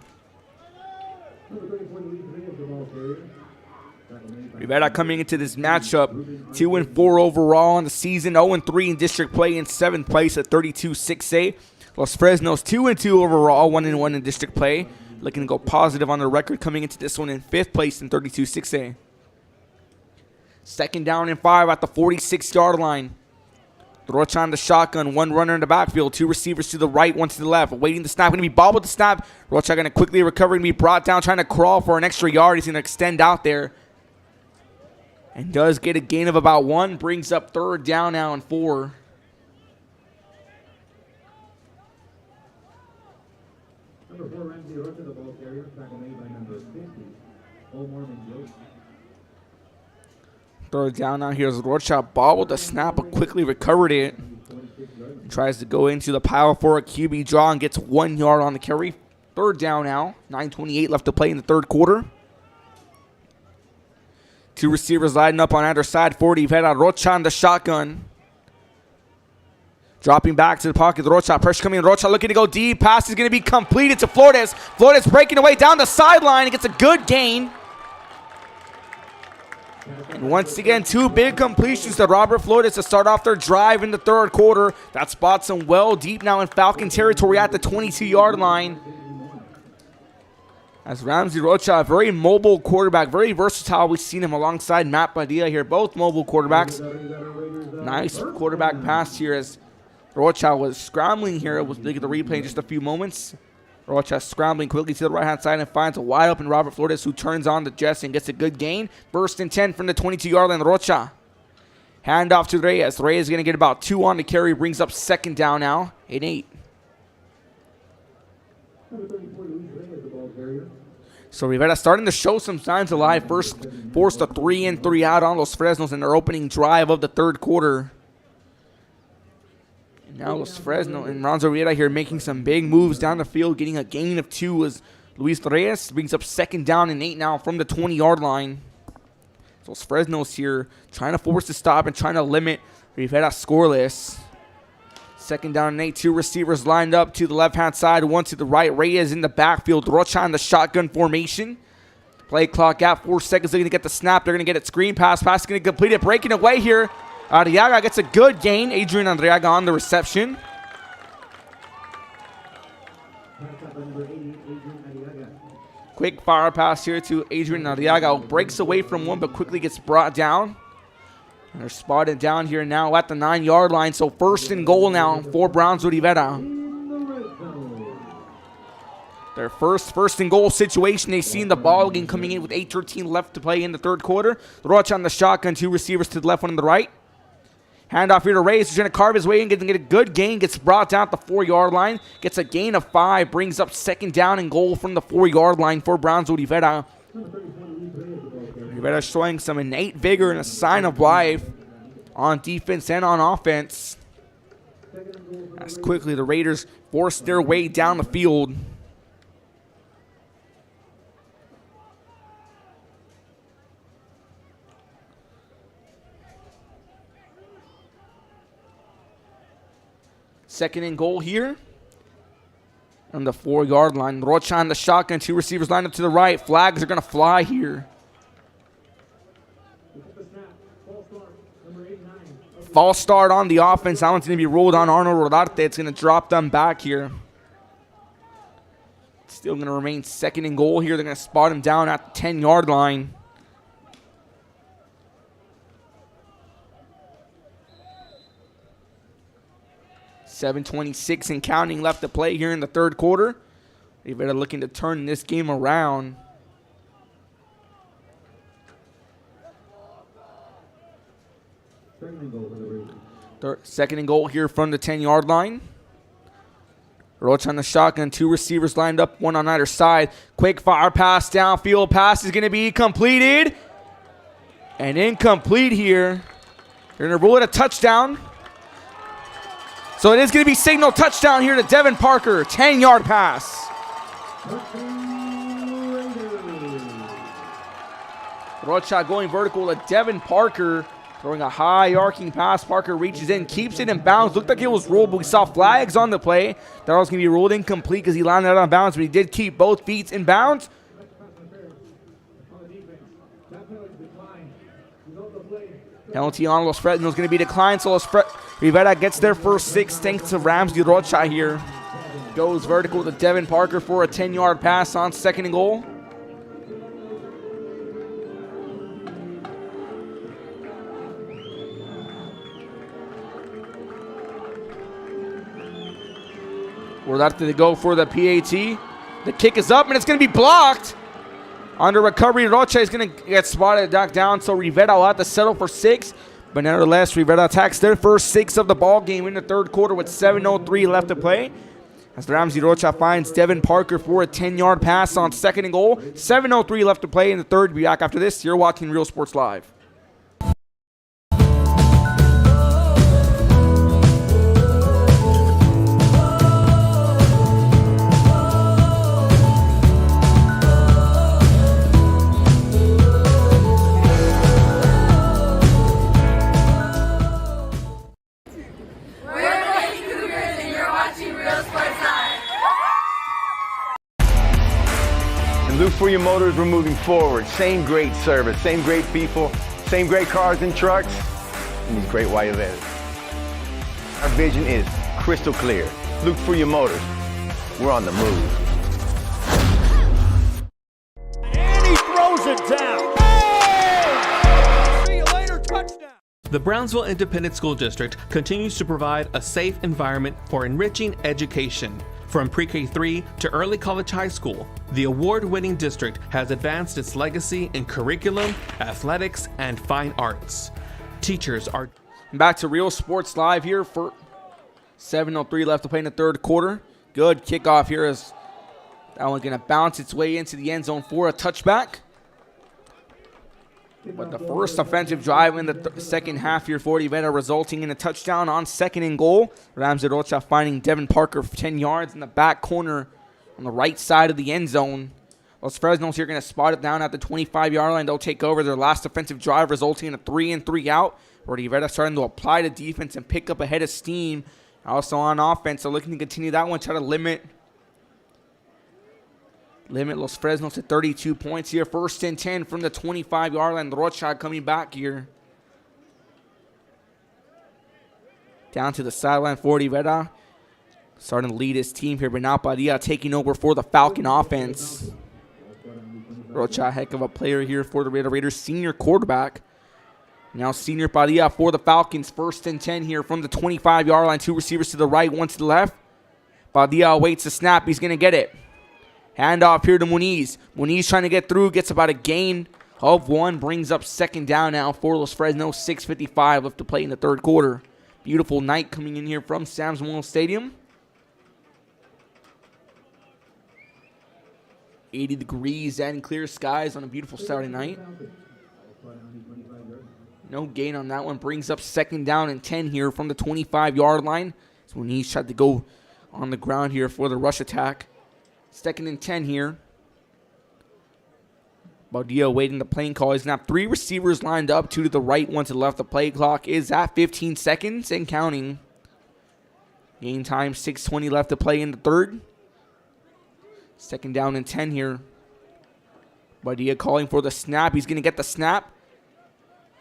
Rivera coming into this matchup 2-4 overall on the season, 0-3 in district play, in 7th place at 32-6A. Los Fresnos 2-2 overall, 1-1 in district play. Looking to go positive on the record coming into this one in 5th place in 32-6A. 2nd down and 5 at the 46-yard line. Rocha on the shotgun, 1 runner in the backfield, 2 receivers to the right, 1 to the left. Awaiting the snap, going to be bobbled the snap. Rocha going to quickly recover and be brought down, trying to crawl for an extra yard. He's going to extend out there. And does get a gain of about 1. Brings up 3rd down now and 4. Number 4, Ramsey Rocha, the ball carrier, tackle made by number 50, O'Morgan. 3rd down now. Here's Rocha, bobbled the snap, but quickly recovered it. Tries to go into the pile for a QB draw and gets 1 yard on the carry. 3rd down now. 9:28 left to play in the 3rd quarter. 2 receivers lining up on either side. 40 Rivera. Rocha on the shotgun. Dropping back to the pocket. Rocha, pressure coming in. Rocha looking to go deep. Pass is going to be completed to Flores. Flores breaking away down the sideline. He gets a good gain. And once again, 2 big completions to Robert Flores to start off their drive in the 3rd quarter. That spots them well deep now in Falcon territory at the 22-yard line. As Ramsey Rocha, a very mobile quarterback, very versatile. We've seen him alongside Matt Padilla here, both mobile quarterbacks. Nice quarterback pass here as Rocha was scrambling here. We'll look at the replay in just a few moments. Rocha scrambling quickly to the right-hand side and finds a wide open Robert Flores, who turns on the Jets and gets a good gain. 1st and 10 from the 22-yard line. Rocha. Handoff to Reyes. Reyes is going to get about 2 on the carry. Brings up 2nd down now. 8-8. So Rivera starting to show some signs of life. First forced a 3-in-3 out on Los Fresnos in their opening drive of the 3rd quarter. Now Los Fresno and Ronzo Rivera here making some big moves down the field, getting a gain of 2 as Luis Reyes brings up 2nd down and 8 now from the 20-yard line. So Los Fresno's here trying to force the stop and trying to limit Rivera scoreless. 2nd down and 8, 2 receivers lined up to the left-hand side, 1 to the right. Reyes in the backfield. Rocha in the shotgun formation. Play clock at 4 seconds. They're going to get the snap. They're going to get it. Screen pass. Pass is going to complete it. Breaking away here. Arriaga gets a good gain. Adrian Arriaga on the reception. Quick fire pass here to Adrian Arriaga. Breaks away from 1 but quickly gets brought down. And they're spotted down here now at the 9-yard line. So 1st and goal now for Brownsville Rivera. Their first and goal situation. They seen the ball game coming in with 8:13 left to play in the 3rd quarter. Rocha on the shotgun. 2 receivers to the left, 1 on the right. Handoff here to Reyes. He's trying to carve his way in, get a good gain. Gets brought down at the 4-yard line. Gets a gain of 5. Brings up 2nd down and goal from the 4-yard line for Brownsville Rivera. Rivera showing some innate vigor and a sign of life on defense and on offense. As quickly the Raiders force their way down the field. Second and goal here on the 4-yard line. Rocha on the shotgun. 2 receivers lined up to the right. Flags are going to fly here. False start on the offense. That one's going to be ruled on Arnold Rodarte. It's going to drop them back here. Still going to remain 2nd and goal here. They're going to spot him down at the 10-yard line. .726 and counting left to play here in the 3rd quarter. Rivera looking to turn this game around. Second and goal here from the 10-yard line. Rocha on the shotgun. 2 receivers lined up, 1 on either side. Quick fire pass downfield. Pass is going to be completed. And incomplete here. They're going to rule it a touchdown. So it is going to be signal touchdown here to Devin Parker. 10-yard pass. Rocha going vertical to Devin Parker, throwing a high arcing pass. Parker reaches in, keeps it in bounds. Looked like it was ruled, but we saw flags on the play. That was going to be ruled incomplete because he landed out on bounds, but he did keep both feet in bounds. Penalty on Los Fresnos is going to be declined, so Rivera gets their first 6 thanks to Ramsey Rocha here. Goes vertical to Devin Parker for a 10-yard pass on 2nd and goal. We're left to go for the PAT. The kick is up, and it's going to be blocked. Under recovery, Rocha is going to get spotted back down, so Rivera will have to settle for 6. But nevertheless, Rivera attacks their first 6 of the ball game in the 3rd quarter with 7:03 left to play. As Ramsey Rocha finds Devin Parker for a 10-yard pass on 2nd and goal. 7:03 left to play in the 3rd. Be back after this. You're watching Real Sports Live. Look for your motors, we're moving forward. Same great service, same great people, same great cars and trucks, and these great white vans. Our vision is crystal clear. Look for your motors. We're on the move. And he throws it down. Hey! See you later, touchdown. The Brownsville Independent School District continues to provide a safe environment for enriching education. From pre-K 3 to early college high school, the award-winning district has advanced its legacy in curriculum, athletics, and fine arts. Teachers are... Back to Real Sports Live here for 7:03 left to play in the 3rd quarter. Good kickoff here as that one's going to bounce its way into the end zone for a touchback. But the first offensive drive in the second half here for Rivera, resulting in a touchdown on 2nd and goal. Ramsey Rocha finding Devin Parker for 10 yards in the back corner on the right side of the end zone. Los Fresnos here going to spot it down at the 25-yard line. They'll take over their last offensive drive, resulting in a 3-and-3 out, where Rivera starting to apply the defense and pick up a head of steam. Also on offense, so looking to continue that one, try to limit Los Fresnos to 32 points here. 1st and 10 from the 25-yard line. Rocha coming back here. Down to the sideline for Rivera. Starting to lead his team here, but now Padilla taking over for the Falcon offense. Rocha, heck of a player here for the Raiders, senior quarterback. Now senior Padilla for the Falcons. 1st and 10 here from the 25-yard line. 2 receivers to the right, 1 to the left. Padilla awaits the snap. He's going to get it. Handoff here to Muniz. Muniz trying to get through, gets about a gain of 1, brings up 2nd down now for Los Fresnos. 6:55 left to play in the 3rd quarter. Beautiful night coming in here from Sam's Memorial Stadium. 80 degrees and clear skies on a beautiful Saturday night. No gain on that one. Brings up 2nd down and 10 here from the 25-yard line. So Muniz tried to go on the ground here for the rush attack. 2nd and 10 here. Baudillo waiting the playing call. He's going to have 3 receivers lined up, 2 to the right, 1 to the left. The play clock is at 15 seconds and counting. Game time, 6:20 left to play in the 3rd. 2nd down and 10 here. Baudillo calling for the snap. He's going to get the snap.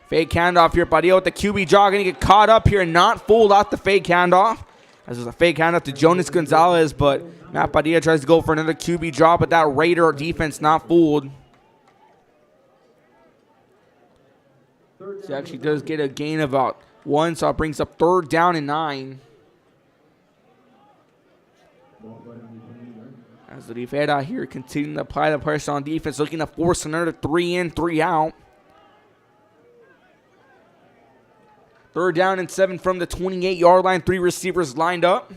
Fake handoff here. Baudillo with the QB draw. Going to get caught up here and not fooled off the fake handoff. As there's a fake handoff to Jonas Gonzalez, but Matt Padilla tries to go for another QB draw, but that Raider defense not fooled. He actually does get a gain of about 1, so it brings up 3rd down and 9. As Rivera here continuing to apply the pressure on defense, looking to force another 3-in, 3-out. 3rd down and 7 from the 28-yard line. 3 receivers lined up.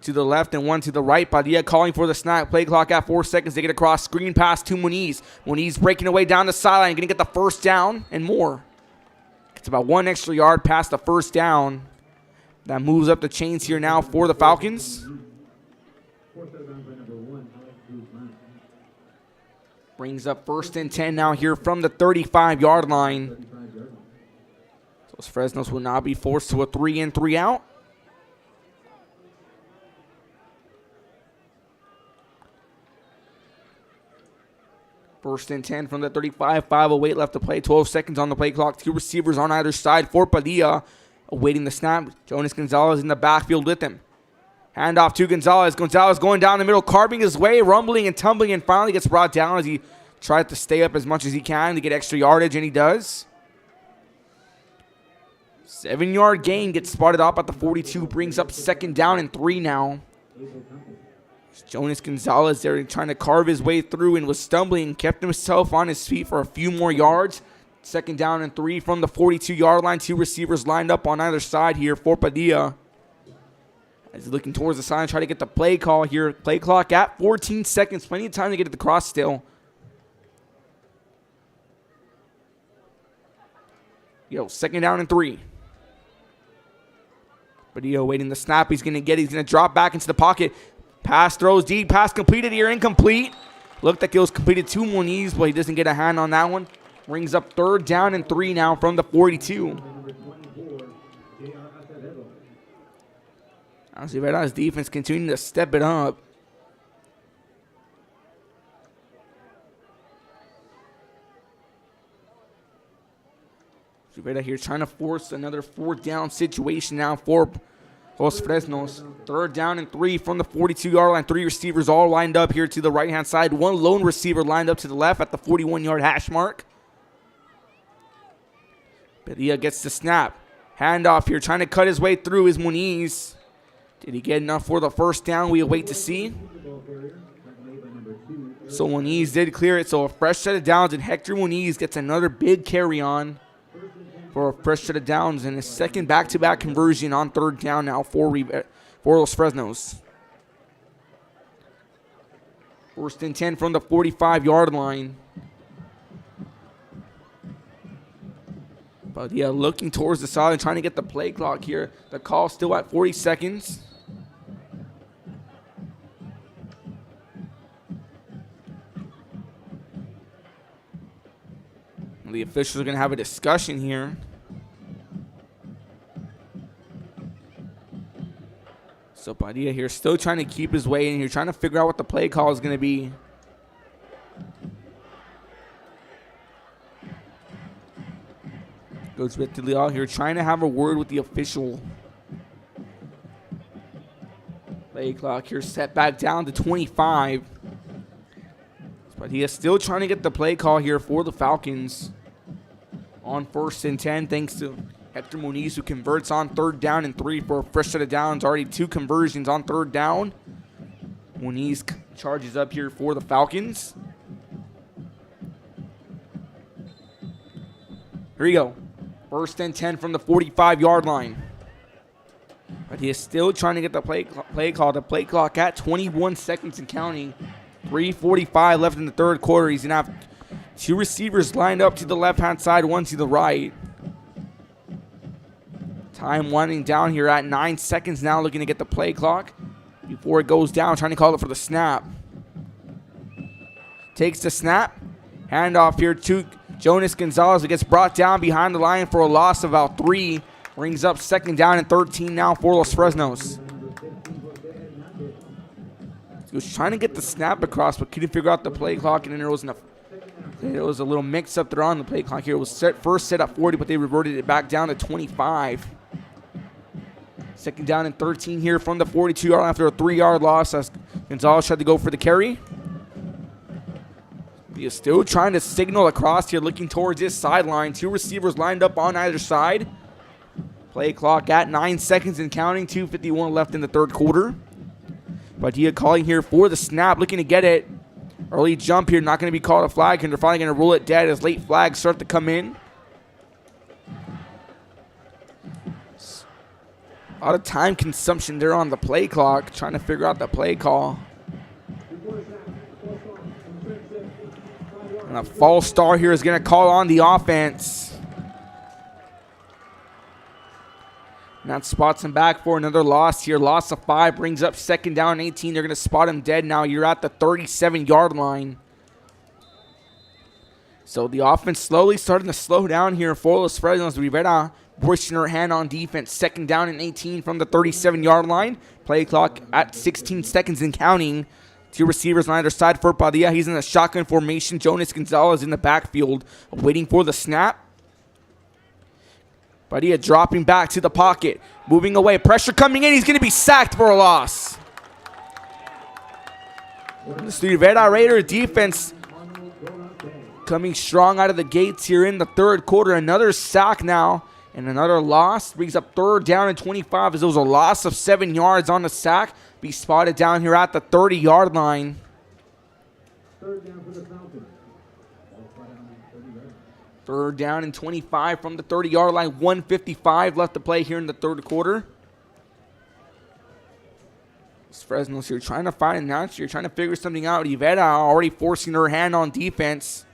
To the left and 1 to the right. Padilla calling for the snap. Play clock at 4 seconds. They get across. Screen pass to Muniz. Muniz breaking away down the sideline. Going to get the 1st down and more. It's about 1 extra yard past the 1st down. That moves up the chains here now for the Falcons. Brings up 1st and 10 now here from the 35-yard line. So Fresnos will now be forced to a 3-in, 3-out. First and 10 from the 35. 5:08 left to play. 12 seconds on the play clock. 2 receivers on either side for Padilla. Awaiting the snap. Jonas Gonzalez in the backfield with him. Handoff to Gonzalez. Gonzalez going down the middle, carving his way, rumbling and tumbling, and finally gets brought down as he tries to stay up as much as he can to get extra yardage, and he does. 7-yard gain, gets spotted up at the 42. Brings up 2nd down and 3 now. Jonas Gonzalez there trying to carve his way through and was stumbling and kept himself on his feet for a few more yards. 2nd down and 3 from the 42-yard line. 2 receivers lined up on either side here for Padilla. As he's looking towards the side, try to get the play call here. Play clock at 14 seconds. Plenty of time to get to the cross still. 2nd down and 3. Padilla waiting the snap. He's going to drop back into the pocket. Pass throws deep. Pass completed here. Incomplete. Looked like it was completed to Muniz, but he doesn't get a hand on that one. Brings up 3rd down and 3 now from the 42. As Rivera's defense continuing to step it up. Rivera here trying to force another 4th down situation now for Los Fresnos. 3rd down and 3 from the 42-yard line. 3 receivers all lined up here to the right-hand side. 1 lone receiver lined up to the left at the 41-yard hash mark. Padilla gets the snap. Handoff here, trying to cut his way through is Muniz. Did he get enough for the 1st down? We await to see. So Muniz did clear it. So a fresh set of downs, and Hector Muniz gets another big carry on for a fresh set of downs and his 2nd back-to-back conversion on 3rd down now for Los Fresnos. 1st and 10 from the 45-yard line. But yeah, looking towards the side and trying to get the play clock here. The call still at 40 seconds. The officials are going to have a discussion here. So Padilla here still trying to keep his way in here, trying to figure out what the play call is going to be. Goes back to Leal here, trying to have a word with the official. Play clock here set back down to 25. But he is still trying to get the play call here for the Falcons. On 1st and 10, thanks to Hector Muniz, who converts on 3rd down and 3 for a fresh set of downs. Already 2 conversions on 3rd down. Muniz charges up here for the Falcons. Here you go. 1st and 10 from the 45-yard line. But he is still trying to get the play call. The play clock at 21 seconds and counting. 3:45 left in the 3rd quarter. He's going to have 2 receivers lined up to the left-hand side, 1 to the right. Time winding down here at 9 seconds now, looking to get the play clock before it goes down, trying to call it for the snap. Takes the snap. Handoff here to Jonas Gonzalez, who gets brought down behind the line for a loss of about 3. Brings up 2nd down and 13 now for Los Fresnos. He was trying to get the snap across, but couldn't figure out the play clock, and then there was a little mix-up there on the play clock here. It was first set at 40, but they reverted it back down to 25. 2nd down and 13 here from the 42-yard line after a 3-yard loss as Gonzalez tried to go for the carry. He is still trying to signal across here, looking towards his sideline. 2 receivers lined up on either side. Play clock at 9 seconds and counting. 2:51 left in the 3rd quarter. Padilla calling here for the snap, looking to get it. Early jump here, not going to be called a flag, and they're finally going to rule it dead as late flags start to come in. A lot of time consumption there on the play clock, trying to figure out the play call. And a false start here is going to call on the offense. And that spots him back for another loss here. Loss of 5 brings up 2nd down and 18. They're going to spot him dead now. You're at the 37-yard line. So the offense slowly starting to slow down here for Los Fresnos. Rivera pushing her hand on defense. 2nd down and 18 from the 37-yard line. Play clock at 16 seconds and counting. 2 receivers on either side for Padilla. He's in a shotgun formation. Jonas Gonzalez in the backfield waiting for the snap. Padilla dropping back to the pocket. Moving away. Pressure coming in. He's going to be sacked for a loss. This Rivera Raider defense coming strong out of the gates here in the 3rd quarter. Another sack now and another loss. Brings up 3rd down and 25 as there was a loss of 7 yards on the sack. Be spotted down here at the 30-yard line. 3rd down for the Falcons. 3rd down and 25 from the 30-yard line. 1:55 left to play here in the 3rd quarter. Fresno's here trying to find an answer. You're trying to figure something out. Rivera already forcing her hand on defense.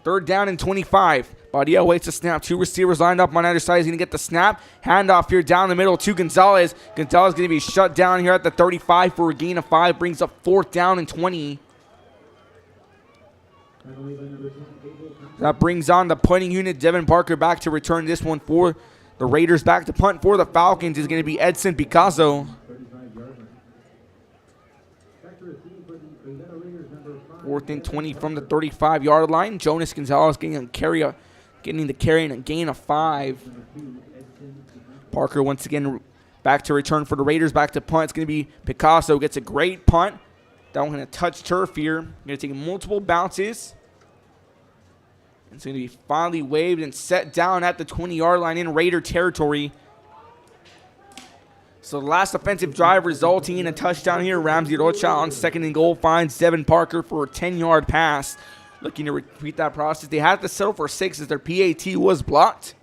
3rd down and 25. Padilla waits a snap. 2 receivers lined up on either side. He's going to get the snap. Handoff here down the middle to Gonzalez. Gonzalez going to be shut down here at the 35 for a gain of 5. Brings up 4th down and 20. That brings on the punting unit. Devin Parker back to return this one for the Raiders. Back to punt for the Falcons is going to be Edson Picasso. 4th and 20 from the 35-yard line. Jonas Gonzalez getting the carry and a gain of 5. Parker once again back to return for the Raiders. Back to punt. It's going to be Picasso. Gets a great punt. That one going to touch turf here. Going to take multiple bounces. It's going to be finally waved and set down at the 20-yard line in Raider territory. So the last offensive drive resulting in a touchdown here. Ramsey Rocha on 2nd and goal finds Devin Parker for a 10-yard pass. Looking to repeat that process. They had to settle for 6 as their PAT was blocked.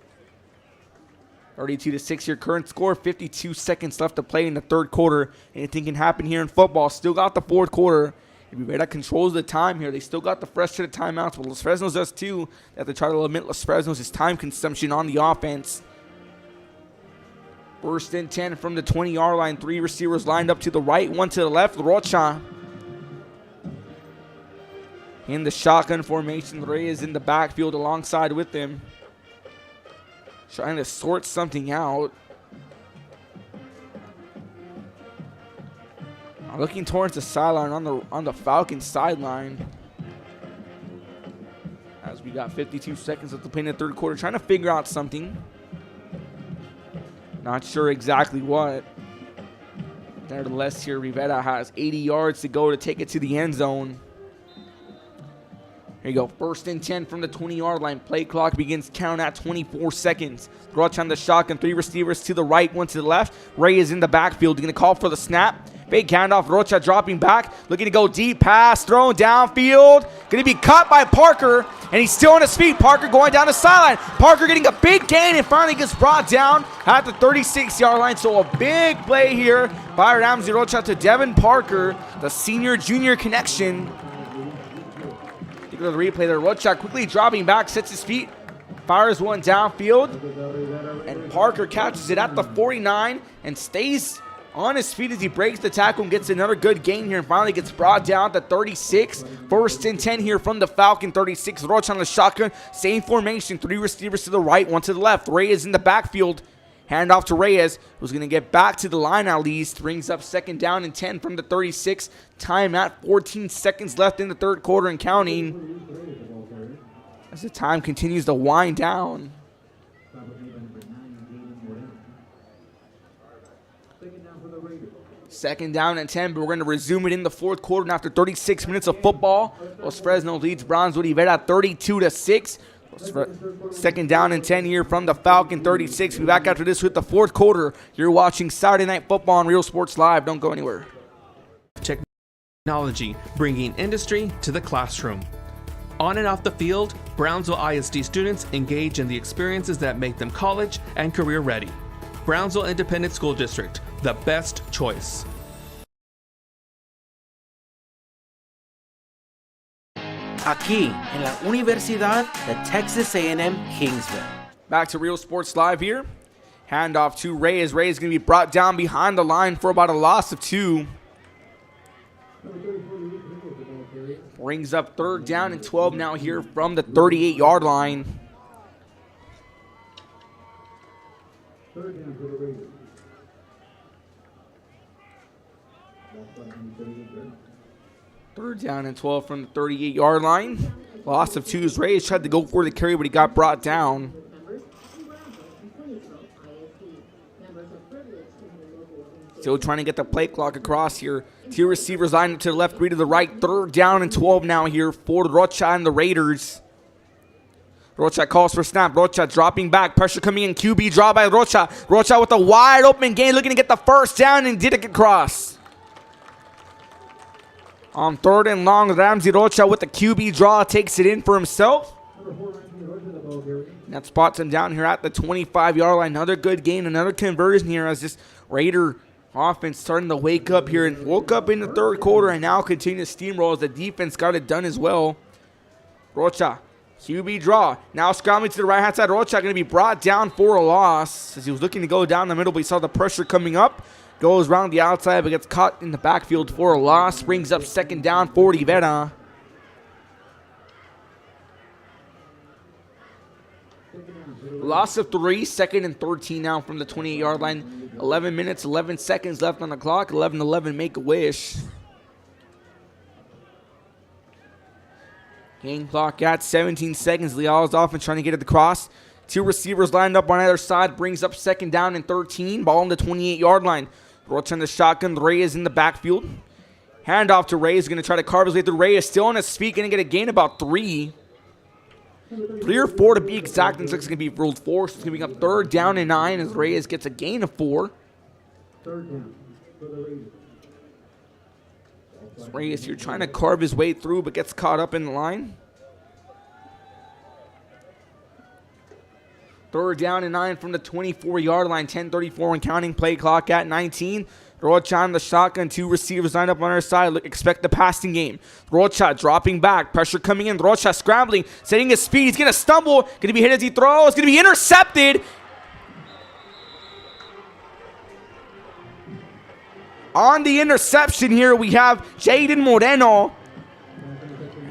32-6 your current score. 52 seconds left to play in the 3rd quarter. Anything can happen here in football. Still got the 4th quarter. Rivera controls the time here. They still got the fresh set of timeouts, but Los Fresnos does too. They have to try to limit Los Fresnos' time consumption on the offense. 1st and 10 from the 20-yard line. 3 receivers lined up to the right, 1 to the left. Rocha in the shotgun formation. Reyes in the backfield alongside with them. Trying to sort something out. Looking towards the sideline on the Falcons sideline. As we got 52 seconds left to play in the 3rd quarter. Trying to figure out something. Not sure exactly what. Nevertheless, here Rivera has 80 yards to go to take it to the end zone. Here you go. 1st and 10 from the 20-yard line. Play clock begins count at 24 seconds. Roach on the shotgun. 3 receivers to the right, 1 to the left. Ray is in the backfield. Going to call for the snap. Fake handoff. Rocha dropping back. Looking to go deep. Pass thrown downfield. Going to be caught by Parker. And he's still on his feet. Parker going down the sideline. Parker getting a big gain and finally gets brought down at the 36-yard line. So a big play here by Ramsey Rocha to Devin Parker. The senior-junior connection. Look at the replay there. Rocha quickly dropping back. Sets his feet. Fires one downfield. And Parker catches it at the 49 and stays on his feet as he breaks the tackle and gets another good gain here and finally gets brought down to 36. 1st and 10 here from the Falcon 36. Roach on the shotgun. Same formation. 3 receivers to the right, 1 to the left. Reyes in the backfield. Handoff to Reyes, who's going to get back to the line at least. Brings up 2nd down and 10 from the 36. Time at 14 seconds left in the 3rd quarter and counting. As the time continues to wind down. 2nd down and 10, but we're going to resume it in the 4th quarter. And after 36 minutes of football, Los Fresnos leads Brownsville Rivera 32-6. 2nd down and 10 here from the Falcon 36. We'll be back after this with the 4th quarter. You're watching Saturday Night Football on Real Sports Live. Don't go anywhere. Technology, bringing industry to the classroom. On and off the field, Brownsville ISD students engage in the experiences that make them college and career ready. Brownsville Independent School District, the best choice. Aquí, en la Universidad de Texas A&M Kingsville. Back to Real Sports Live here. Handoff to Reyes. Reyes going to be brought down behind the line for about a loss of 2. Brings up 3rd down and 12 now here from the 38-yard line. 3rd down and 12 from the 38-yard line. Loss of 2 as Reyes tried to go for the carry, but he got brought down. Still trying to get the play clock across here. 2 receivers lined up to the left, 3 to the right. 3rd down and 12 now here for Rocha and the Raiders. Rocha calls for snap. Rocha dropping back. Pressure coming in. QB draw by Rocha. Rocha with a wide open gain, looking to get the 1st down and did it across. On 3rd and long, Ramsey Rocha with the QB draw takes it in for himself. That spots him down here at the 25-yard line. Another good gain, another conversion here as this Raider offense starting to wake up here and woke up in the 3rd quarter and now continue to steamroll as the defense got it done as well. Rocha, QB draw. Now scrambling to the right-hand side. Rocha going to be brought down for a loss as he was looking to go down the middle, but he saw the pressure coming up. Goes around the outside, but gets caught in the backfield for a loss. Brings up 2nd down for Rivera. Loss of 3, 2nd and 13 now from the 28-yard line. 11 minutes, 11 seconds left on the clock. 11-11, make a wish. Game clock at 17 seconds. Leal's off and trying to get it across. 2 receivers lined up on either side. Brings up 2nd down and 13. Ball on the 28-yard line. Rocha in the shotgun. Reyes in the backfield. Handoff to Reyes. Going to try to carve his way through. Reyes still on his feet. Going to get a gain about 3. 3 or 4 to be exact. Looks like it's going to be ruled 4. So it's going to be up 3rd down and 9 as Reyes gets a gain of 4. 3rd down for the Raiders. Reyes here trying to carve his way through but gets caught up in the line. 3rd down and 9 from the 24-yard line. 10:34 and counting. Play clock at 19. Rocha on the shotgun. 2 receivers lined up on our side. Expect the passing game. Rocha dropping back. Pressure coming in. Rocha scrambling. Setting his speed. He's going to stumble. Going to be hit as he throws. Going to be intercepted. On the interception here, we have Jaden Moreno.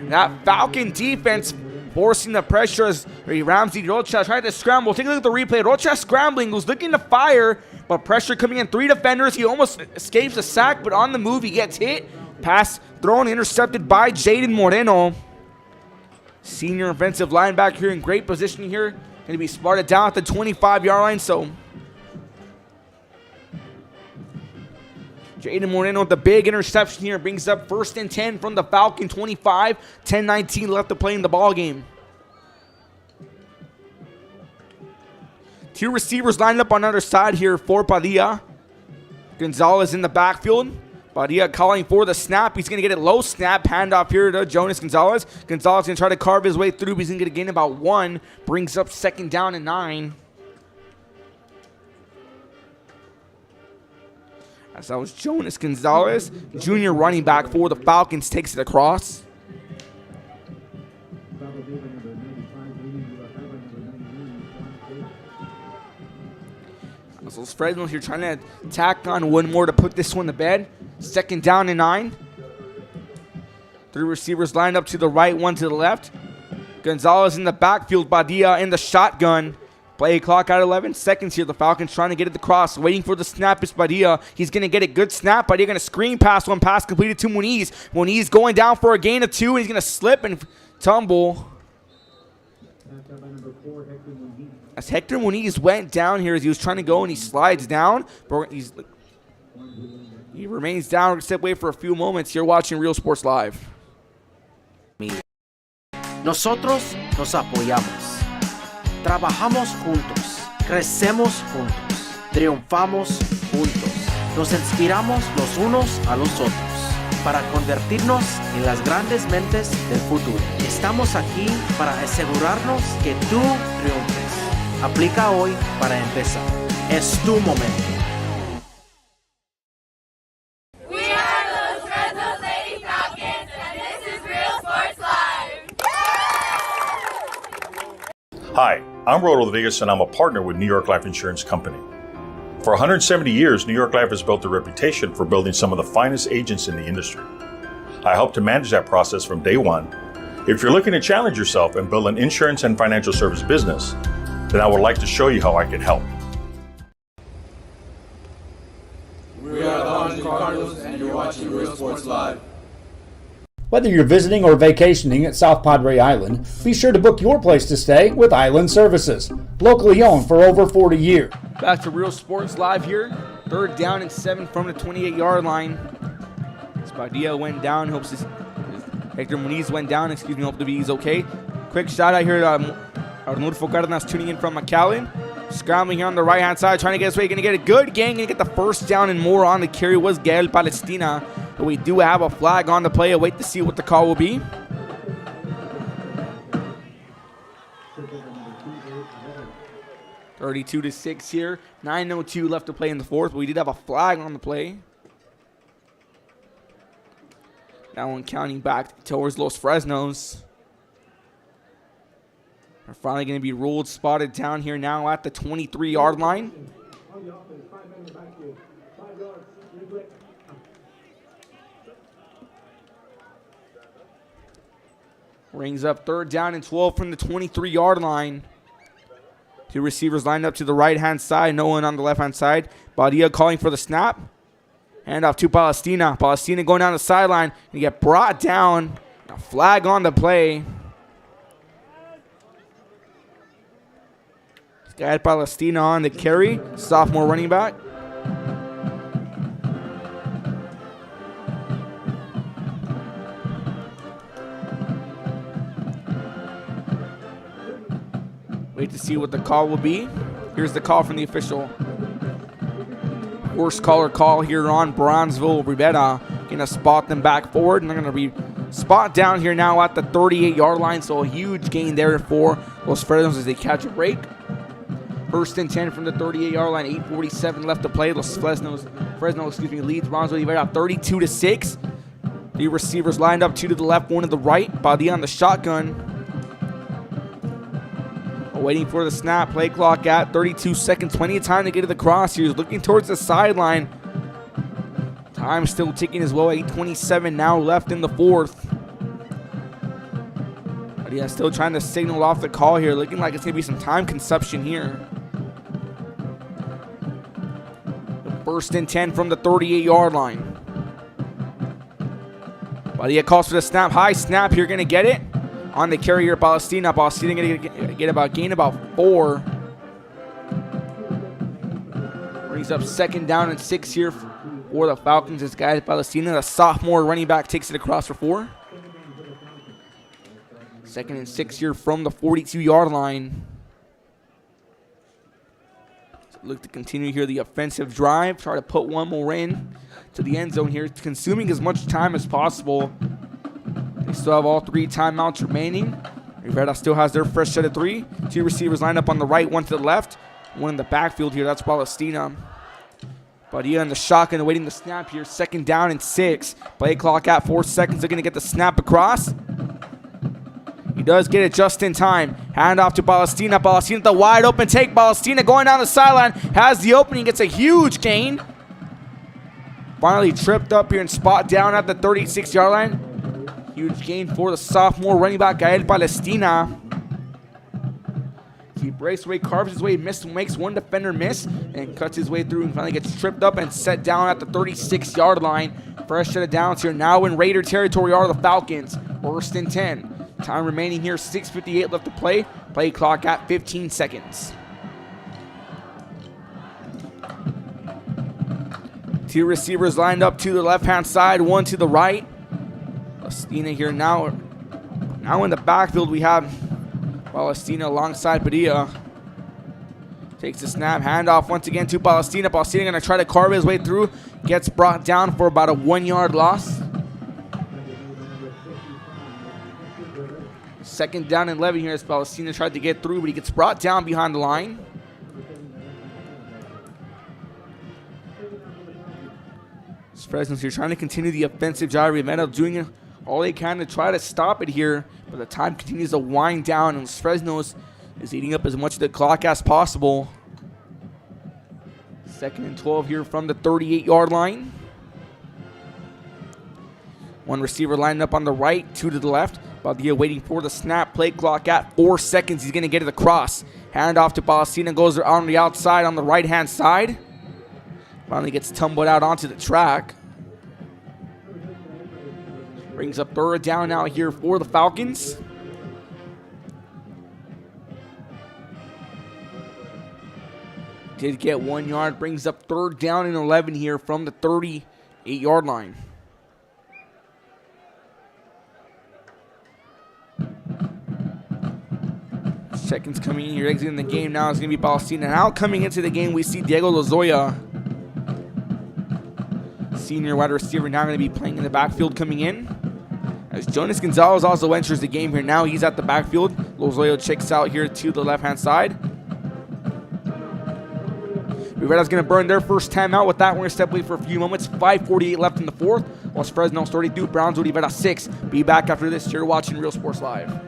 That Falcon defense forcing the pressure as Ramsey Rocha tried to scramble. Take a look at the replay. Rocha scrambling, was looking to fire, but pressure coming in. 3 defenders. He almost escapes a sack, but on the move, he gets hit. Pass thrown, intercepted by Jaden Moreno. Senior offensive linebacker here in great position here. Going to be spotted down at the 25-yard line, so Jaden Moreno with the big interception here brings up 1st and 10 from the Falcon 25. 10:19 left to play in the ball game. 2 receivers lined up on the other side here for Padilla. Gonzalez in the backfield. Padilla calling for the snap. He's going to get it low snap. Handoff here to Jonas Gonzalez. Gonzalez going to try to carve his way through. He's going to get a gain about 1. Brings up 2nd down and 9. As that was Jonas Gonzalez, junior running back for the Falcons, takes it across. So Fresnos here trying to tack on one more to put this one to bed. 2nd down and 9. 3 receivers lined up to the right, 1 to the left. Gonzalez in the backfield, Padilla in the shotgun. Play clock at 11 seconds here. The Falcons trying to get it across. Waiting for the snap is Padilla. He's going to get a good snap. Padilla going to screen pass. One pass completed to Muniz. Muniz going down for a gain of 2. And he's going to slip and tumble. As Hector Muniz went down here as he was trying to go and he slides down. He remains down. Step away for a few moments. You're watching Real Sports Live. Nosotros nos apoyamos. Trabajamos juntos, crecemos juntos, triunfamos juntos, nos inspiramos los unos a los otros para convertirnos en las grandes mentes del futuro. Estamos aquí para asegurarnos que tú triunfes. Aplica hoy para empezar. Es tu momento. We are the Fresnos Lady Falcons, and this is Real Sports Live. Hi, I'm Rolando Rodriguez and I'm a partner with New York Life Insurance Company. For 170 years, New York Life has built a reputation for building some of the finest agents in the industry. I help to manage that process from day one. If you're looking to challenge yourself and build an insurance and financial service business, then I would like to show you how I can help. We are the Orange Cardinals, and you're watching Real Sports Live. Whether you're visiting or vacationing at South Padre Island, be sure to book your place to stay with Island Services. Locally owned for over 40 years. Back to Real Sports Live here. 3rd down and 7 from the 28-yard line. Spadilla went down. Hopes Hector Muniz went down. Hope to be he's okay. Quick shot out here. Arnulfo Cárdenas tuning in from McAllen. Scrambling here on the right-hand side, trying to get his way. Going to get a good gain. Going to get the first down and more on the carry was Gael Palestina. But we do have a flag on the play. I'll wait to see what the call will be. (32-6) here. 9:02 left to play in the 4th. But we did have a flag on the play. That one counting back towards Los Fresnos. We're finally going to be ruled spotted down here now at the 23-yard line. Rings up 3rd down and 12 from the 23-yard line. 2 receivers lined up to the right-hand side. No one on the left-hand side. Badia calling for the snap. Hand off to Palestina. Palestina going down the sideline. And get brought down. A flag on the play. Got Palestina on the carry. Sophomore running back. Wait to see what the call will be. Here's the call from the official. Worst caller call here on Brownsville. Rivera going to spot them back forward. And they're going to be spot down here now at the 38-yard line. So a huge gain there for Los Fresnos as they catch a break. 1st and 10 from the 38-yard line. 8:47 left to play. Los Fresnos leads Brownsville Rivera 32-6. 3 receivers lined up, 2 to the left, 1 to the right. Badia on the shotgun. Waiting for the snap. Play clock at 32 seconds. Plenty of time to get to the cross here. He's looking towards the sideline. Time still ticking as well. 8:27 now left in the 4th. But yeah, still trying to signal off the call here. Looking like it's going to be some time consumption here. 1st and 10 from the 38-yard line. Badia calls for the snap. High snap here. Going to get it. On the carrier, Palestina. Palestina going to gain about 4. Brings up 2nd down and 6 here for the Falcons. This guy is Palestina. The sophomore running back takes it across for 4. 2nd and 6 here from the 42-yard line. So look to continue here the offensive drive. Try to put one more in to the end zone here. Consuming as much time as possible. They still have all 3 timeouts remaining. Rivera still has their fresh set of 3. 2 receivers lined up on the right, 1 to the left. 1 in the backfield here. That's Palestina. Badia in the shotgun awaiting the snap here. 2nd down and 6. Play clock at 4 seconds. They're going to get the snap across. He does get it just in time. Hand off to Palestina. Palestina the wide open take. Palestina going down the sideline. Has the opening. Gets a huge gain. Finally tripped up here and spot down at the 36-yard line. Huge gain for the sophomore running back, Gael Palestina. He breaks away, carves his way, makes one defender miss, and cuts his way through and finally gets tripped up and set down at the 36-yard line. Fresh set of downs here. Now in Raider territory are the Falcons. 1st and 10. Time remaining here, 6:58 left to play. Play clock at 15 seconds. 2 receivers lined up to the left-hand side, 1 to the right. Palestina here now in the backfield. We have Palestina alongside Padilla. Takes the snap, handoff once again to Palestina. Palestina going to try to carve his way through. Gets brought down for about a 1-yard loss. 2nd down and 11 here as Palestina tried to get through, but he gets brought down behind the line. Fresnos here trying to continue the offensive drive. Rivera doing all they can to try to stop it here, but the time continues to wind down, and Fresnos is eating up as much of the clock as possible. 2nd and 12 here from the 38-yard line. One receiver lined up on the right, 2 to the left. Badia waiting for the snap. Play clock at 4 seconds. He's going to get it across. Hand off to Balsina. Goes on the outside on the right-hand side. Finally gets tumbled out onto the track. Brings up 3rd down now here for the Falcons. Did get 1 yard. Brings up 3rd down and 11 here from the 38-yard line. Seconds coming in here, exiting the game now is going to be Balsina. Now coming into the game, we see Diego Lozoya, senior wide receiver, now going to be playing in the backfield coming in. As Jonas Gonzalez also enters the game here. Now he's at the backfield. Lozoya checks out here to the left-hand side. Rivera's going to burn their first time out. With that, we're going to step away for a few moments. 5:48 left in the 4th. Los Fresnos 32, Brownsville Rivera 6. Be back after this. You're watching Real Sports Live.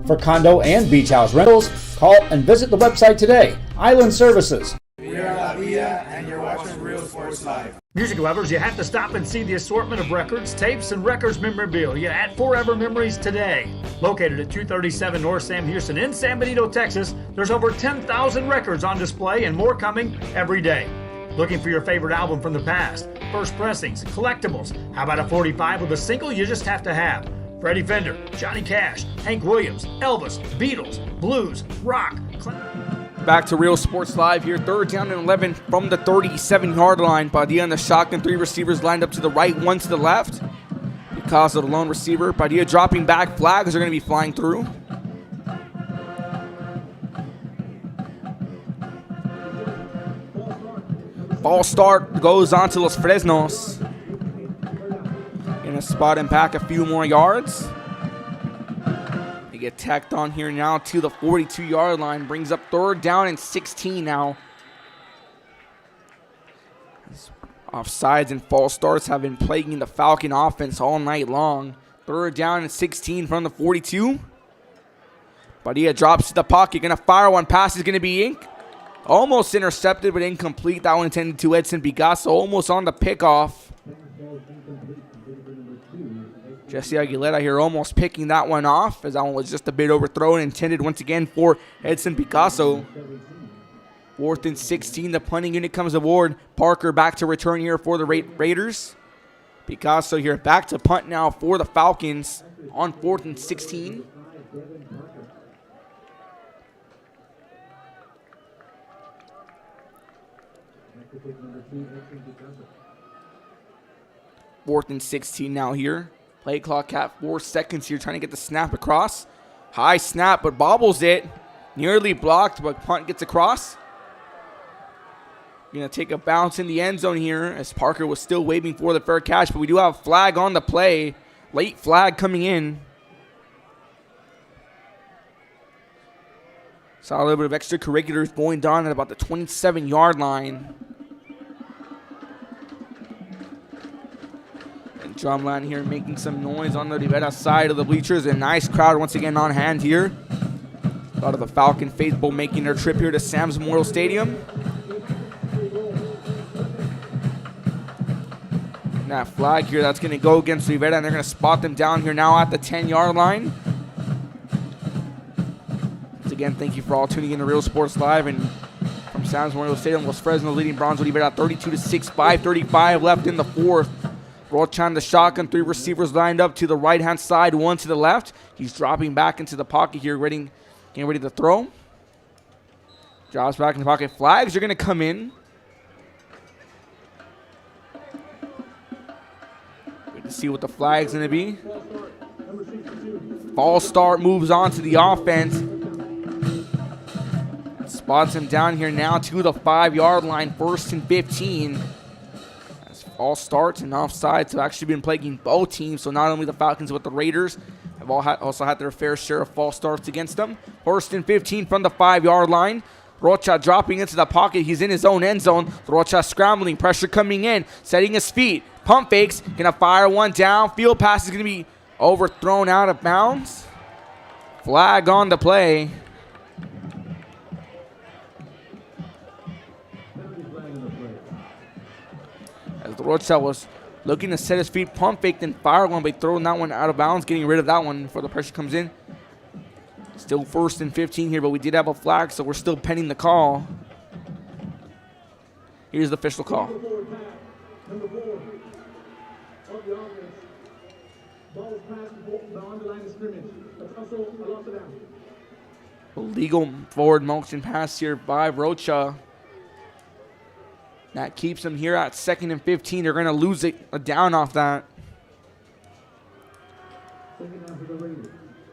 For condo and beach house rentals, call and visit the website today. Island Services. We are La Villa, and you're watching Real Sports Live. Music lovers, you have to stop and see the assortment of records, tapes, and records memorabilia at Forever Memories today. Located at 237 North Sam Houston in San Benito, Texas, there's over 10,000 records on display and more coming every day. Looking for your favorite album from the past, first pressings, collectibles. How about a 45 with a single you just have to have? Freddie Fender, Johnny Cash, Hank Williams, Elvis, Beatles, blues, rock. Back to Real Sports Live here. 3rd down and 11 from the 37-yard line. Badia on the shotgun. 3 receivers lined up to the right, 1 to the left. Because of the lone receiver. Badia dropping back. Flags are going to be flying through. False start goes on to Los Fresnos. Gonna spot him back a few more yards. They get tacked on here now to the 42-yard line. Brings up 3rd down and 16 now. Offsides and false starts have been plaguing the Falcon offense all night long. 3rd down and 16 from the 42. Badia drops to the pocket. Gonna fire one. Pass is gonna be almost intercepted, but incomplete. That one intended to Edson Picasso. Almost on the pickoff. Jesse Aguilera here almost picking that one off, as that one was just a bit overthrown, intended once again for Edson Picasso. 4th and 16, the punting unit comes aboard. Parker back to return here for the Raiders. Picasso here back to punt now for the Falcons on 4th and 16. Fourth and 16 now here. Play clock at 4 seconds here, trying to get the snap across. High snap, but bobbles it. Nearly blocked, but punt gets across. Going to take a bounce in the end zone here, as Parker was still waiting for the fair catch, but we do have a flag on the play. Late flag coming in. Saw a little bit of extracurriculars going on at about the 27-yard line. Drumline here making some noise on the Rivera side of the bleachers. A nice crowd once again on hand here. A lot of the Falcon faithful making their trip here to Sam's Memorial Stadium. And that flag here, that's going to go against Rivera, and they're going to spot them down here now at the 10-yard line. Once again, thank you for all tuning in to Real Sports Live. And from Sam's Memorial Stadium, Los Fresnos leading Brownsville Rivera 32-6, 5:35 left in the 4th. Rocha on the shotgun, 3 receivers lined up to the right-hand side, 1 to the left. He's dropping back into the pocket here, getting ready to throw. Drops back in the pocket. Flags are going to come in. Wait to see what the flag's going to be. False start moves on to the offense. Spots him down here now to the 5-yard line, 1st and 15. All starts and offsides have actually been plaguing both teams. So not only the Falcons, but the Raiders have also had their fair share of false starts against them. 1st and 15 from the 5-yard line. Rocha dropping into the pocket. He's in his own end zone. Rocha scrambling. Pressure coming in. Setting his feet. Pump fakes. Going to fire one down. Field pass is going to be overthrown out of bounds. Flag on the play. As the Rocha was looking to set his feet, pump fake, then fire one, but throwing that one out of bounds, getting rid of that one before the pressure comes in. Still 1st and 15 here, but we did have a flag, so we're still pending the call. Here's the official call. Illegal forward motion pass here by Rocha. That keeps them here at 2nd and 15. They're going to lose it down off that.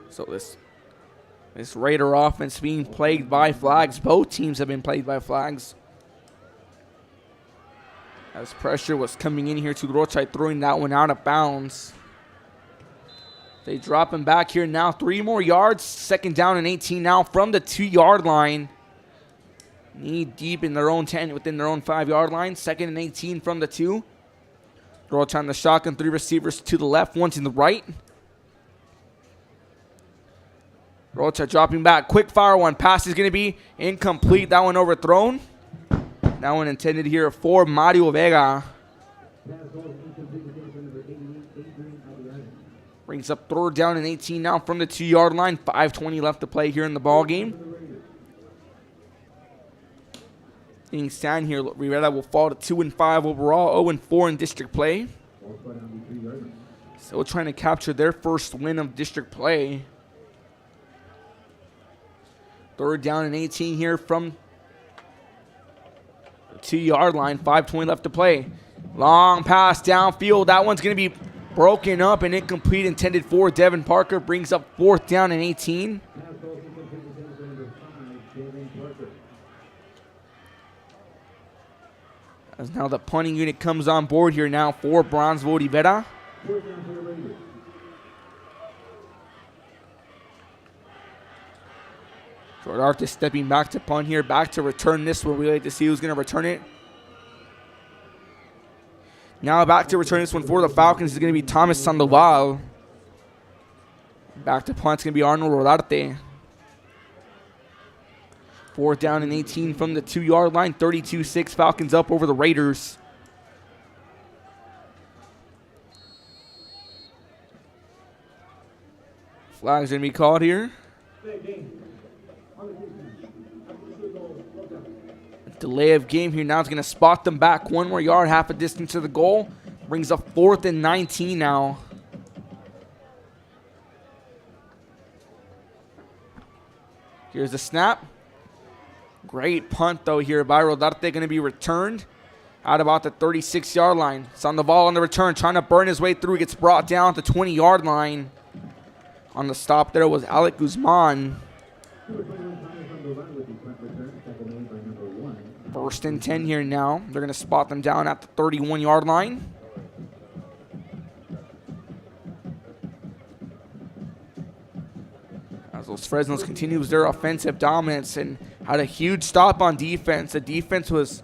So this Raider offense being plagued by flags. Both teams have been plagued by flags. As pressure was coming in here to Rocha, throwing that one out of bounds. They drop him back here now. 3 more yards. 2nd down and 18 now from the 2-yard line. Knee deep in their own 10 within their own 5-yard line. 2nd and 18 from the 2. Rocha on the shotgun. 3 receivers to the left, 1 to the right. Rocha dropping back. Quick fire one. Pass is going to be incomplete. That one overthrown. That one intended here for Mario Vega. Brings up 3rd down and 18 now from the 2-yard line. 5:20 left to play here in the ball game. Being stand here, Rivera will fall to 2-5 overall, 0-4 in district play. Still trying to capture their first win of district play. 3rd down and 18 here from the 2-yard line. 5:20 left to play. Long pass downfield. That one's going to be broken up and incomplete, intended for Devin Parker. Brings up 4th down and 18. As now the punting unit comes on board here now for Brownsville Rivera. Jordan stepping back to punt here, back to return this one. We like to see who's going to return it. Now back to return this one for the Falcons is going to be Thomas Sandoval. Back to punt's going to be Arnold Rodarte. 4th down and 18 from the 2-yard line. 32-6 Falcons up over the Raiders. Flag's going to be called here. Delay of game here now is going to spot them back 1 more yard, half a distance to the goal. Brings up 4th and 19 now. Here's the snap. Great punt, though, here by Rodarte. Going to be returned out about the 36-yard line. Sandoval on the return, trying to burn his way through. Gets brought down to the 20-yard line. On the stop there was Alec Guzman. 1st and 10 here now. They're going to spot them down at the 31-yard line. As Los Fresnos continues their offensive dominance and had a huge stop on defense. The defense was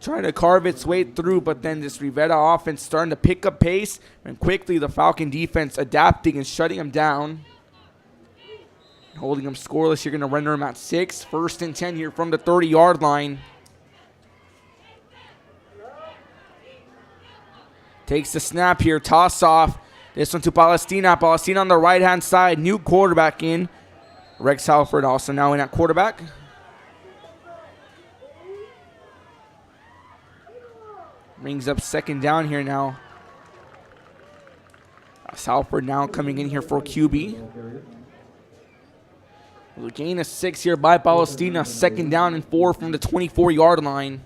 trying to carve its way through, but then this Rivera offense starting to pick up pace, and quickly the Falcon defense adapting and shutting them down. Holding them scoreless. You're going to render them at 6. 1st and 10 here from the 30-yard line. Takes the snap here. Toss off. This one to Palestina. Palestina on the right-hand side. New quarterback in. Rex Halford also now in at quarterback. Brings up 2nd down here now. Halford now coming in here for QB. A gain of 6 here by Palestina. 2nd down and 4 from the 24-yard line.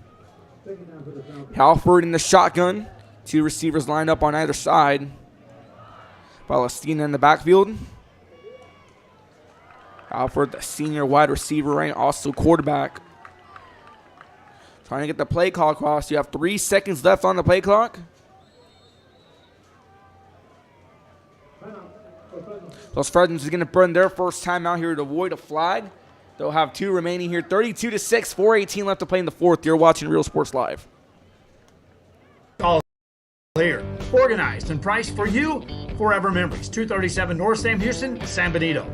Halford in the shotgun. 2 receivers lined up on either side. Palestina in the backfield. Halford, the senior wide receiver, right? Also quarterback. Trying to get the play call across. You have 3 seconds left on the play clock. Los Fresnos is going to burn their first time out here to avoid a flag. They'll have 2 remaining here. 32-6, 4:18 left to play in the 4th. You're watching Real Sports Live. Call here. Organized and priced for you. Forever Memories. 237 North Sam Houston, San Benito.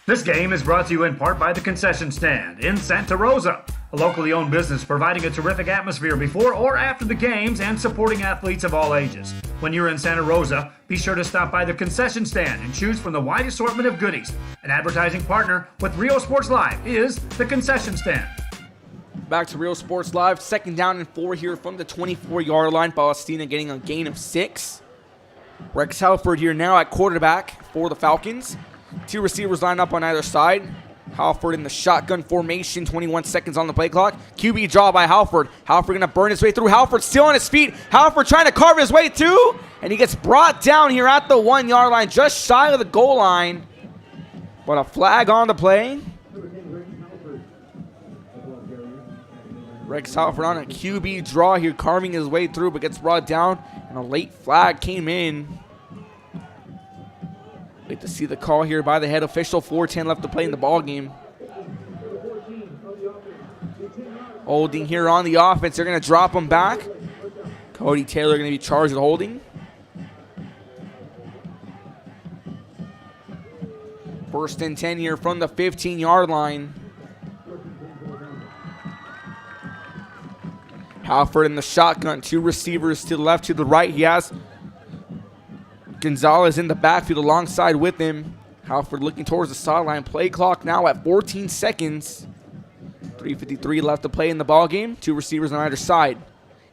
This game is brought to you in part by the Concession Stand in Santa Rosa, a locally owned business providing a terrific atmosphere before or after the games and supporting athletes of all ages. When you're in Santa Rosa, be sure to stop by the Concession Stand and choose from the wide assortment of goodies. An advertising partner with Real Sports Live is the Concession Stand. Back to Real Sports Live. 2nd down and 4 here from the 24-yard line. Palestina getting a gain of 6. Rex Halford here now at quarterback for the Falcons. 2 receivers line up on either side. Halford in the shotgun formation. 21 seconds on the play clock. QB draw by Halford. Halford going to burn his way through. Halford still on his feet. Halford trying to carve his way through. And he gets brought down here at the 1-yard line, just shy of the goal line. But a flag on the play. Rex Halford on a QB draw here, carving his way through, but gets brought down. And a late flag came in. Wait to see the call here by the head official. 4:10 left to play in the ball game. Holding here on the offense. They're going to drop him back. Cody Taylor going to be charged with holding. 1st and 10 here from the 15-yard line. Halford in the shotgun. 2 receivers to the left, to the right. He has Gonzalez in the backfield alongside with him. Halford looking towards the sideline. Play clock now at 14 seconds. 3:53 left to play in the ball game. 2 receivers on either side.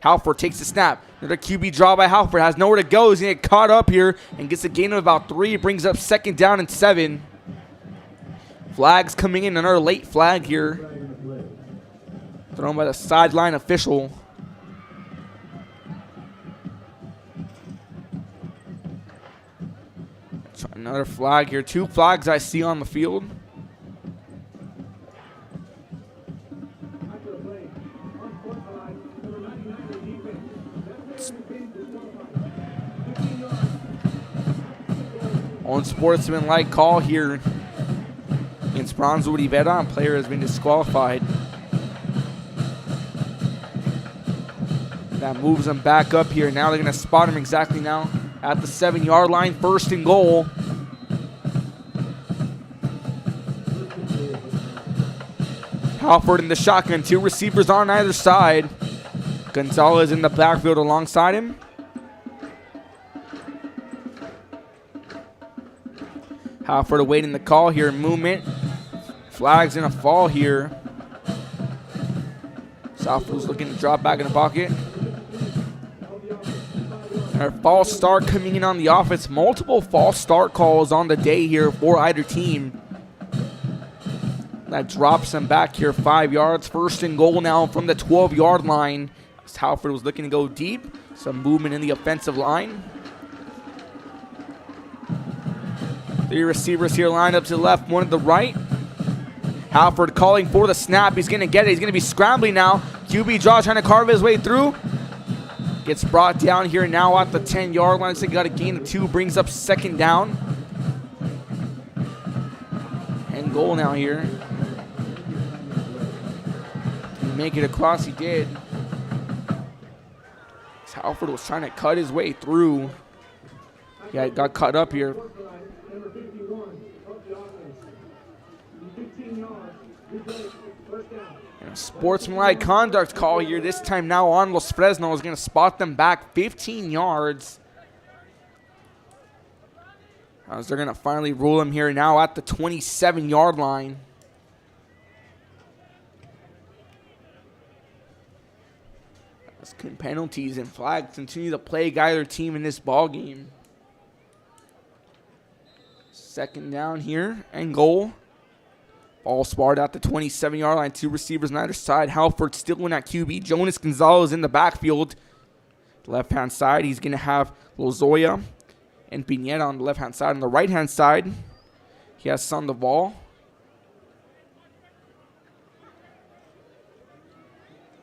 Halford takes the snap. Another QB draw by Halford. Has nowhere to go. He's going to get caught up here and gets a gain of about 3. Brings up 2nd down and 7. Flags coming in. Another late flag here. Thrown by the sideline official. Another flag here. 2 flags I see on the field. Unsportsmanlike call here against Brownsville Rivera. Player has been disqualified. That moves them back up here. Now they're going to spot him exactly now at the 7-yard line. 1st and goal. Halford in the shotgun. 2 receivers on either side. Gonzalez in the backfield alongside him. Halford awaiting the call here. Movement. Flag's going to fall here. Southfield's looking to drop back in the pocket. Our false start coming in on the offense. Multiple false start calls on the day here for either team. That drops him back here 5 yards. 1st and goal now from the 12-yard line. As Halford was looking to go deep. Some movement in the offensive line. 3 receivers here lined up to the left, 1 to the right. Halford calling for the snap. He's going to get it. He's going to be scrambling now. QB draw trying to carve his way through. Gets brought down here now at the 10-yard line. So he got a gain of 2. Brings up 2nd down. And goal now here. Didn't make it across. He did. Halford was trying to cut his way through. Yeah, it got cut up here. And a sportsmanlike conduct call here. This time now on Los Fresnos is going to spot them back 15 yards. As they're going to finally rule him here now at the 27-yard line. As penalties and flags continue to plague either team in this ball game. 2nd down here and goal. Ball spotted at the 27-yard line. 2 receivers on either side. Halford still in at QB. Jonas Gonzalez in the backfield. Left-hand side, he's going to have Lozoya and Pineda on the left-hand side. On the right-hand side, he has Sandoval.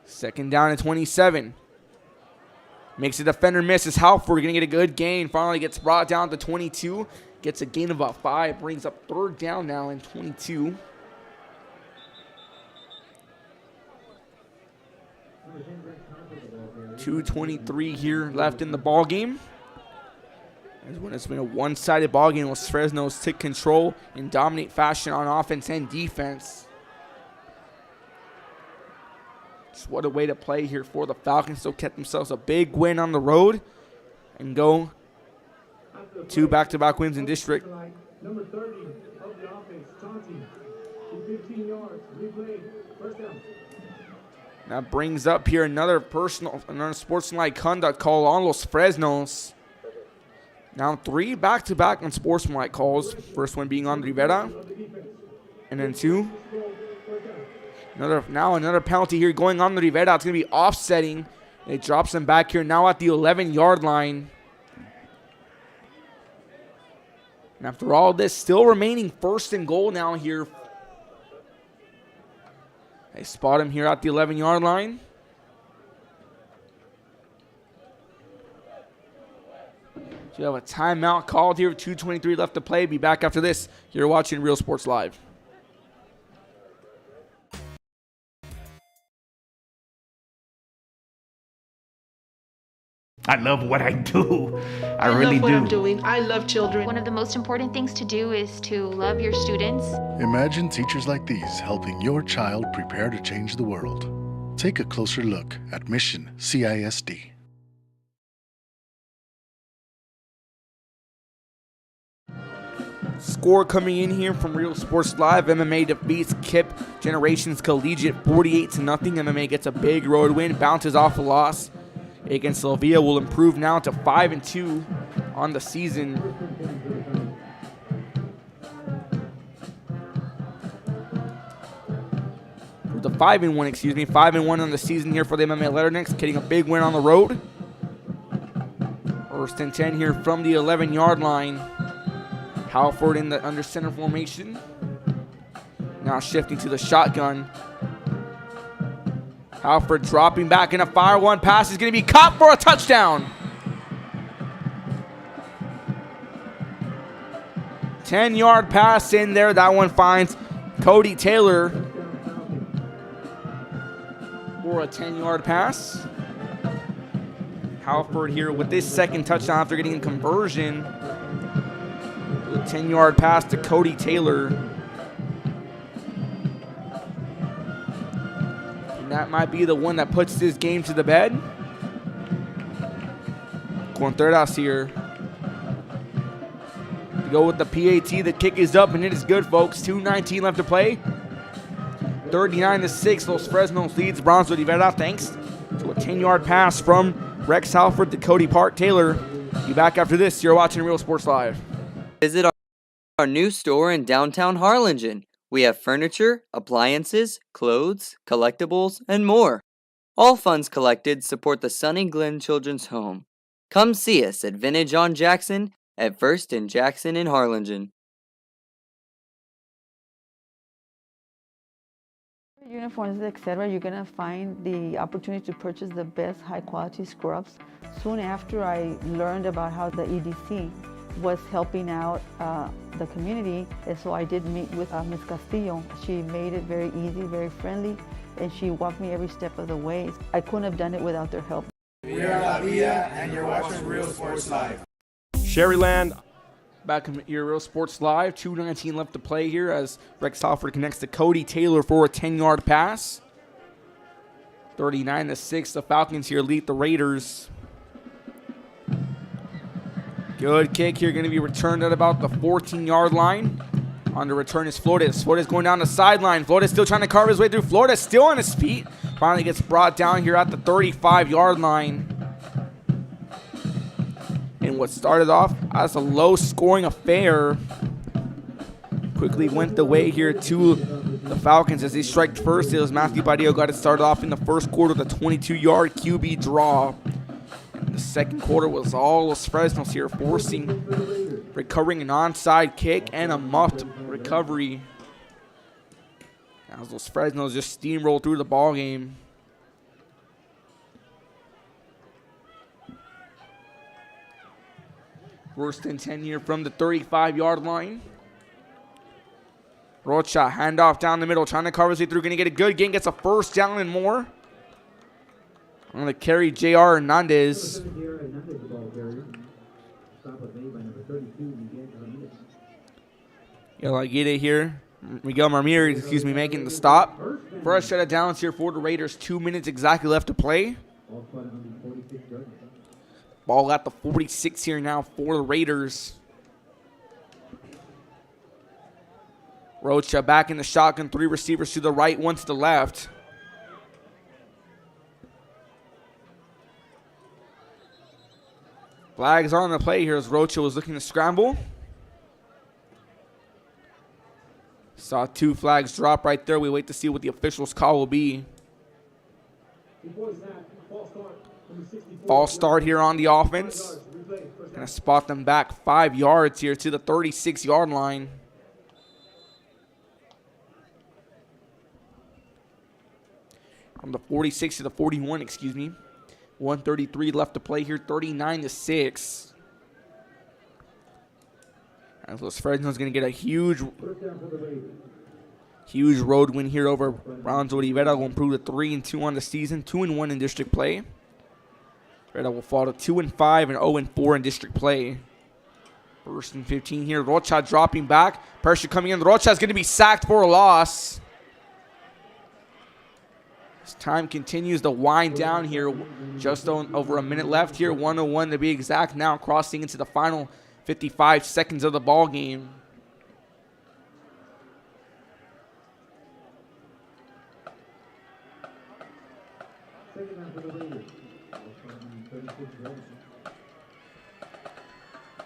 Second down and 27. Makes a defender miss. As Halford going to get a good gain. Finally gets brought down to 22. Gets a gain of about 5. Brings up 3rd down now and 22. .223 here left in the ball game. When it's been a one-sided ball game, with Fresnos take control in dominant fashion on offense and defense. Just what a way to play here for the Falcons. Still kept themselves a big win on the road and go 2 back-to-back wins in district. Number 30 of the offense, taunting, 15 yards, replay, first down. That brings up here another sportsmanlike conduct call on Los Fresnos. Now 3 back-to-back on sportsmanlike calls. First one being on Rivera. And then 2. Another penalty here going on Rivera. It's going to be offsetting. It drops him back here now at the 11-yard line. And after all this, still remaining 1st and goal now here. They spot him here at the 11-yard line. So you have a timeout called here with 2:23 left to play. Be back after this. You're watching Real Sports Live. I love what I do. I really love what do. I'm doing. I love children. One of the most important things to do is to love your students. Imagine teachers like these helping your child prepare to change the world. Take a closer look at Mission CISD. Score coming in here from Real Sports Live. MMA defeats Kip Generations Collegiate 48-0. MMA gets a big road win, bounces off a loss against Sylvia. Will improve now to 5-2 on the season. The 5-1, excuse me, 5-1 on the season here for the MMA Letternecks, getting a big win on the road. 1st and 10 here from the 11-yard line. Halford in the under center formation. Now shifting to the shotgun. Halford dropping back in a fire. One pass is going to be caught for a touchdown. 10-yard pass in there. That one finds Cody Taylor for a 10-yard pass. Halford here with this 2nd touchdown after getting a conversion. A 10-yard pass to Cody Taylor. And that might be the one that puts this game to the bed. Contreras here to go with the PAT. The kick is up and it is good, folks. 2:19 left to play. 39-6. Los Fresnos leads Brownsville Rivera thanks to a 10-yard pass from Rex Halford to Cody Taylor. Be back after this. You're watching Real Sports Live. Visit our new store in downtown Harlingen. We have furniture, appliances, clothes, collectibles, and more. All funds collected support the Sunny Glen Children's Home. Come see us at Vintage on Jackson at 1st and Jackson in Harlingen. Uniforms, etc., you're going to find the opportunity to purchase the best high-quality scrubs. Soon after I learned about how the EDC was helping out the community, and so I did meet with Ms. Castillo. She made it very easy, very friendly, and she walked me every step of the way. I couldn't have done it without their help. We are La Villa, and you're watching Real Sports Live. Sherryland. Back in your Real Sports Live. 2:19 left to play here as Rex Halford connects to Cody Taylor for a 10-yard pass. 39-6. The Falcons here lead the Raiders. Good kick here, going to be returned at about the 14-yard line. On the return is Flores. Flores going down the sideline. Flores still trying to carve his way through. Flores still on his feet. Finally gets brought down here at the 35-yard line. And what started off as a low-scoring affair quickly went the way here to the Falcons as they striked first. It was Matthew Badillo got it started off in the first quarter with a 22-yard QB draw. The second quarter was all Los Fresnos here recovering an onside kick and a muffed recovery. As Los Fresnos just steamrolled through the ball game. First and 10 here from the 35-yard line. Rocha, handoff down the middle, trying to carve his way through. Going to get a good gain, gets a first down and more. I'm going to carry J.R. Hernandez. I get it here. Miguel Ramirez, making the stop. First set of downs here for the Raiders. 2 minutes exactly left to play. Ball at the 46 here now for the Raiders. Rocha back in the shotgun. 3 receivers to the right, 1 to the left. Flags on the play here as Rocha was looking to scramble. Saw 2 flags drop right there. We wait to see what the official's call will be. False start here on the offense. Gonna spot them back 5 yards here to the 36-yard line. From the 46 to the 41, 1:33 left to play here, 39-6. And Los Fresnos going to get a huge road win here over Brownsville. Rivera will improve to 3-2 on the season, 2-1 in district play. Rivera will fall to 2-5 and 0-4 in district play. First and 15 here. Rocha dropping back. Pressure coming in. Rocha is going to be sacked for a loss. As time continues to wind down here, just over a minute left here, 1:01 to be exact now, crossing into the final 55 seconds of the ball game.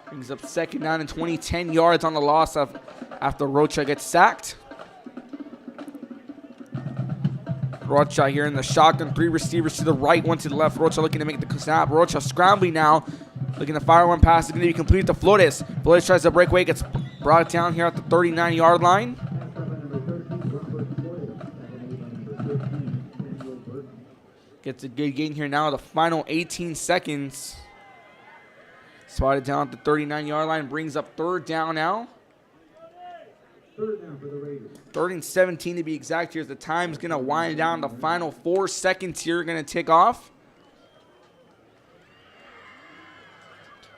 Brings up second down and 20, 10 yards on the loss after Rocha gets sacked. Rocha here in the shotgun, 3 receivers to the right, 1 to the left. Rocha looking to make the snap. Rocha scrambling now, looking to fire one pass. It's going to be complete to Flores. Flores tries to break away, gets brought down here at the 39-yard line. Gets a good gain here now, the final 18 seconds. Spotted down at the 39-yard line, brings up 3rd down now. 3rd and 17 to be exact here as the time's going to wind down. The final 4 seconds here are going to tick off.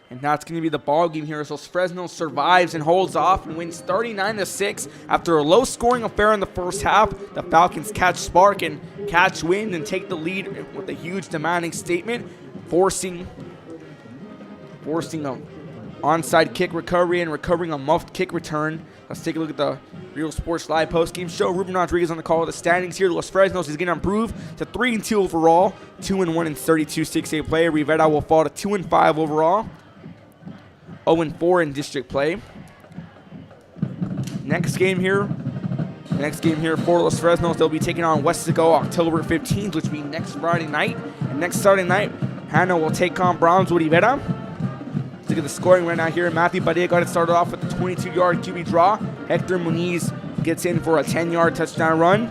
And that's going to be the ball game here. So Fresno survives and holds off and wins 39-6 after a low-scoring affair in the first half. The Falcons catch spark and catch wind and take the lead with a huge demanding statement, forcing an onside kick recovery and recovering a muffed kick return. Let's take a look at the Real Sports Live postgame show. Ruben Rodriguez on the call of the standings here. Los Fresnos is going to improve to 3-2 overall, 2-1 in 32 6A play. Rivera will fall to 2-5 overall, 0-4 in district play. Next game here for Los Fresnos, they'll be taking on Westaco October 15th, which will be next Friday night. And next Saturday night, Hannah will take on Brownsville Rivera. Look at the scoring right now here. Matthew Padilla got it started off with a 22-yard QB draw. Hector Muniz gets in for a 10-yard touchdown run.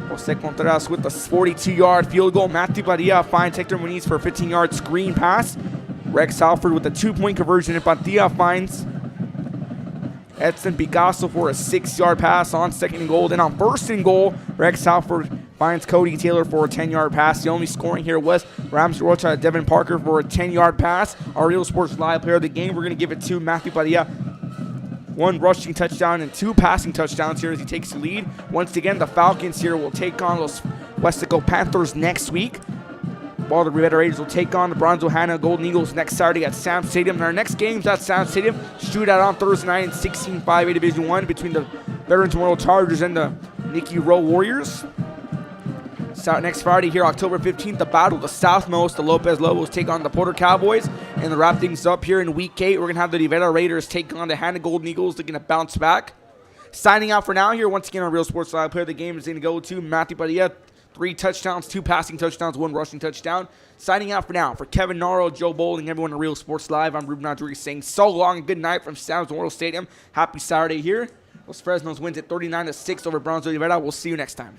Jose Contreras with a 42-yard field goal. Matthew Padilla finds Hector Muniz for a 15-yard screen pass. Rex Halford with a 2-point conversion, and Padilla finds Edson Picasso for a 6-yard pass on 2nd and goal. Then on 1st and goal, Rex Halford finds Cody Taylor for a 10-yard pass. The only scoring here was Rams Rocha, Devin Parker for a 10-yard pass. Our Real Sports Live player of the game, we're going to give it to Matthew Padilla. 1 rushing touchdown and 2 passing touchdowns here as he takes the lead. Once again, the Falcons here will take on Los Westaco Panthers next week, while the Rivera Raiders will take on the Brownsville Hannah Golden Eagles next Saturday at Sam Stadium. And our next game's at Sam Stadium. Shootout on Thursday night in 16-5A Division I between the Veterans Memorial Chargers and the Nicky Rowe Warriors. So next Friday here, October 15th, the battle, the Southmost, the Lopez Lobos take on the Porter Cowboys. And to wrap things up here in Week 8, we're going to have the Rivera Raiders take on the Hannah Golden Eagles. They're going to bounce back. Signing out for now here, once again, our Real Sports Live player of the game is going to go to Matthew Padilla. 3 touchdowns, 2 passing touchdowns, 1 rushing touchdown. Signing out for now. For Kevin Naro, Joe Bowling, everyone at Real Sports Live, I'm Ruben Rodriguez saying so long and good night from Sam's Memorial Stadium. Happy Saturday here. Los Fresnos wins at 39-6 over Brownsville Rivera. We'll see you next time.